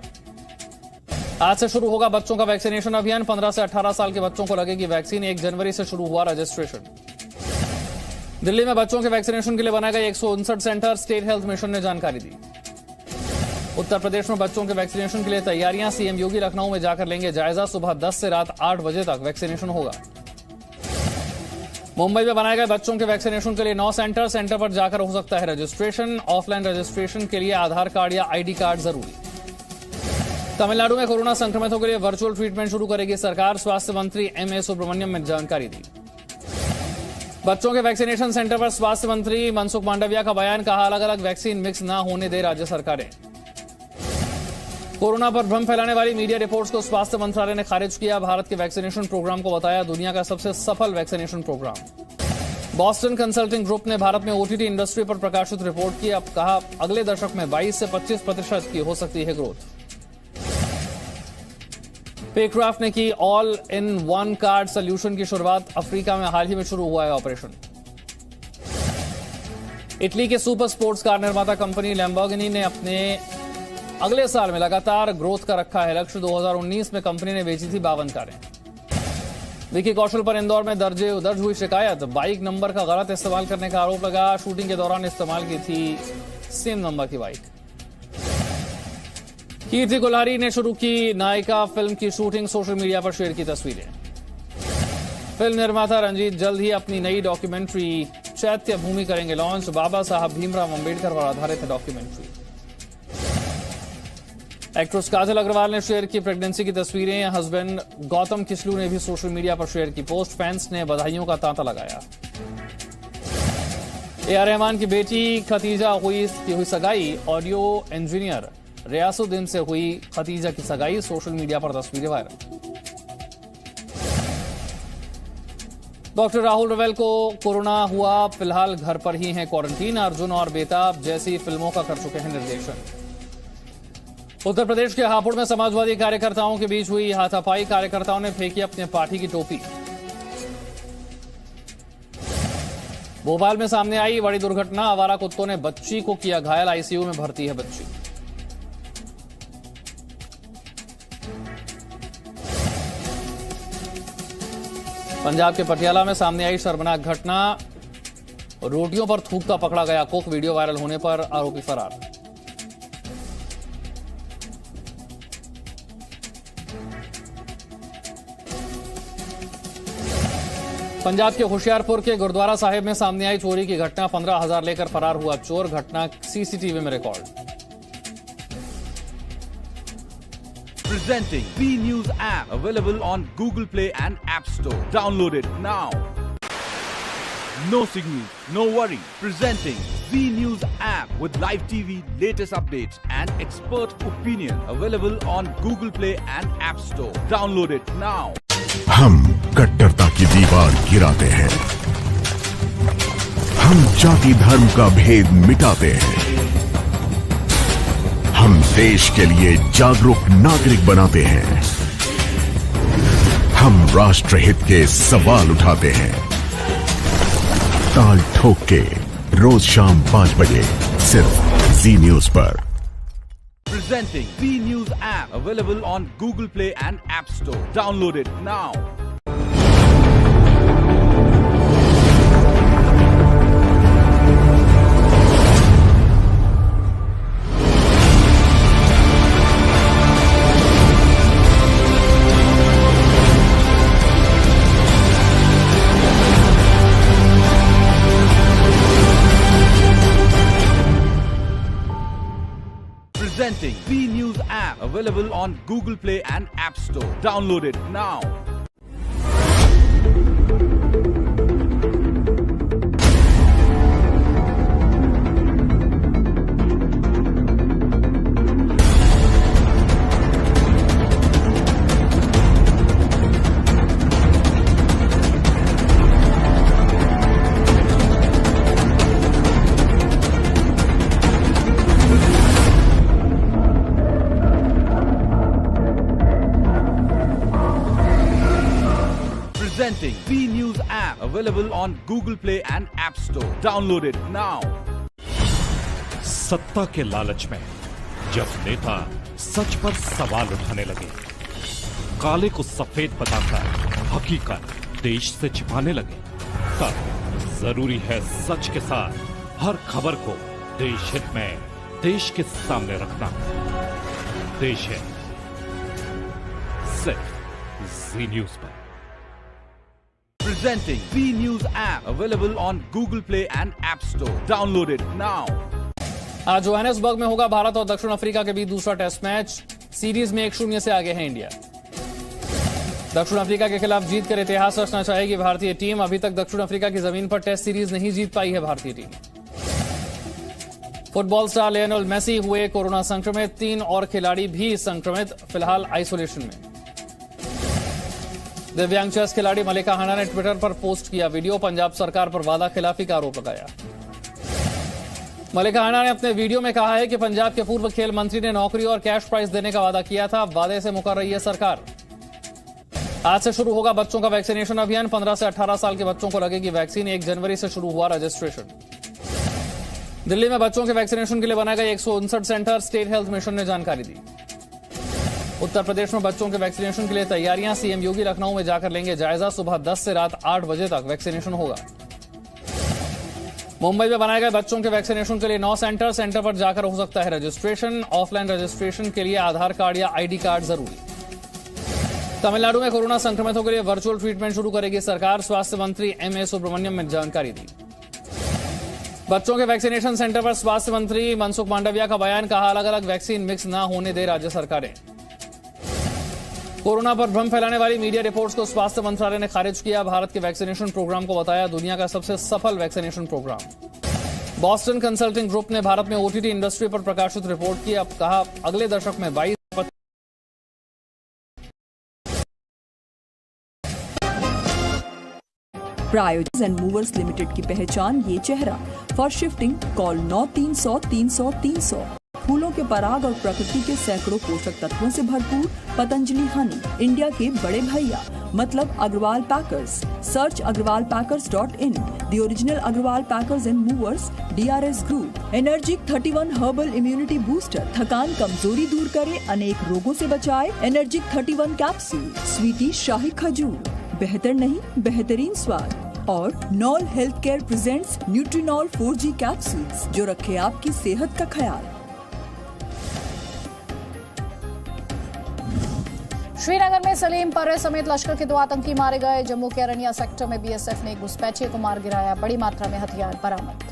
आज से शुरू होगा बच्चों का वैक्सीनेशन अभियान, 15 से 18 साल के बच्चों को लगेगी वैक्सीन। 1 जनवरी से शुरू हुआ रजिस्ट्रेशन। दिल्ली में बच्चों के वैक्सीनेशन के लिए बनाए गए 159 सेंटर, स्टेट हेल्थ मिशन ने जानकारी दी। उत्तर प्रदेश में बच्चों के वैक्सीनेशन के लिए तैयारियां, सीएम योगी लखनऊ में जाकर लेंगे जायजा। सुबह 10 से रात 8 बजे तक वैक्सीनेशन होगा। मुंबई में बनाए गए बच्चों के वैक्सीनेशन के लिए 9 सेंटर पर जाकर हो सकता है रजिस्ट्रेशन। ऑफलाइन रजिस्ट्रेशन के लिए आधार कार्ड या आईडी कार्ड जरूरी। तमिलनाडु में कोरोना संक्रमितों के लिए वर्चुअल ट्रीटमेंट शुरू करेगी सरकार, स्वास्थ्य मंत्री एमए सुब्रमण्यम ने जानकारी दी। बच्चों के वैक्सीनेशन सेंटर पर स्वास्थ्य मंत्री मनसुख मांडविया का बयान, कहा अलग अलग वैक्सीन मिक्स न होने दे राज्य सरकारें। कोरोना पर भ्रम फैलाने वाली मीडिया रिपोर्ट्स को स्वास्थ्य मंत्रालय ने खारिज किया। भारत के वैक्सीनेशन प्रोग्राम को बताया दुनिया का सबसे सफल vaccination programme. Boston Consulting Group ने भारत में ओटीटी इंडस्ट्री पर प्रकाशित रिपोर्ट की। अब कहा अगले दशक में 22 से 25% की हो सकती है ग्रोथ। पेक्राफ्ट ने की all in one card solution की शुरुआत। अफ्रीका में हाल ही में शुरू हुआ है ऑपरेशन। इटली के सुपर स्पोर्ट्स कार निर्माता कंपनी लैम्बोर्गिनी ने अपने अगले साल में लगातार ग्रोथ का रखा है लक्ष्य। 2019 में कंपनी ने बेची थी 52 कारें। विकी कौशल पर इंदौर में दर्ज हुई शिकायत, बाइक नंबर का गलत इस्तेमाल करने का आरोप लगा। शूटिंग के दौरान इस्तेमाल की थी सेम नंबर की बाइक। कीर्ति कोल्हारी ने शुरू की नायिका फिल्म की शूटिंग, सोशल मीडिया पर शेयर की तस्वीरें। फिल्म निर्माता रंजीत जल्द ही अपनी नई डॉक्यूमेंट्री चैत्य भूमि करेंगे लॉन्च। बाबा साहब भीमराव अंबेडकर पर आधारित है डॉक्यूमेंट्री। एक्ट्रेस काजल अग्रवाल ने शेयर की प्रेगनेंसी की तस्वीरें। हस्बैंड गौतम किसलू ने भी सोशल मीडिया पर शेयर की पोस्ट। फैंस ने बधाइयों का तांता लगाया। ए.आर. रहमान की बेटी खतीजा हुई सगाई। ऑडियो इंजीनियर रियासुद्दीन से हुई खतीजा की सगाई। सोशल मीडिया पर तस्वीरें वायरल। डॉक्टर राहुल रवेल को कोरोना हुआ, फिलहाल घर पर ही हैं क्वारंटीन। अर्जुन और बेताब जैसी फिल्मों का कर चुके हैं निर्देशन। उत्तर प्रदेश के हापुड़ में समाजवादी कार्यकर्ताओं के बीच हुई हाथापाई। कार्यकर्ताओं ने फेंकी अपने पार्टी की टोपी। भोपाल में सामने आई बड़ी दुर्घटना, आवारा कुत्तों ने बच्ची को किया घायल, आईसीयू में भर्ती है बच्ची। पंजाब के पटियाला में सामने आई शर्मनाक घटना, रोटियों पर थूकता पकड़ा गया कुक, वीडियो वायरल होने पर आरोपी फरार। पंजाब के होशियारपुर के गुरुद्वारा साहिब में सामने आई चोरी की घटना, 15,000 लेकर फरार हुआ चोर, घटना सीसीटीवी में record. Presenting B News app, available on Google Play and App Store. Download it now. No signal, no worry. Presenting B News app with live TV, latest updates and expert opinion. Available on Google Play and App Store. Download it now. हम कट्टरता की दीवार गिराते हैं, हम जाति धर्म का भेद मिटाते हैं, हम देश के लिए जागरूक नागरिक बनाते हैं, हम राष्ट्रहित के सवाल उठाते हैं। ताल ठोक के रोज शाम 5 बजे सिर्फ जी न्यूज पर। Presenting B News app, available on Google Play and App Store. Download it now. Presenting B News app, available on Google Play and App Store. Download it now. Presenting B News app, available on Google Play and App Store. Download it now. सत्ता के लालच में जब नेता सच पर सवाल उठाने लगे, काले को सफेद बताकर हकीकत देश से छिपाने लगे, तब जरूरी है सच के साथ हर खबर को देश हित में देश के सामने रखना। देश है सिर्फ जी न्यूज पर। Presenting B News app, available on Google Play and App Store. Download it now. आज जोहानिसबर्ग में होगा भारत और दक्षिण अफ्रीका के बीच दूसरा टेस्ट मैच, सीरीज में 1-0 से आगे है इंडिया। दक्षिण अफ्रीका के खिलाफ जीत कर इतिहास रचना चाहेगी भारतीय टीम। अभी तक दक्षिण अफ्रीका की जमीन पर टेस्ट सीरीज नहीं जीत पाई है भारतीय टीम। फुटबॉल स्टार लियोनेल मेसी हुए कोरोना संक्रमित, 3 और खिलाड़ी भी संक्रमित, फिलहाल आइसोलेशन में। दिव्यांग चेस खिलाड़ी मलिका हाना ने ट्विटर पर पोस्ट किया वीडियो, पंजाब सरकार पर वादा खिलाफी का आरोप लगाया। मलिका हाना ने अपने वीडियो में कहा है कि पंजाब के पूर्व खेल मंत्री ने नौकरी और कैश प्राइज देने का वादा किया था, वादे से मुकर रही है सरकार। आज से शुरू होगा बच्चों का वैक्सीनेशन अभियान, 15 से 18 साल के बच्चों को लगेगी वैक्सीन, 1 जनवरी से शुरू हुआ रजिस्ट्रेशन। दिल्ली में बच्चों के वैक्सीनेशन के लिए बनाए गए 159 सेंटर, स्टेट हेल्थ मिशन ने जानकारी दी। उत्तर प्रदेश में बच्चों के वैक्सीनेशन के लिए तैयारियां, सीएम योगी लखनऊ में जाकर लेंगे जायजा, सुबह 10 से रात 8 बजे तक वैक्सीनेशन होगा। मुंबई में बनाए गए बच्चों के वैक्सीनेशन के लिए 9 सेंटर पर जाकर हो सकता है रजिस्ट्रेशन। ऑफलाइन रजिस्ट्रेशन के लिए आधार कार्ड या आईडी कार्ड जरूरी। तमिलनाडु में कोरोना संक्रमितों के लिए वर्चुअल ट्रीटमेंट शुरू करेगी सरकार, स्वास्थ्य मंत्री एमए सुब्रमण्यम ने जानकारी दी। बच्चों के वैक्सीनेशन सेंटर पर स्वास्थ्य मंत्री मनसुख मांडविया का बयान, कहा अलग अलग वैक्सीन मिक्स न होने दे राज्य सरकारें। कोरोना पर भ्रम फैलाने वाली मीडिया रिपोर्ट्स को स्वास्थ्य मंत्रालय ने खारिज किया, भारत के वैक्सीनेशन प्रोग्राम को बताया दुनिया का सबसे सफल vaccination programme. Boston Consulting Group ने भारत में ओटीटी इंडस्ट्री पर प्रकाशित रिपोर्ट की, अब कहा अगले दशक में 22 प्रायोजक एंड मूवर्स लिमिटेड की पहचान ये चेहरा। For shifting call 9300 300 300। फूलों के पराग और प्रकृति के सैकड़ों पोषक तत्वों से भरपूर पतंजलि हनी, इंडिया के बड़े भैया मतलब Agarwal Packers. Search agarwalpackers.in. The original Agarwal Packers and Movers, DRS Group. Energic 31 Herbal Immunity Booster. थकान कमजोरी दूर करे, अनेक रोगों से बचाए. Energic 31 capsule. स्वीटी शाही खजूर. बेहतर नहीं, बेहतरीन स्वाद. और Nol health care presents Nutrinol 4G capsules, जो रखे आपकी सेहत का ख्याल. श्रीनगर में सलीम पर्रे समेत लश्कर के 2 आतंकी मारे गए. जम्मू के अरनिया सेक्टर में बीएसएफ ने एक घुसपैठिए को मार गिराया. बड़ी मात्रा में हथियार बरामद.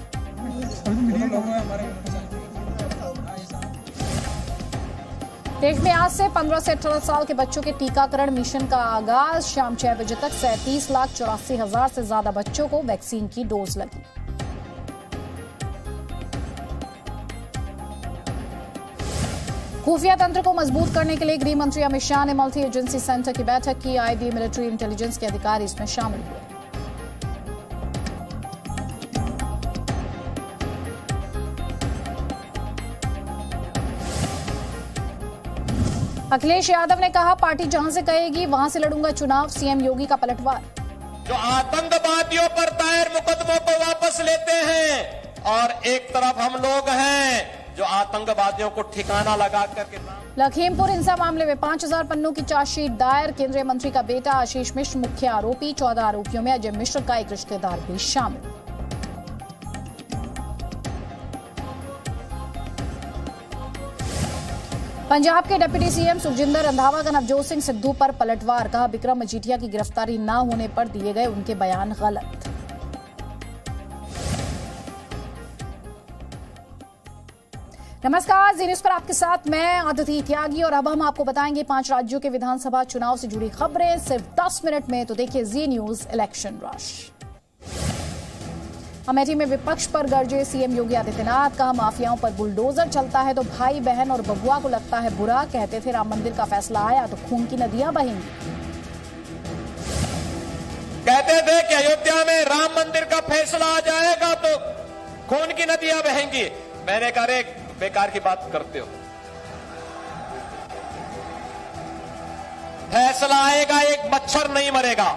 देश में आज से 15 से 18 साल के बच्चों के टीकाकरण मिशन का आगाज. शाम 6 बजे तक 37,84,000 से ज्यादा बच्चों को वैक्सीन की डोज लगी. खुफिया तंत्र को मजबूत करने के लिए गृह मंत्री अमित शाह ने मल्टी एजेंसी सेंटर की बैठक की. आईबी मिलिट्री इंटेलिजेंस के अधिकारी इसमें शामिल हुए. अखिलेश यादव ने कहा, पार्टी जहां से कहेगी वहां से लड़ूंगा चुनाव. सीएम योगी का पलटवार. जो आतंकवादियों पर दायर मुकदमों को वापस लेते हैं और एक तरफ हम लोग हैं जो आतंकवादियों को ठिकाना लगा करके. लखीमपुर हिंसा मामले में 5000 पन्नों की चार्जशीट दायर. केंद्रीय मंत्री का बेटा आशीष मिश्र मुख्य आरोपी. 14 आरोपियों में अजय मिश्र का एक रिश्तेदार भी शामिल. पंजाब के डिप्टी सीएम सुखजिंदर रंधावा का नवजोत सिंह सिद्धू पर पलटवार. कहा, विक्रम मजीठिया की गिरफ्तारी न होने पर दिए गए उनके बयान गलत. नमस्कार, जी न्यूज पर आपके साथ मैं आदिति त्यागी और अब हम आपको बताएंगे 5 राज्यों के विधानसभा चुनाव से जुड़ी खबरें सिर्फ 10 मिनट में. तो देखिए जी न्यूज इलेक्शन रश. अमेठी में विपक्ष पर गरजे सीएम योगी आदित्यनाथ. कहा, माफियाओं पर बुलडोजर चलता है तो भाई बहन और बबुआ को लगता है बुरा. कहते थे राम मंदिर का फैसला आया तो खून की नदियां बहेंगी. कहते थे कि अयोध्या में राम मंदिर का फैसला आ जाएगा तो खून की नदियां बहेंगी. मैंने कहा, रे बेकार की बात करते हो. फैसला आएगा, एक मच्छर नहीं मरेगा,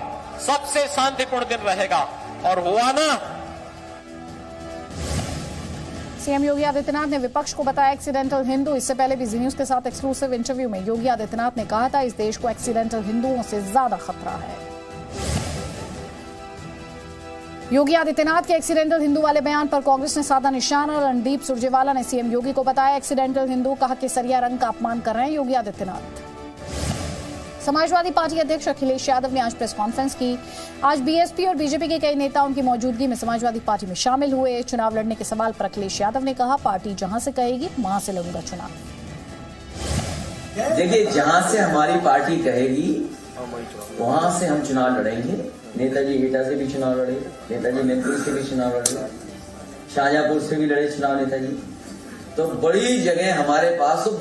सबसे शांतिपूर्ण दिन रहेगा. और हुआ ना. सीएम योगी आदित्यनाथ ने विपक्ष को बताया एक्सीडेंटल हिंदू. इससे पहले भी जी न्यूज के साथ एक्सक्लूसिव इंटरव्यू में योगी आदित्यनाथ ने कहा था, इस देश को एक्सीडेंटल हिंदुओं से ज्यादा खतरा है. योगी आदित्यनाथ के एक्सीडेंटल हिंदू वाले बयान पर कांग्रेस ने साधा निशाना. रणदीप सुरजेवाला ने सीएम योगी को बताया एक्सीडेंटल हिंदू. कहा, केसरिया रंग का अपमान कर रहे हैं योगी आदित्यनाथ. समाजवादी पार्टी अध्यक्ष अखिलेश यादव ने आज प्रेस कॉन्फ्रेंस की. आज बीएसपी और बीजेपी के कई नेता उनकी मौजूदगी में समाजवादी पार्टी में शामिल हुए. चुनाव लड़ने के सवाल पर अखिलेश यादव ने कहा, पार्टी जहां से कहेगी वहां से लड़ूंगा चुनाव. देखिए, जहां से हमारी पार्टी कहेगी वहां से हम चुनाव लड़ेंगे. नेताजी एटा से भी चुनाव लड़े, नेताजी मैनपुरी से भी चुनाव लड़े, शाहजहांपुर से भी लड़े चुनाव नेताजी. तो बड़ी जगह हमारे पास